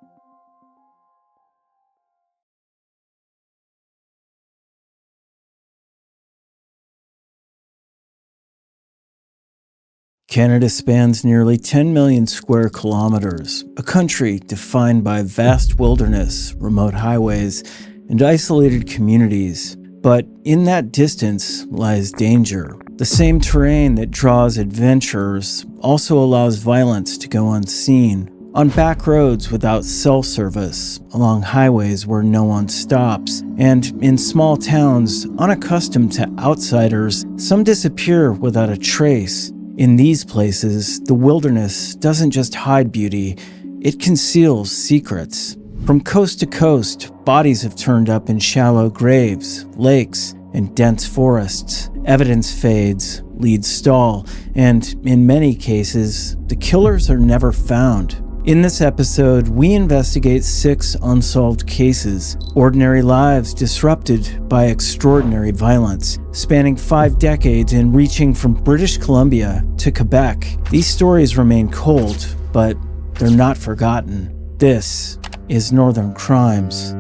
Canada spans nearly 10 million square kilometers, a country defined by vast wilderness, remote highways, and isolated communities. But in that distance lies danger. The same terrain that draws adventurers also allows violence to go unseen. On back roads without cell service, along highways where no one stops, and in small towns unaccustomed to outsiders, some disappear without a trace. In these places, the wilderness doesn't just hide beauty, it conceals secrets. From coast to coast, bodies have turned up in shallow graves, lakes, and dense forests. Evidence fades, leads stall, and in many cases, the killers are never found. In this episode, we investigate 6 unsolved cases, ordinary lives disrupted by extraordinary violence, spanning 5 decades and reaching from British Columbia to Quebec. These stories remain cold, but they're not forgotten. This is Northern Crimes.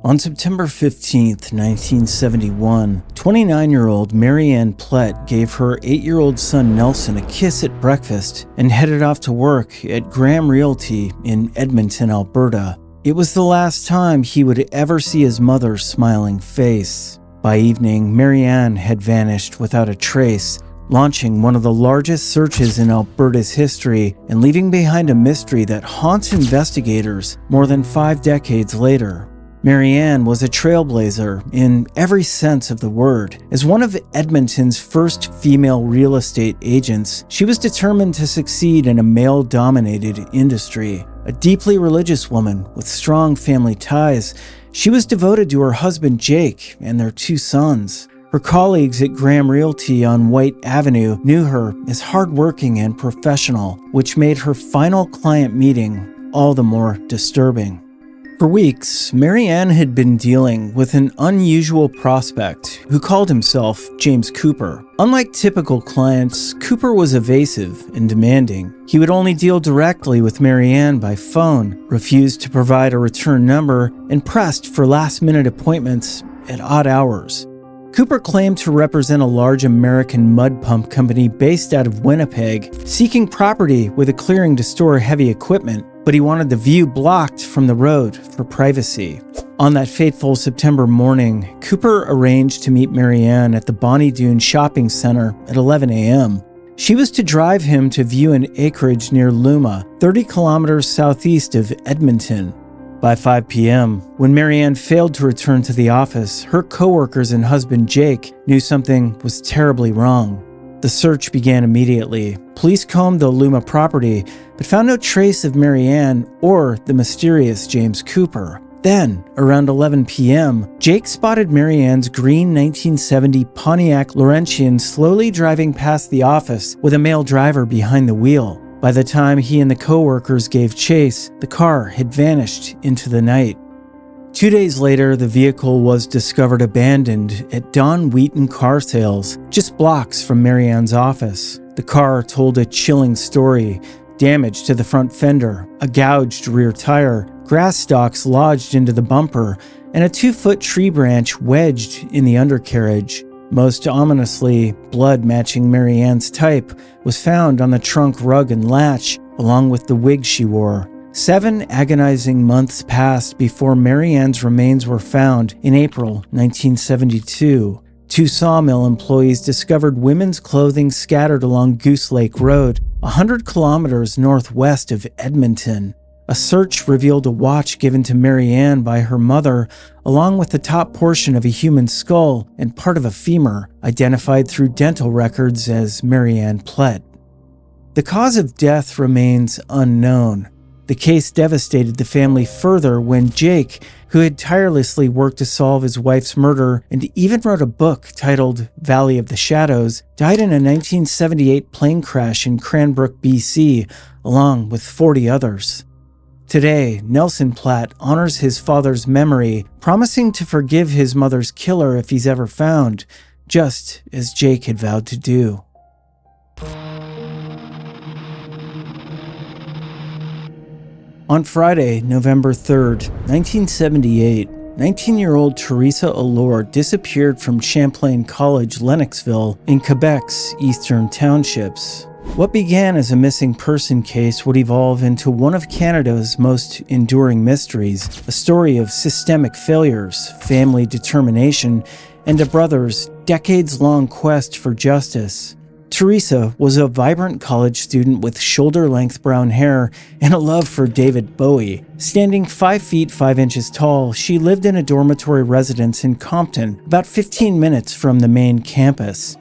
On September 15, 1971, 29-year-old Marianne Plett gave her 8-year-old son Nelson a kiss at breakfast and headed off to work at Graham Realty in Edmonton, Alberta. It was the last time he would ever see his mother's smiling face. By evening, Marianne had vanished without a trace, launching one of the largest searches in Alberta's history and leaving behind a mystery that haunts investigators more than 5 decades later. Marianne was a trailblazer in every sense of the word. As one of Edmonton's first female real estate agents, she was determined to succeed in a male-dominated industry. A deeply religious woman with strong family ties, she was devoted to her husband Jake and their 2 sons. Her colleagues at Graham Realty on White Avenue knew her as hardworking and professional, which made her final client meeting all the more disturbing. For weeks, Mary Ann had been dealing with an unusual prospect who called himself James Cooper. Unlike typical clients, Cooper was evasive and demanding. He would only deal directly with Mary Ann by phone, refused to provide a return number, and pressed for last-minute appointments at odd hours. Cooper claimed to represent a large American mud pump company based out of Winnipeg, seeking property with a clearing to store heavy equipment, but he wanted the view blocked from the road for privacy. On that fateful September morning, Cooper arranged to meet Mary Ann at the Bonnie Doon Shopping Center at 11 a.m. She was to drive him to view an acreage near Luma, 30 kilometers southeast of Edmonton. By 5 p.m., when Mary Ann failed to return to the office, her coworkers and husband Jake knew something was terribly wrong. The search began immediately. Police combed the Luma property, but found no trace of Mary Ann or the mysterious James Cooper. Then, around 11 p.m., Jake spotted Mary Ann's green 1970 Pontiac Laurentian slowly driving past the office with a male driver behind the wheel. By the time he and the co-workers gave chase, the car had vanished into the night. 2 days later, the vehicle was discovered abandoned at Don Wheaton Car Sales, just blocks from Mary Ann's office. The car told a chilling story: damage to the front fender, a gouged rear tire, grass stalks lodged into the bumper, and a 2-foot tree branch wedged in the undercarriage. Most ominously, blood matching Mary Ann's type was found on the trunk rug and latch, along with the wig she wore. 7 agonizing months passed before Mary Ann's remains were found in April 1972. 2 sawmill employees discovered women's clothing scattered along Goose Lake Road, 100 kilometers northwest of Edmonton. A search revealed a watch given to Mary Ann by her mother, along with the top portion of a human skull and part of a femur, identified through dental records as Mary Ann Plett. The cause of death remains unknown. The case devastated the family further when Jake, who had tirelessly worked to solve his wife's murder and even wrote a book titled Valley of the Shadows, died in a 1978 plane crash in Cranbrook, BC, along with 40 others. Today, Nelson Platt honors his father's memory, promising to forgive his mother's killer if he's ever found, just as Jake had vowed to do. On Friday, November 3rd, 1978, 19-year-old Teresa Allure disappeared from Champlain College, Lennoxville, in Quebec's eastern townships. What began as a missing person case would evolve into one of Canada's most enduring mysteries, a story of systemic failures, family determination, and a brother's decades-long quest for justice. Teresa was a vibrant college student with shoulder-length brown hair and a love for David Bowie. Standing 5 feet 5 inches tall, she lived in a dormitory residence in Compton, about 15 minutes from the main campus.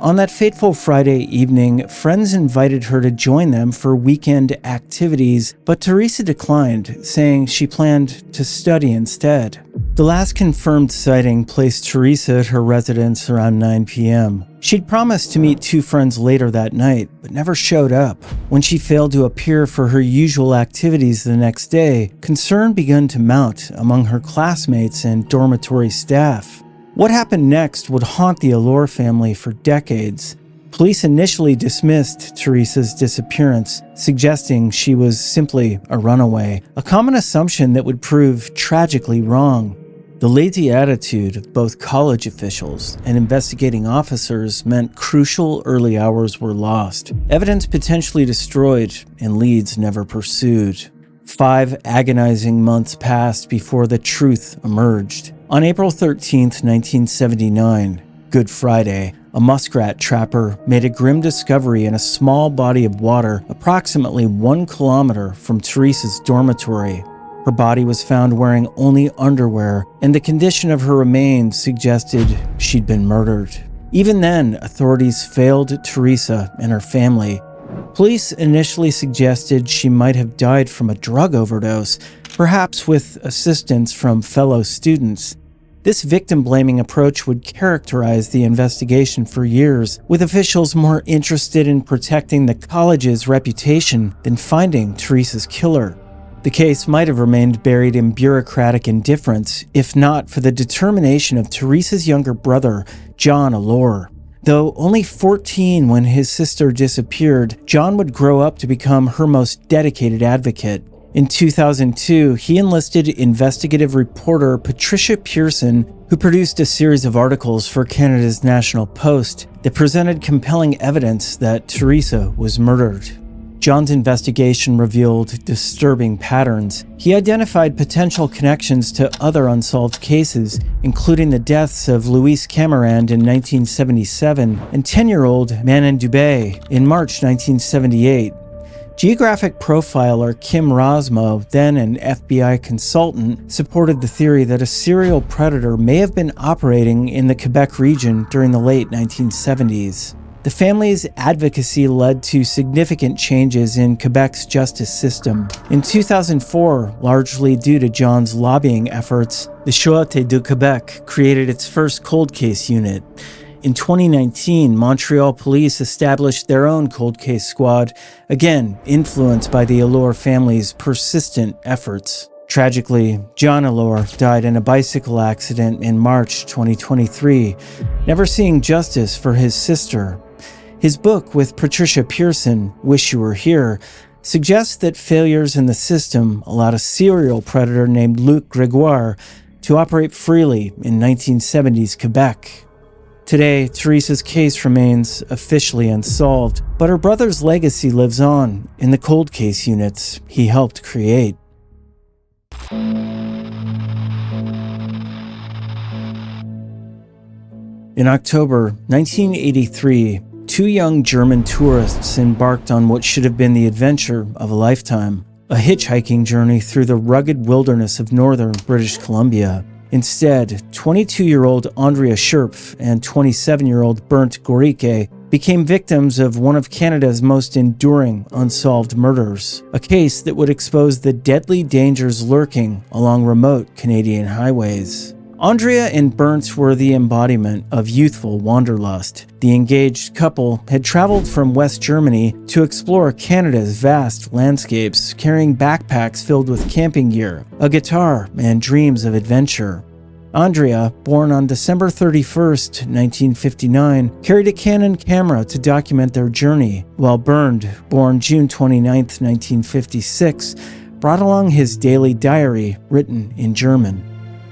On that fateful Friday evening, friends invited her to join them for weekend activities, but Teresa declined, saying she planned to study instead. The last confirmed sighting placed Teresa at her residence around 9 p.m. She'd promised to meet 2 friends later that night, but never showed up. When she failed to appear for her usual activities the next day, concern began to mount among her classmates and dormitory staff. What happened next would haunt the Allure family for decades. Police initially dismissed Teresa's disappearance, suggesting she was simply a runaway, a common assumption that would prove tragically wrong. The lazy attitude of both college officials and investigating officers meant crucial early hours were lost, evidence potentially destroyed, and leads never pursued. 5 agonizing months passed before the truth emerged. On April 13, 1979, Good Friday, a muskrat trapper made a grim discovery in a small body of water approximately 1 kilometer from Teresa's dormitory. Her body was found wearing only underwear, and the condition of her remains suggested she'd been murdered. Even then, authorities failed Teresa and her family. Police initially suggested she might have died from a drug overdose, perhaps with assistance from fellow students. This victim-blaming approach would characterize the investigation for years, with officials more interested in protecting the college's reputation than finding Teresa's killer. The case might have remained buried in bureaucratic indifference if not for the determination of Teresa's younger brother, John Allure. Though only 14 when his sister disappeared, John would grow up to become her most dedicated advocate. In 2002, he enlisted investigative reporter Patricia Pearson, who produced a series of articles for Canada's National Post that presented compelling evidence that Teresa was murdered. John's investigation revealed disturbing patterns. He identified potential connections to other unsolved cases, including the deaths of Louise Camarand in 1977 and 10-year-old Manon Dubé in March 1978. Geographic profiler Kim Rosmo, then an FBI consultant, supported the theory that a serial predator may have been operating in the Quebec region during the late 1970s. The family's advocacy led to significant changes in Quebec's justice system. In 2004, largely due to John's lobbying efforts, the Sûreté du Québec created its first cold case unit. In 2019, Montreal police established their own cold case squad, again influenced by the Allure family's persistent efforts. Tragically, John Allure died in a bicycle accident in March 2023, never seeing justice for his sister. His book with Patricia Pearson, Wish You Were Here, suggests that failures in the system allowed a serial predator named Luc Gregoire to operate freely in 1970s Quebec. Today, Teresa's case remains officially unsolved, but her brother's legacy lives on in the cold case units he helped create. In October 1983, two young German tourists embarked on what should have been the adventure of a lifetime, a hitchhiking journey through the rugged wilderness of northern British Columbia. Instead, 22-year-old Andrea Scherpf and 27-year-old Bernd Goricke became victims of one of Canada's most enduring unsolved murders, a case that would expose the deadly dangers lurking along remote Canadian highways. Andrea and Bernd were the embodiment of youthful wanderlust. The engaged couple had traveled from West Germany to explore Canada's vast landscapes, carrying backpacks filled with camping gear, a guitar, and dreams of adventure. Andrea, born on December 31st, 1959, carried a Canon camera to document their journey, while Bernd, born June 29th, 1956, brought along his daily diary written in German.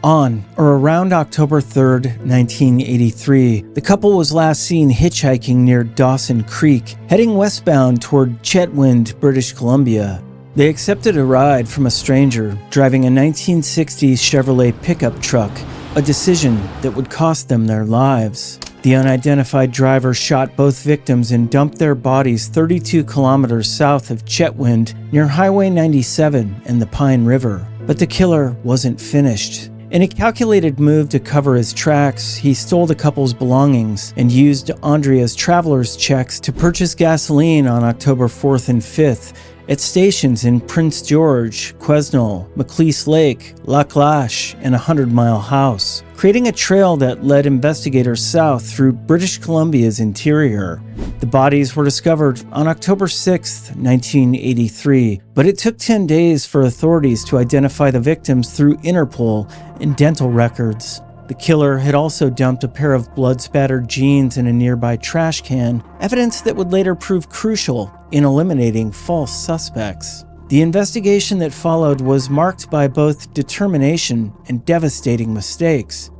On or around October 3rd, 1983, the couple was last seen hitchhiking near Dawson Creek, heading westbound toward Chetwynd, British Columbia. They accepted a ride from a stranger driving a 1960s Chevrolet pickup truck, a decision that would cost them their lives. The unidentified driver shot both victims and dumped their bodies 32 kilometers south of Chetwynd near Highway 97 and the Pine River. But the killer wasn't finished. In a calculated move to cover his tracks, he stole the couple's belongings and used Andrea's traveler's checks to purchase gasoline on October 4th and 5th at stations in Prince George, Quesnel, Macleese Lake, Lac Lache, and 100 Mile House, creating a trail that led investigators south through British Columbia's interior. The bodies were discovered on October 6, 1983, but it took 10 days for authorities to identify the victims through Interpol and dental records. The killer had also dumped a pair of blood-spattered jeans in a nearby trash can, evidence that would later prove crucial in eliminating false suspects. The investigation that followed was marked by both determination and devastating mistakes.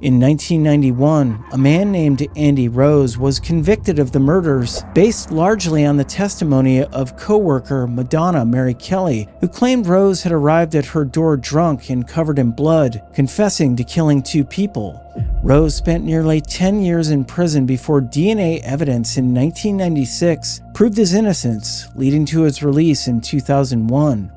In 1991, a man named Andy Rose was convicted of the murders based largely on the testimony of co-worker Madonna Mary Kelly, who claimed Rose had arrived at her door drunk and covered in blood, confessing to killing two people. Rose spent nearly 10 years in prison before DNA evidence in 1996 proved his innocence, leading to his release in 2001.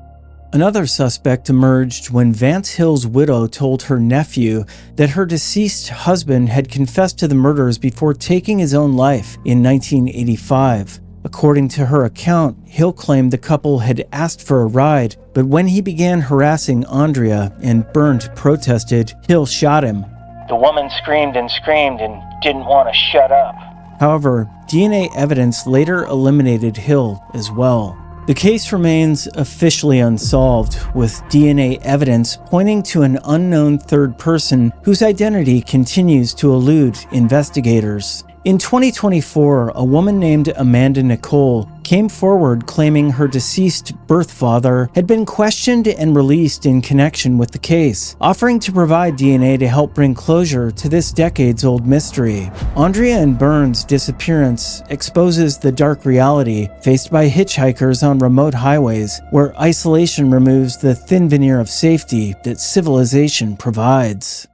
Another suspect emerged when Vance Hill's widow told her nephew that her deceased husband had confessed to the murders before taking his own life in 1985. According to her account, Hill claimed the couple had asked for a ride, but when he began harassing Andrea and Bernd protested, Hill shot him. The woman screamed and screamed and didn't want to shut up. However, DNA evidence later eliminated Hill as well. The case remains officially unsolved, with DNA evidence pointing to an unknown third person whose identity continues to elude investigators. In 2024, a woman named Amanda Nicole came forward claiming her deceased birth father had been questioned and released in connection with the case, offering to provide DNA to help bring closure to this decades-old mystery. Andrea and Burns' disappearance exposes the dark reality faced by hitchhikers on remote highways, where isolation removes the thin veneer of safety that civilization provides.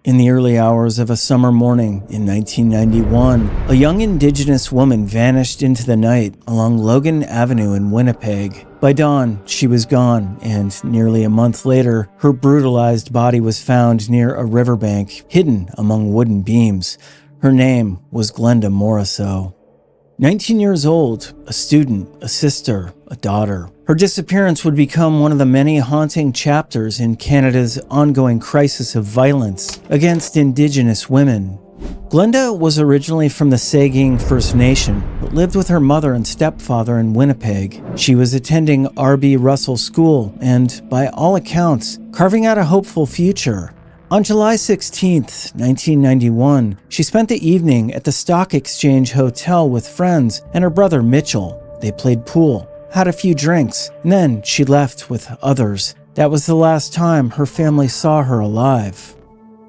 In the early hours of a summer morning in 1991, a young Indigenous woman vanished into the night along Logan Avenue in Winnipeg. By dawn, she was gone, and nearly a month later, her brutalized body was found near a riverbank, hidden among wooden beams. Her name was Glenda Morrisseau. 19 years old, a student, a sister, a daughter. Her disappearance would become one of the many haunting chapters in Canada's ongoing crisis of violence against Indigenous women. Glenda was originally from the Saugeen First Nation, but lived with her mother and stepfather in Winnipeg. She was attending R.B. Russell School and, by all accounts, carving out a hopeful future. On July 16, 1991, she spent the evening at the Stock Exchange Hotel with friends and her brother Mitchell. They played pool, had a few drinks, and then she left with others. That was the last time her family saw her alive.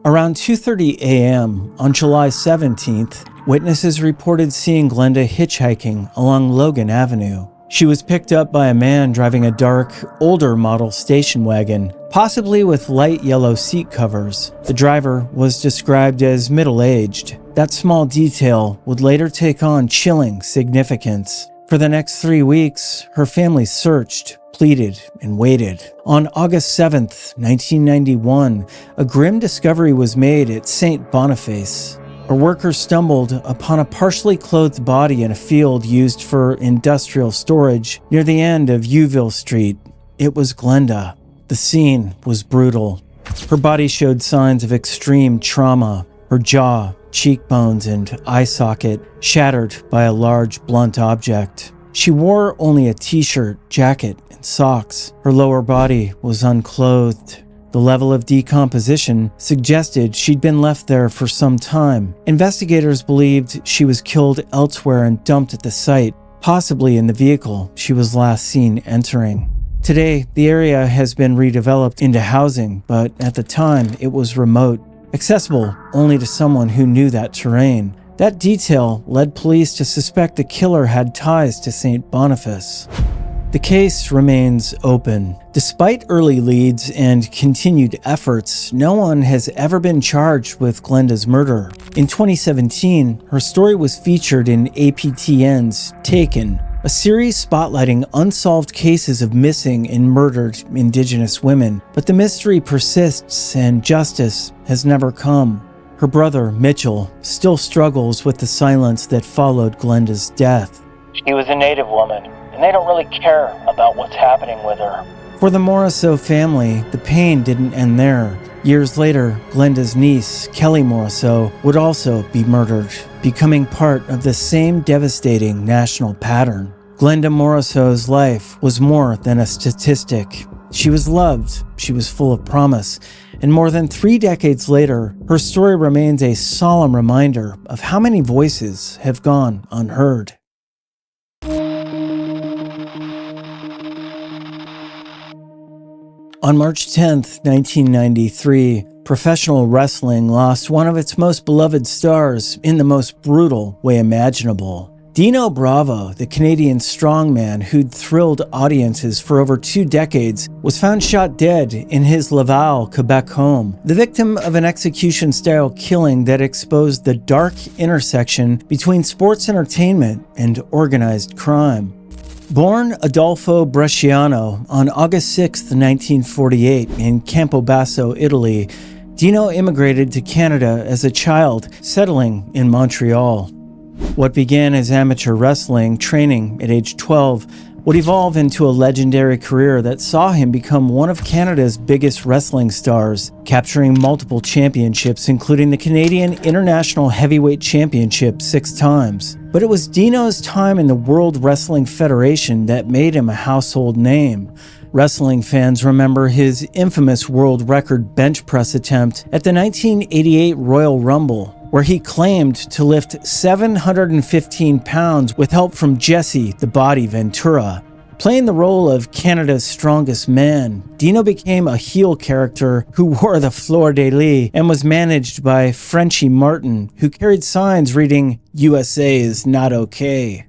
Around 2:30 a.m. on July 17th, witnesses reported seeing Glenda hitchhiking along Logan Avenue. She was picked up by a man driving a dark, older model station wagon, possibly with light yellow seat covers. The driver was described as middle-aged. That small detail would later take on chilling significance. For the next 3 weeks, her family searched, pleaded, and waited. On August 7th, 1991, a grim discovery was made at St. Boniface. A worker stumbled upon a partially clothed body in a field used for industrial storage near the end of Youville Street. It was Glenda. The scene was brutal. Her body showed signs of extreme trauma. Her jaw, cheekbones, and eye socket shattered by a large, blunt object. She wore only a t-shirt, jacket, and socks. Her lower body was unclothed. The level of decomposition suggested she'd been left there for some time. Investigators believed she was killed elsewhere and dumped at the site, possibly in the vehicle she was last seen entering. Today, the area has been redeveloped into housing, but at the time, it was remote, accessible only to someone who knew that terrain. That detail led police to suspect the killer had ties to St. Boniface. The case remains open. Despite early leads and continued efforts, no one has ever been charged with Glenda's murder. In 2017, her story was featured in APTN's Taken, a series spotlighting unsolved cases of missing and murdered Indigenous women. But the mystery persists and justice has never come. Her brother, Mitchell, still struggles with the silence that followed Glenda's death. She was a Native woman, and they don't really care about what's happening with her. For the Morrisseau family, the pain didn't end there. Years later, Glenda's niece, Kelly Morrisseau, would also be murdered, becoming part of the same devastating national pattern. Glenda Morrisseau's life was more than a statistic. She was loved, she was full of promise, and more than 3 decades later, her story remains a solemn reminder of how many voices have gone unheard. On March 10, 1993, professional wrestling lost one of its most beloved stars in the most brutal way imaginable. Dino Bravo, the Canadian strongman who'd thrilled audiences for over 2 decades, was found shot dead in his Laval, Quebec home, the victim of an execution-style killing that exposed the dark intersection between sports entertainment and organized crime. Born Adolfo Bresciano on August 6, 1948 in Campobasso, Italy, Dino immigrated to Canada as a child, settling in Montreal. What began as amateur wrestling training at age 12 would evolve into a legendary career that saw him become one of Canada's biggest wrestling stars, capturing multiple championships, including the Canadian International Heavyweight Championship 6 times. But it was Dino's time in the World Wrestling Federation that made him a household name. Wrestling fans remember his infamous world record bench press attempt at the 1988 Royal Rumble, where he claimed to lift 715 pounds with help from Jesse the Body Ventura. Playing the role of Canada's strongest man, Dino became a heel character who wore the fleur de lis and was managed by Frenchie Martin, who carried signs reading, "USA is not okay."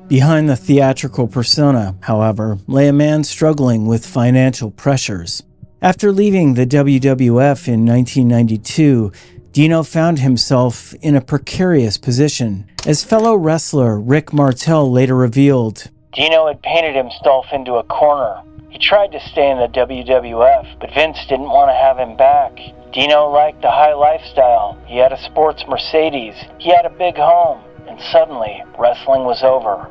Behind the theatrical persona, however, lay a man struggling with financial pressures. After leaving the WWF in 1992, Dino found himself in a precarious position. As fellow wrestler Rick Martel later revealed, Dino had painted himself into a corner. He tried to stay in the WWF, but Vince didn't want to have him back. Dino liked the high lifestyle. He had a sports Mercedes. He had a big home. And suddenly, wrestling was over.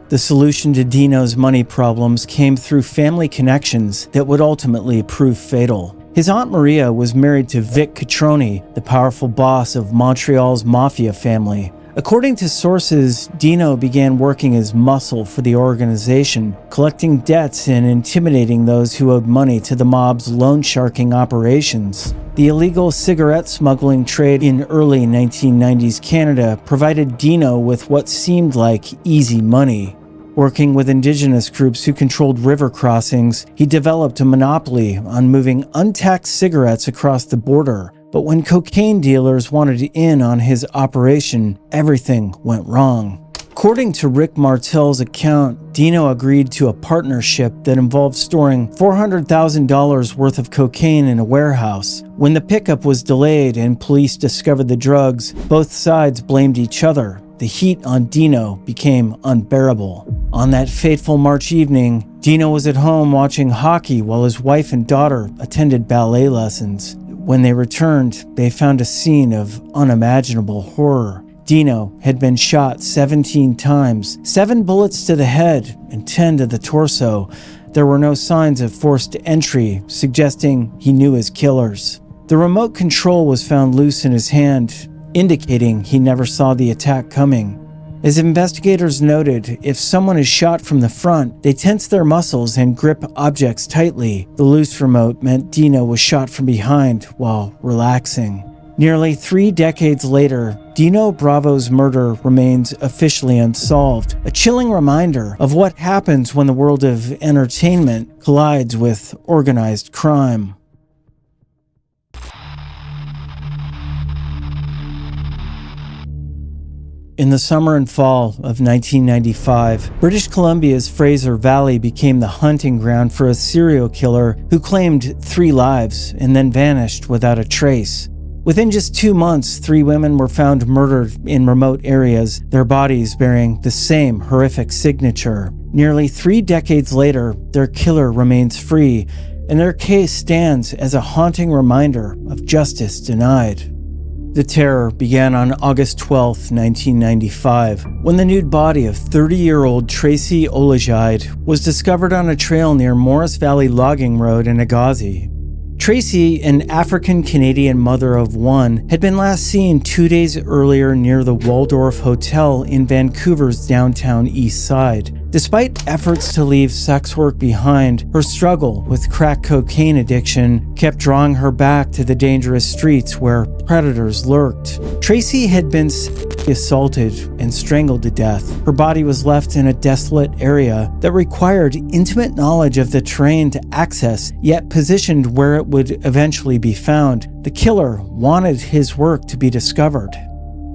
the solution to Dino's money problems came through family connections that would ultimately prove fatal. His Aunt Maria was married to Vic Catroni, the powerful boss of Montreal's mafia family. According to sources, Dino began working as muscle for the organization, collecting debts and intimidating those who owed money to the mob's loan-sharking operations. The illegal cigarette smuggling trade in early 1990s Canada provided Dino with what seemed like easy money. Working with indigenous groups who controlled river crossings, he developed a monopoly on moving untaxed cigarettes across the border. But when cocaine dealers wanted in on his operation, everything went wrong. According to Rick Martel's account, Dino agreed to a partnership that involved storing $400,000 worth of cocaine in a warehouse. When the pickup was delayed and police discovered the drugs, both sides blamed each other. The heat on Dino became unbearable. On that fateful March evening, Dino was at home watching hockey while his wife and daughter attended ballet lessons. When they returned, they found a scene of unimaginable horror. Dino had been shot 17 times, 7 bullets to the head and 10 to the torso. There were no signs of forced entry, suggesting he knew his killers. The remote control was found loose in his hand, indicating he never saw the attack coming. As investigators noted, if someone is shot from the front, they tense their muscles and grip objects tightly. The loose remote meant Dino was shot from behind while relaxing. Nearly 3 decades later, Dino Bravo's murder remains officially unsolved, a chilling reminder of what happens when the world of entertainment collides with organized crime. In the summer and fall of 1995, British Columbia's Fraser Valley became the hunting ground for a serial killer who claimed 3 lives and then vanished without a trace. Within just 2 months, 3 women were found murdered in remote areas, their bodies bearing the same horrific signature. Nearly 3 decades later, their killer remains free, and their case stands as a haunting reminder of justice denied. The terror began on August 12, 1995, when the nude body of 30-year-old Tracy Olajide was discovered on a trail near Morris Valley Logging Road in Agassiz. Tracy, an African-Canadian mother of 1, had been last seen 2 days earlier near the Waldorf Hotel in Vancouver's downtown east side. Despite efforts to leave sex work behind, her struggle with crack cocaine addiction kept drawing her back to the dangerous streets where predators lurked. Tracy had been assaulted and strangled to death. Her body was left in a desolate area that required intimate knowledge of the terrain to access, yet positioned where it would eventually be found. The killer wanted his work to be discovered.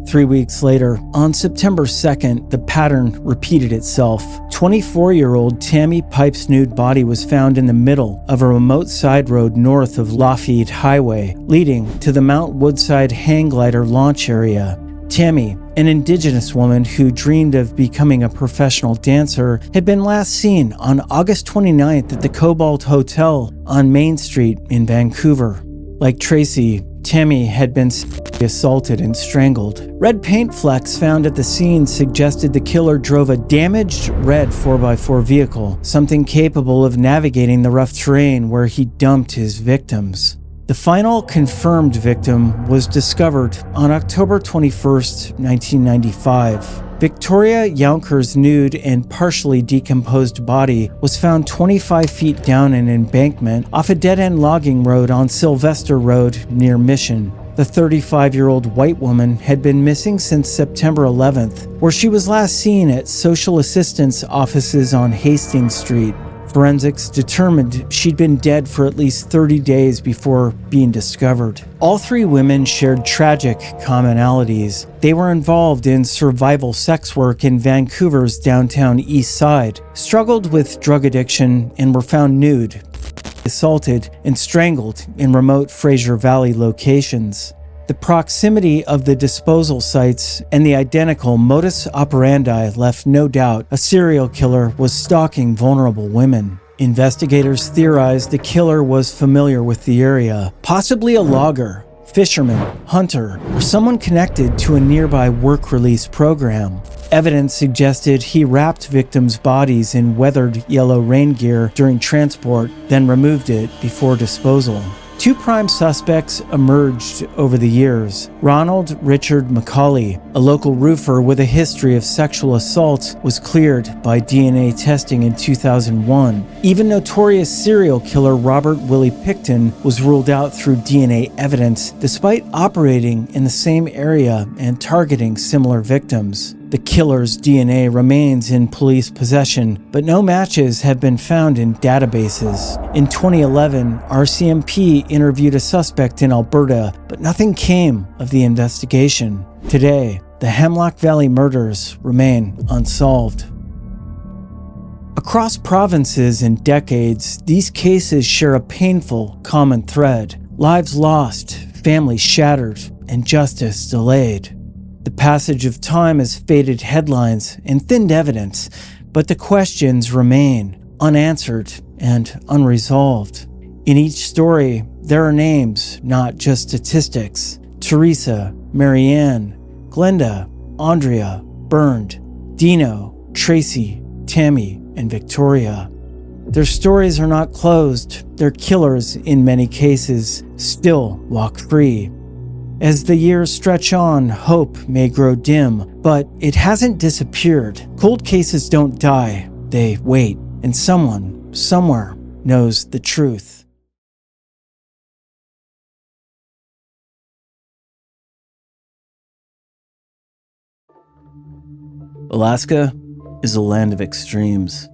3 weeks later, on September 2nd, the pattern repeated itself. 24-year-old Tammy Pipe's nude body was found in the middle of a remote side road north of Lafitte Highway, leading to the Mount Woodside hang glider launch area. Tammy, an indigenous woman who dreamed of becoming a professional dancer, had been last seen on August 29th at the Cobalt Hotel on Main Street in Vancouver. Like Tracy, Tammy had been sexually assaulted and strangled. Red paint flecks found at the scene suggested the killer drove a damaged red 4x4 vehicle, something capable of navigating the rough terrain where he dumped his victims. The final confirmed victim was discovered on October 21st, 1995. Victoria Younker's nude and partially decomposed body was found 25 feet down an embankment off a dead-end logging road on Sylvester Road near Mission. The 35-year-old white woman had been missing since September 11th, where she was last seen at social assistance offices on Hastings Street. Forensics determined she'd been dead for at least 30 days before being discovered. All three women shared tragic commonalities. They were involved in survival sex work in Vancouver's downtown east side, struggled with drug addiction, and were found nude, assaulted, and strangled in remote Fraser Valley locations. The proximity of the disposal sites and the identical modus operandi left no doubt a serial killer was stalking vulnerable women. Investigators theorized the killer was familiar with the area, possibly a logger, fisherman, hunter, or someone connected to a nearby work release program. Evidence suggested he wrapped victims' bodies in weathered yellow rain gear during transport, then removed it before disposal. Two prime suspects emerged over the years. Ronald Richard McCauley, a local roofer with a history of sexual assault, was cleared by DNA testing in 2001. Even notorious serial killer Robert Willie Pickton was ruled out through DNA evidence, despite operating in the same area and targeting similar victims. The killer's DNA remains in police possession, but no matches have been found in databases. In 2011, RCMP interviewed a suspect in Alberta, but nothing came of the investigation. Today, the Hemlock Valley murders remain unsolved. Across provinces and decades, these cases share a painful common thread: lives lost, families shattered, and justice delayed. The passage of time has faded headlines and thinned evidence, but the questions remain unanswered and unresolved. In each story, there are names, not just statistics. Teresa, Marianne, Glenda, Andrea, Bernd, Dino, Tracy, Tammy, and Victoria. Their stories are not closed. Their killers, in many cases, still walk free. As the years stretch on, hope may grow dim, but it hasn't disappeared. Cold cases don't die, they wait, and someone, somewhere, knows the truth. Alaska is a land of extremes.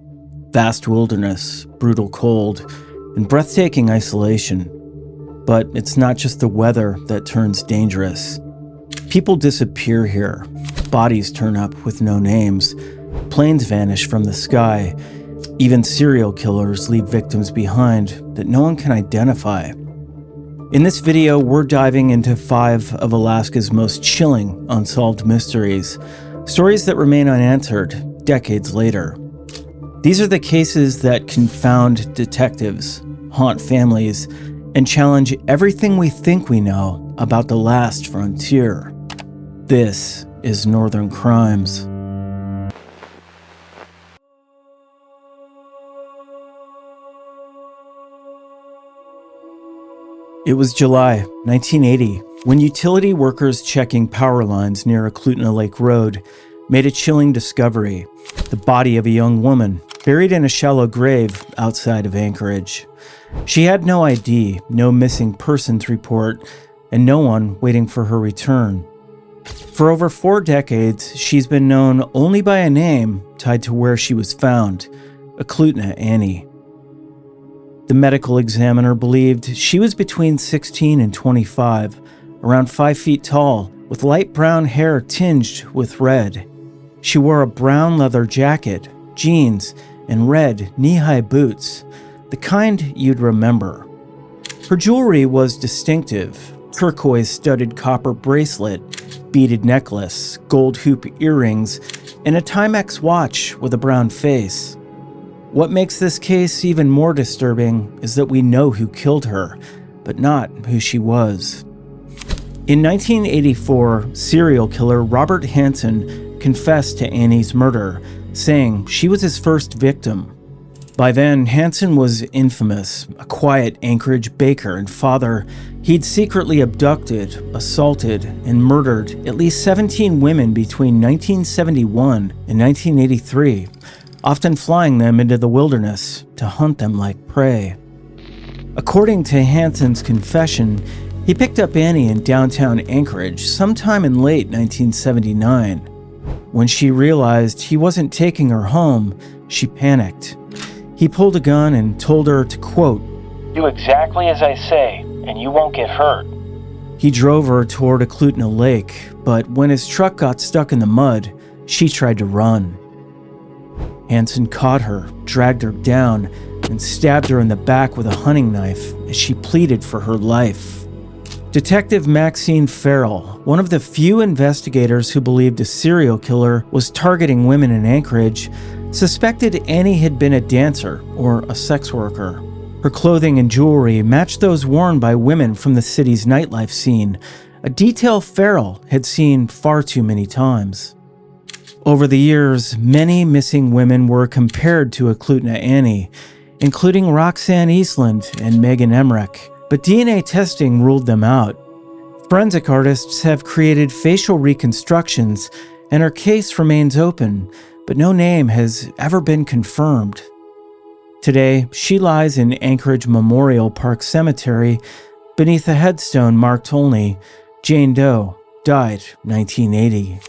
Vast wilderness, brutal cold, and breathtaking isolation. But it's not just the weather that turns dangerous. People disappear here. Bodies turn up with no names. Planes vanish from the sky. Even serial killers leave victims behind that no one can identify. In this video, we're diving into 5 of Alaska's most chilling unsolved mysteries. Stories that remain unanswered decades later. These are the cases that confound detectives, haunt families, and challenge everything we think we know about the last frontier. This is Northern Crimes. It was July 1980 when utility workers checking power lines near Eklutna Lake Road made a chilling discovery: the body of a young woman buried in a shallow grave outside of Anchorage. She had no ID, no missing persons report, and no one waiting for her return. For over 4 decades, she's been known only by a name tied to where she was found: Eklutna Annie. The medical examiner believed she was between 16 and 25, around 5 feet tall, with light brown hair tinged with red. She wore a brown leather jacket, jeans, and red knee-high boots, the kind you'd remember. Her jewelry was distinctive: turquoise-studded copper bracelet, beaded necklace, gold hoop earrings, and a Timex watch with a brown face. What makes this case even more disturbing is that we know who killed her, but not who she was. In 1984, serial killer Robert Hansen confessed to Annie's murder, saying she was his first victim. By then, Hansen was infamous, a quiet Anchorage baker and father. He'd secretly abducted, assaulted, and murdered at least 17 women between 1971 and 1983, often flying them into the wilderness to hunt them like prey. According to Hansen's confession, he picked up Annie in downtown Anchorage sometime in late 1979. When she realized he wasn't taking her home, she panicked. He pulled a gun and told her to, quote, "Do exactly as I say, and you won't get hurt." He drove her toward Eklutna Lake, but when his truck got stuck in the mud, she tried to run. Hansen caught her, dragged her down, and stabbed her in the back with a hunting knife as she pleaded for her life. Detective Maxine Farrell, one of the few investigators who believed a serial killer was targeting women in Anchorage, suspected Annie had been a dancer or a sex worker. Her clothing and jewelry matched those worn by women from the city's nightlife scene, a detail Farrell had seen far too many times. Over the years, many missing women were compared to Eklutna Annie, including Roxanne Eastland and Megan Emmerich, but DNA testing ruled them out. Forensic artists have created facial reconstructions, and her case remains open, but no name has ever been confirmed. Today, she lies in Anchorage Memorial Park Cemetery beneath a headstone marked only Jane Doe, died 1980.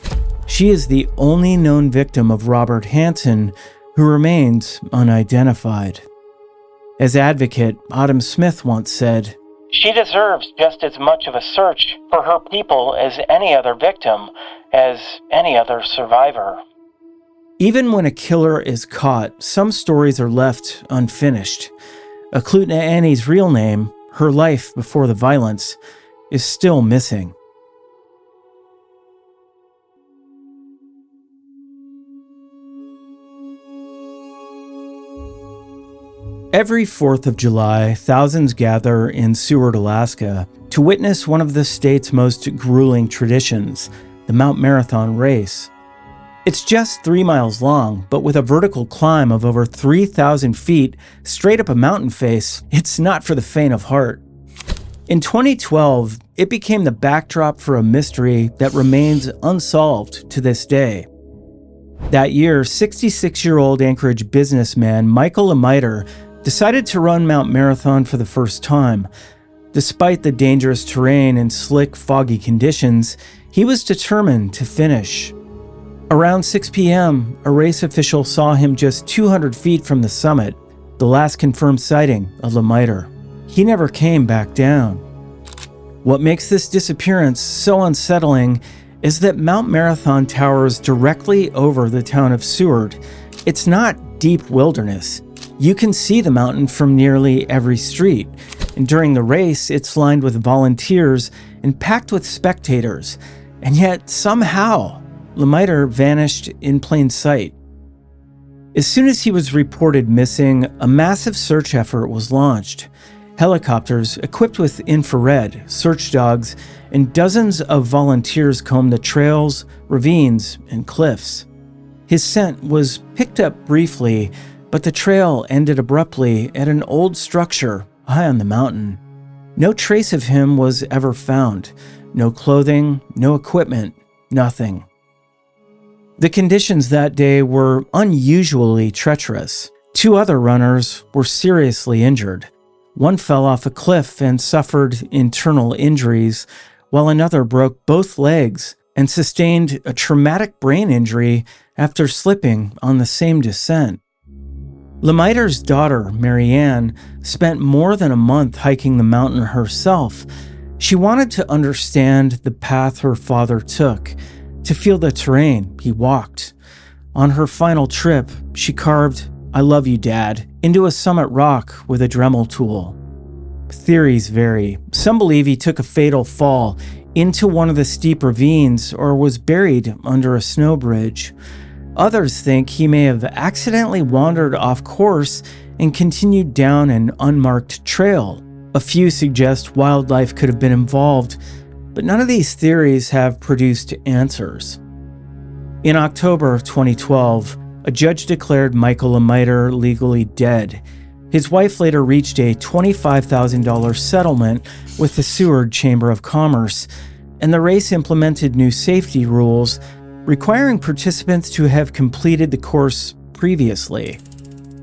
She is the only known victim of Robert Hansen, who remains unidentified. As advocate, Autumn Smith once said, "She deserves just as much of a search for her people as any other victim, as any other survivor." Even when a killer is caught, some stories are left unfinished. Eklutna Annie's real name, her life before the violence, is still missing. Every 4th of July, thousands gather in Seward, Alaska, to witness one of the state's most grueling traditions, the Mount Marathon race. It's just 3 miles long, but with a vertical climb of over 3,000 feet straight up a mountain face, it's not for the faint of heart. In 2012, it became the backdrop for a mystery that remains unsolved to this day. That year, 66-year-old Anchorage businessman Michael Lemiter decided to run Mount Marathon for the first time. Despite the dangerous terrain and slick, foggy conditions, he was determined to finish. Around 6 p.m., a race official saw him just 200 feet from the summit, the last confirmed sighting of Lemiter. He never came back down. What makes this disappearance so unsettling is that Mount Marathon towers directly over the town of Seward. It's not deep wilderness. You can see the mountain from nearly every street, and during the race, it's lined with volunteers and packed with spectators. And yet, somehow, Lemiter vanished in plain sight. As soon as he was reported missing, a massive search effort was launched. Helicopters equipped with infrared, search dogs, and dozens of volunteers combed the trails, ravines, and cliffs. His scent was picked up briefly, but the trail ended abruptly at an old structure high on the mountain. No trace of him was ever found. No clothing, no equipment, nothing. The conditions that day were unusually treacherous. 2 other runners were seriously injured. One fell off a cliff and suffered internal injuries, while another broke both legs and sustained a traumatic brain injury after slipping on the same descent. Lemiter's daughter, Marianne, spent more than a month hiking the mountain herself. She wanted to understand the path her father took, to feel the terrain he walked. On her final trip, she carved, "I love you, Dad," into a summit rock with a Dremel tool. Theories vary. Some believe he took a fatal fall into one of the steep ravines or was buried under a snow bridge. Others think he may have accidentally wandered off course and continued down an unmarked trail. A few suggest wildlife could have been involved, but none of these theories have produced answers. In October 2012, a judge declared Michael Lemiter legally dead. His wife later reached a $25,000 settlement with the Seward Chamber of Commerce, and the race implemented new safety rules requiring participants to have completed the course previously.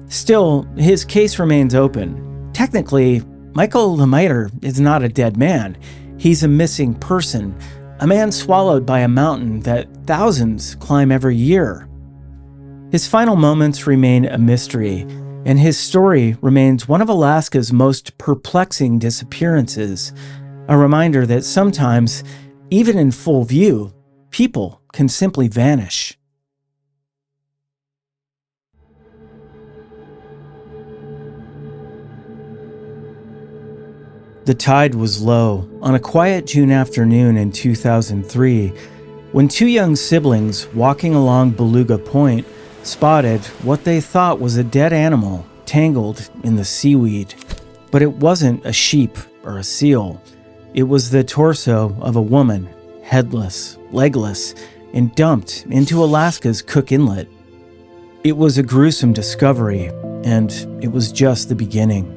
Still, his case remains open. Technically, Michael Lemiter is not a dead man. He's a missing person, a man swallowed by a mountain that thousands climb every year. His final moments remain a mystery, and his story remains one of Alaska's most perplexing disappearances, a reminder that sometimes, even in full view, people can simply vanish. The tide was low on a quiet June afternoon in 2003 when two young siblings walking along Beluga Point spotted what they thought was a dead animal tangled in the seaweed. But it wasn't a sheep or a seal. It was the torso of a woman, headless, legless, and dumped into Alaska's Cook Inlet. It was a gruesome discovery, and it was just the beginning.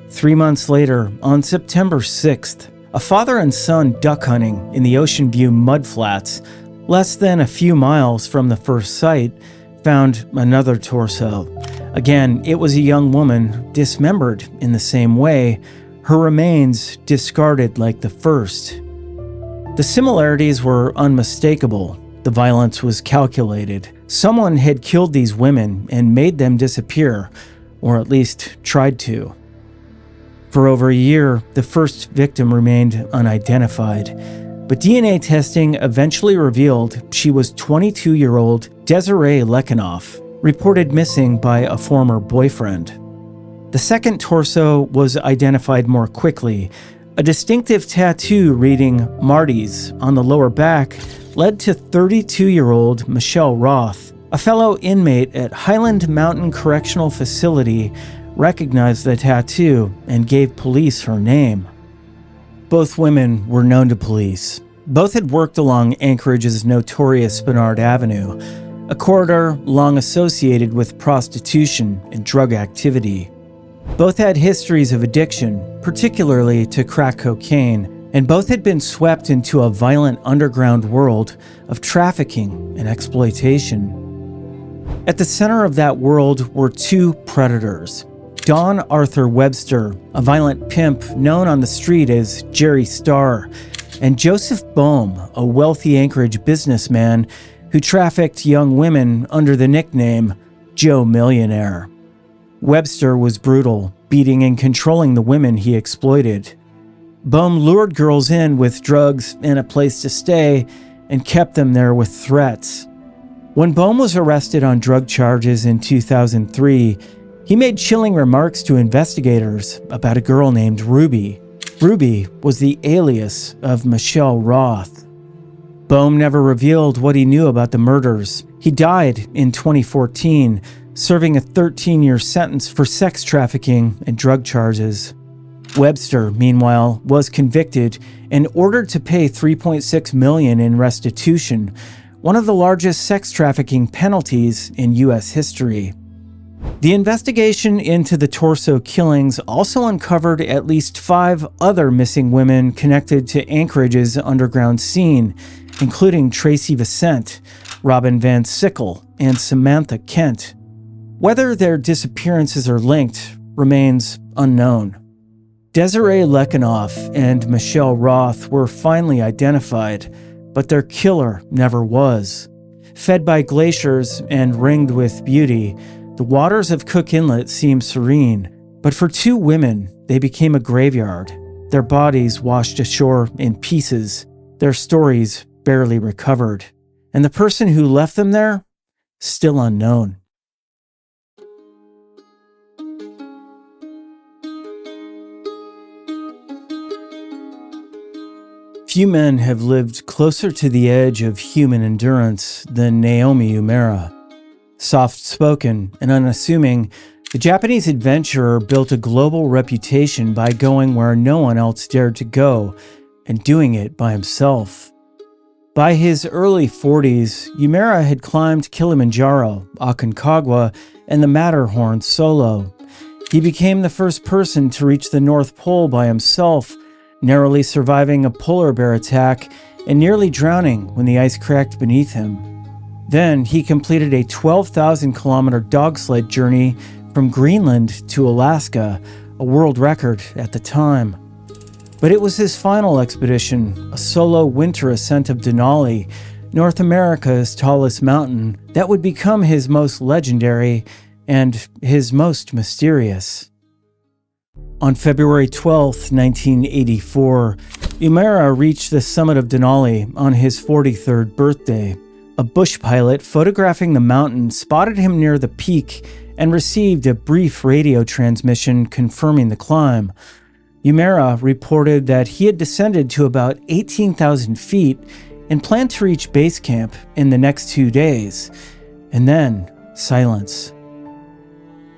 3 months later, on September 6th, a father and son duck hunting in the Ocean View mudflats, less than a few miles from the first site, found another torso. Again, it was a young woman, dismembered in the same way, her remains discarded like the first. The similarities were unmistakable. The violence was calculated. Someone had killed these women and made them disappear, or at least tried to. For over a year, the first victim remained unidentified, but DNA testing eventually revealed she was 22-year-old Desiree Lekanoff, reported missing by a former boyfriend. The second torso was identified more quickly. A distinctive tattoo reading Marty's on the lower back led to 32-year-old Michelle Roth. A fellow inmate at Highland Mountain Correctional Facility recognized the tattoo and gave police her name. Both women were known to police. Both had worked along Anchorage's notorious Spenard Avenue, a corridor long associated with prostitution and drug activity. Both had histories of addiction, particularly to crack cocaine, and both had been swept into a violent underground world of trafficking and exploitation. At the center of that world were two predators: Don Arthur Webster, a violent pimp known on the street as Jerry Starr, and Joseph Boehm, a wealthy Anchorage businessman who trafficked young women under the nickname Joe Millionaire. Webster was brutal, beating and controlling the women he exploited. Boehm lured girls in with drugs and a place to stay and kept them there with threats. When Boehm was arrested on drug charges in 2003, he made chilling remarks to investigators about a girl named Ruby. Ruby was the alias of Michelle Roth. Boehm never revealed what he knew about the murders. He died in 2014, serving a 13-year sentence for sex trafficking and drug charges. Webster, meanwhile, was convicted and ordered to pay $3.6 million in restitution, one of the largest sex trafficking penalties in U.S. history. The investigation into the torso killings also uncovered at least 5 other missing women connected to Anchorage's underground scene, including Tracy Vicente, Robin Van Sickle, and Samantha Kent. Whether their disappearances are linked remains unknown. Desiree Lekanoff and Michelle Roth were finally identified, but their killer never was. Fed by glaciers and ringed with beauty, the waters of Cook Inlet seem serene, but for two women, they became a graveyard. Their bodies washed ashore in pieces, their stories barely recovered, and the person who left them there, still unknown. Few men have lived closer to the edge of human endurance than Naomi Umera. Soft-spoken and unassuming, the Japanese adventurer built a global reputation by going where no one else dared to go, and doing it by himself. By his early 40s, Umera had climbed Kilimanjaro, Aconcagua, and the Matterhorn solo. He became the first person to reach the North Pole by himself, narrowly surviving a polar bear attack and nearly drowning when the ice cracked beneath him. Then he completed a 12,000-kilometer dog sled journey from Greenland to Alaska, a world record at the time. But it was his final expedition, a solo winter ascent of Denali, North America's tallest mountain, that would become his most legendary and his most mysterious. On February 12, 1984, Umera reached the summit of Denali on his 43rd birthday. A bush pilot photographing the mountain spotted him near the peak and received a brief radio transmission confirming the climb. Umera reported that he had descended to about 18,000 feet and planned to reach base camp in the next 2 days. And then, silence.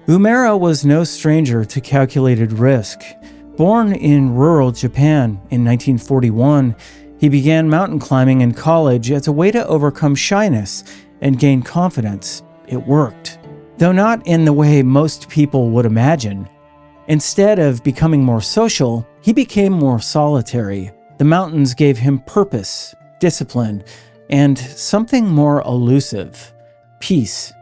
Umera was no stranger to calculated risk. Born in rural Japan in 1941, he began mountain climbing in college as a way to overcome shyness and gain confidence. It worked, though not in the way most people would imagine. Instead of becoming more social, he became more solitary. The mountains gave him purpose, discipline, and something more elusive: peace.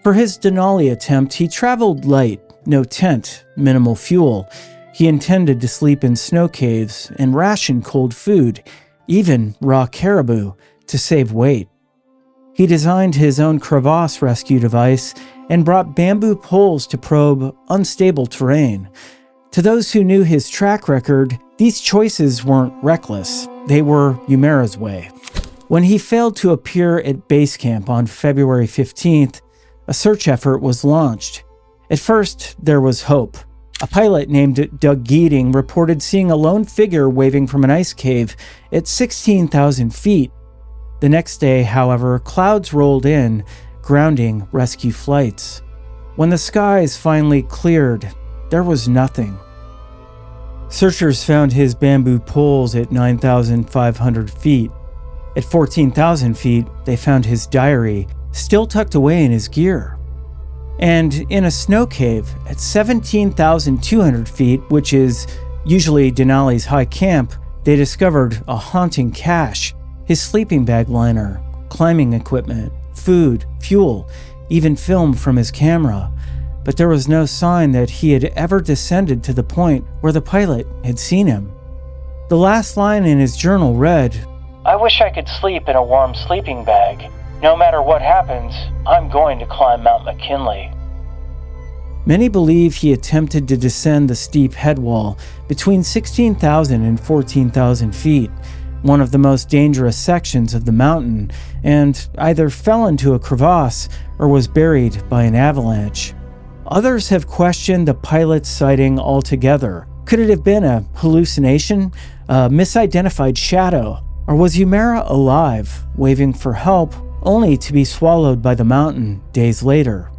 For his Denali attempt, he traveled light, no tent, minimal fuel. He intended to sleep in snow caves and ration cold food, even raw caribou, to save weight. He designed his own crevasse rescue device and brought bamboo poles to probe unstable terrain. To those who knew his track record, these choices weren't reckless. They were Umera's way. When he failed to appear at base camp on February 15th, a search effort was launched. At first, there was hope. A pilot named Doug Geeding reported seeing a lone figure waving from an ice cave at 16,000 feet. The next day, however, clouds rolled in, grounding rescue flights. When the skies finally cleared, there was nothing. Searchers found his bamboo poles at 9,500 feet. At 14,000 feet, they found his diary, still tucked away in his gear. And in a snow cave at 17,200 feet, which is usually Denali's high camp, they discovered a haunting cache: his sleeping bag liner, climbing equipment, food, fuel, even film from his camera. But there was no sign that he had ever descended to the point where the pilot had seen him. The last line in his journal read, "I wish I could sleep in a warm sleeping bag. No matter what happens, I'm going to climb Mount McKinley." Many believe he attempted to descend the steep headwall between 16,000 and 14,000 feet, one of the most dangerous sections of the mountain, and either fell into a crevasse or was buried by an avalanche. Others have questioned the pilot's sighting altogether. Could it have been a hallucination, a misidentified shadow, or was Umera alive, waving for help, only to be swallowed by the mountain days later?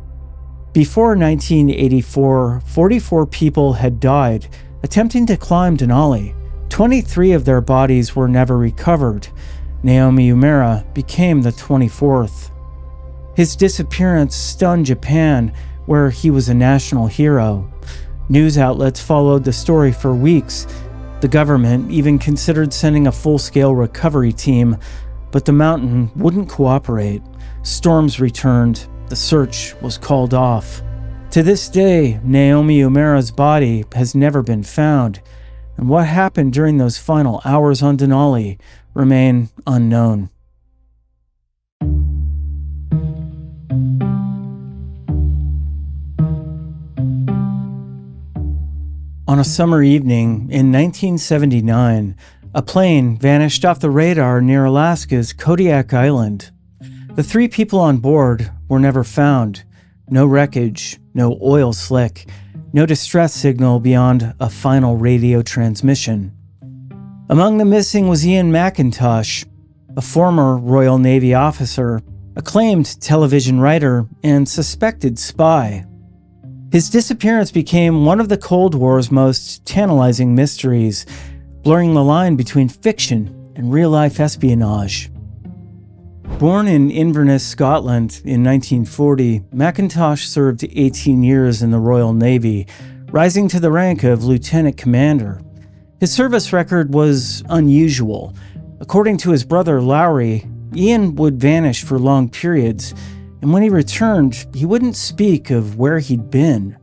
Before 1984, 44 people had died attempting to climb Denali. 23 of their bodies were never recovered. Naomi Umera became the 24th. His disappearance stunned Japan, where he was a national hero. News outlets followed the story for weeks. The government even considered sending a full-scale recovery team, but the mountain wouldn't cooperate. Storms returned. The search was called off. To this day, Naomi Umera's body has never been found, and what happened during those final hours on Denali remain unknown. On a summer evening in 1979, a plane vanished off the radar near Alaska's Kodiak Island. The 3 people on board were never found. No wreckage, no oil slick, no distress signal beyond a final radio transmission. Among the missing was Ian McIntosh, a former Royal Navy officer, acclaimed television writer, and suspected spy. His disappearance became one of the Cold War's most tantalizing mysteries. blurring the line between fiction and real-life espionage. Born in Inverness, Scotland in 1940, McIntosh served 18 years in the Royal Navy, rising to the rank of lieutenant commander. His service record was unusual. According to his brother Lowry, Ian would vanish for long periods, and when he returned, he wouldn't speak of where he'd been.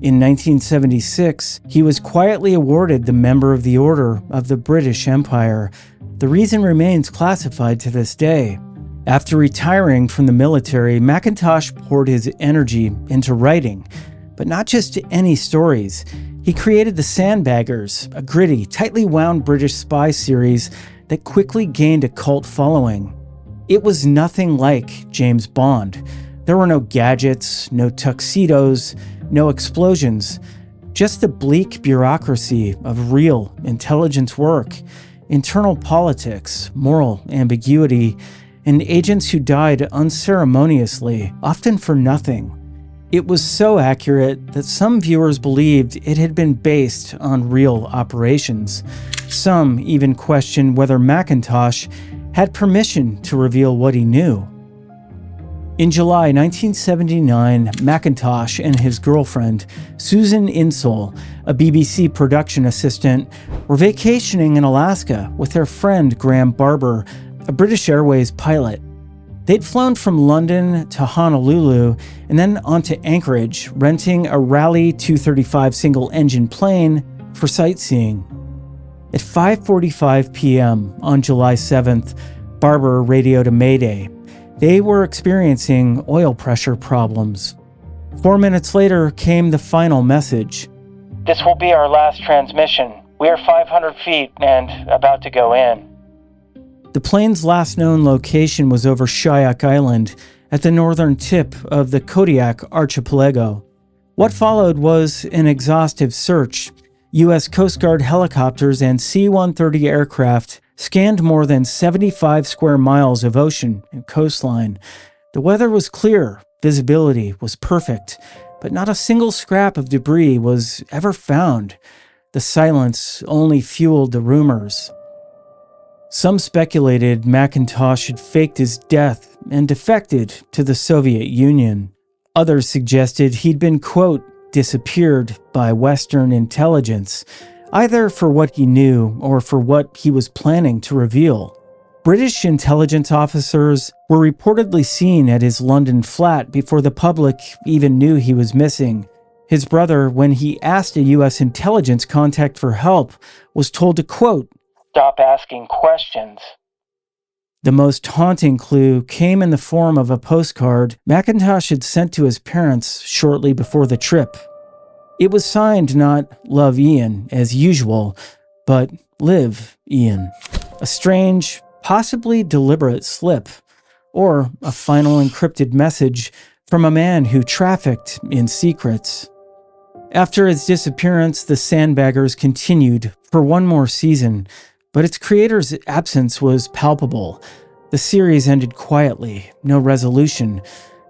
In 1976, he was quietly awarded the Member of the Order of the British Empire. The reason remains classified to this day. After retiring from the military, McIntosh poured his energy into writing, but not just any stories. He created The Sandbaggers, a gritty, tightly wound British spy series that quickly gained a cult following. It was nothing like James Bond. There were no gadgets, no tuxedos, no explosions, just the bleak bureaucracy of real intelligence work, internal politics, moral ambiguity, and agents who died unceremoniously, often for nothing. It was so accurate that some viewers believed it had been based on real operations. Some even questioned whether McIntosh had permission to reveal what he knew. In July 1979, McIntosh and his girlfriend, Susan Insull, a BBC production assistant, were vacationing in Alaska with their friend Graham Barber, a British Airways pilot. They'd flown from London to Honolulu and then on to Anchorage, renting a Raleigh 235 single-engine plane for sightseeing. At 5:45 p.m. on July 7th, Barber radioed a mayday. They were experiencing oil pressure problems. 4 minutes later came the final message. This will be our last transmission. We are 500 feet and about to go in. The plane's last known location was over Shuyak Island at the northern tip of the Kodiak Archipelago. What followed was an exhaustive search. U.S. Coast Guard helicopters and C-130 aircraft scanned more than 75 square miles of ocean and coastline. The weather was clear, visibility was perfect, but not a single scrap of debris was ever found. The silence only fueled the rumors. Some speculated McIntosh had faked his death and defected to the Soviet Union. Others suggested he'd been, quote, disappeared by Western intelligence, either for what he knew or for what he was planning to reveal. British intelligence officers were reportedly seen at his London flat before the public even knew he was missing. His brother, when he asked a U.S. intelligence contact for help, was told to, quote, Stop asking questions. The most haunting clue came in the form of a postcard McIntosh had sent to his parents shortly before the trip. It was signed not Love Ian as usual, but Live Ian. A strange, possibly deliberate slip, or a final encrypted message from a man who trafficked in secrets. After his disappearance, The Sandbaggers continued for one more season, but its creator's absence was palpable. The series ended quietly, no resolution,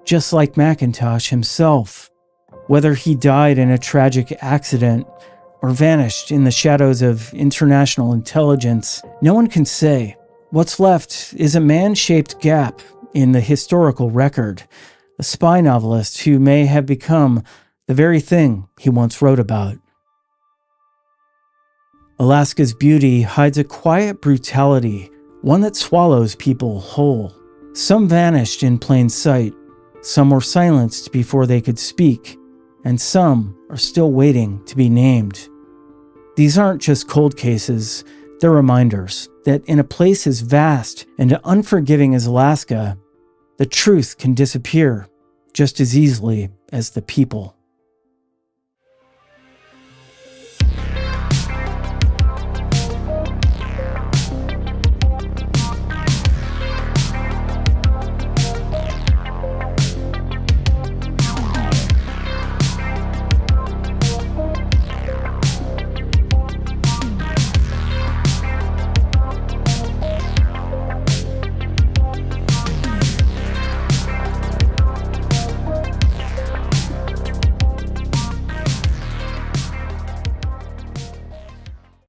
just like McIntosh himself. Whether he died in a tragic accident or vanished in the shadows of international intelligence, no one can say. What's left is a man-shaped gap in the historical record, a spy novelist who may have become the very thing he once wrote about. Alaska's beauty hides a quiet brutality, one that swallows people whole. Some vanished in plain sight, some were silenced before they could speak, and some are still waiting to be named. These aren't just cold cases, they're reminders that in a place as vast and unforgiving as Alaska, the truth can disappear just as easily as the people.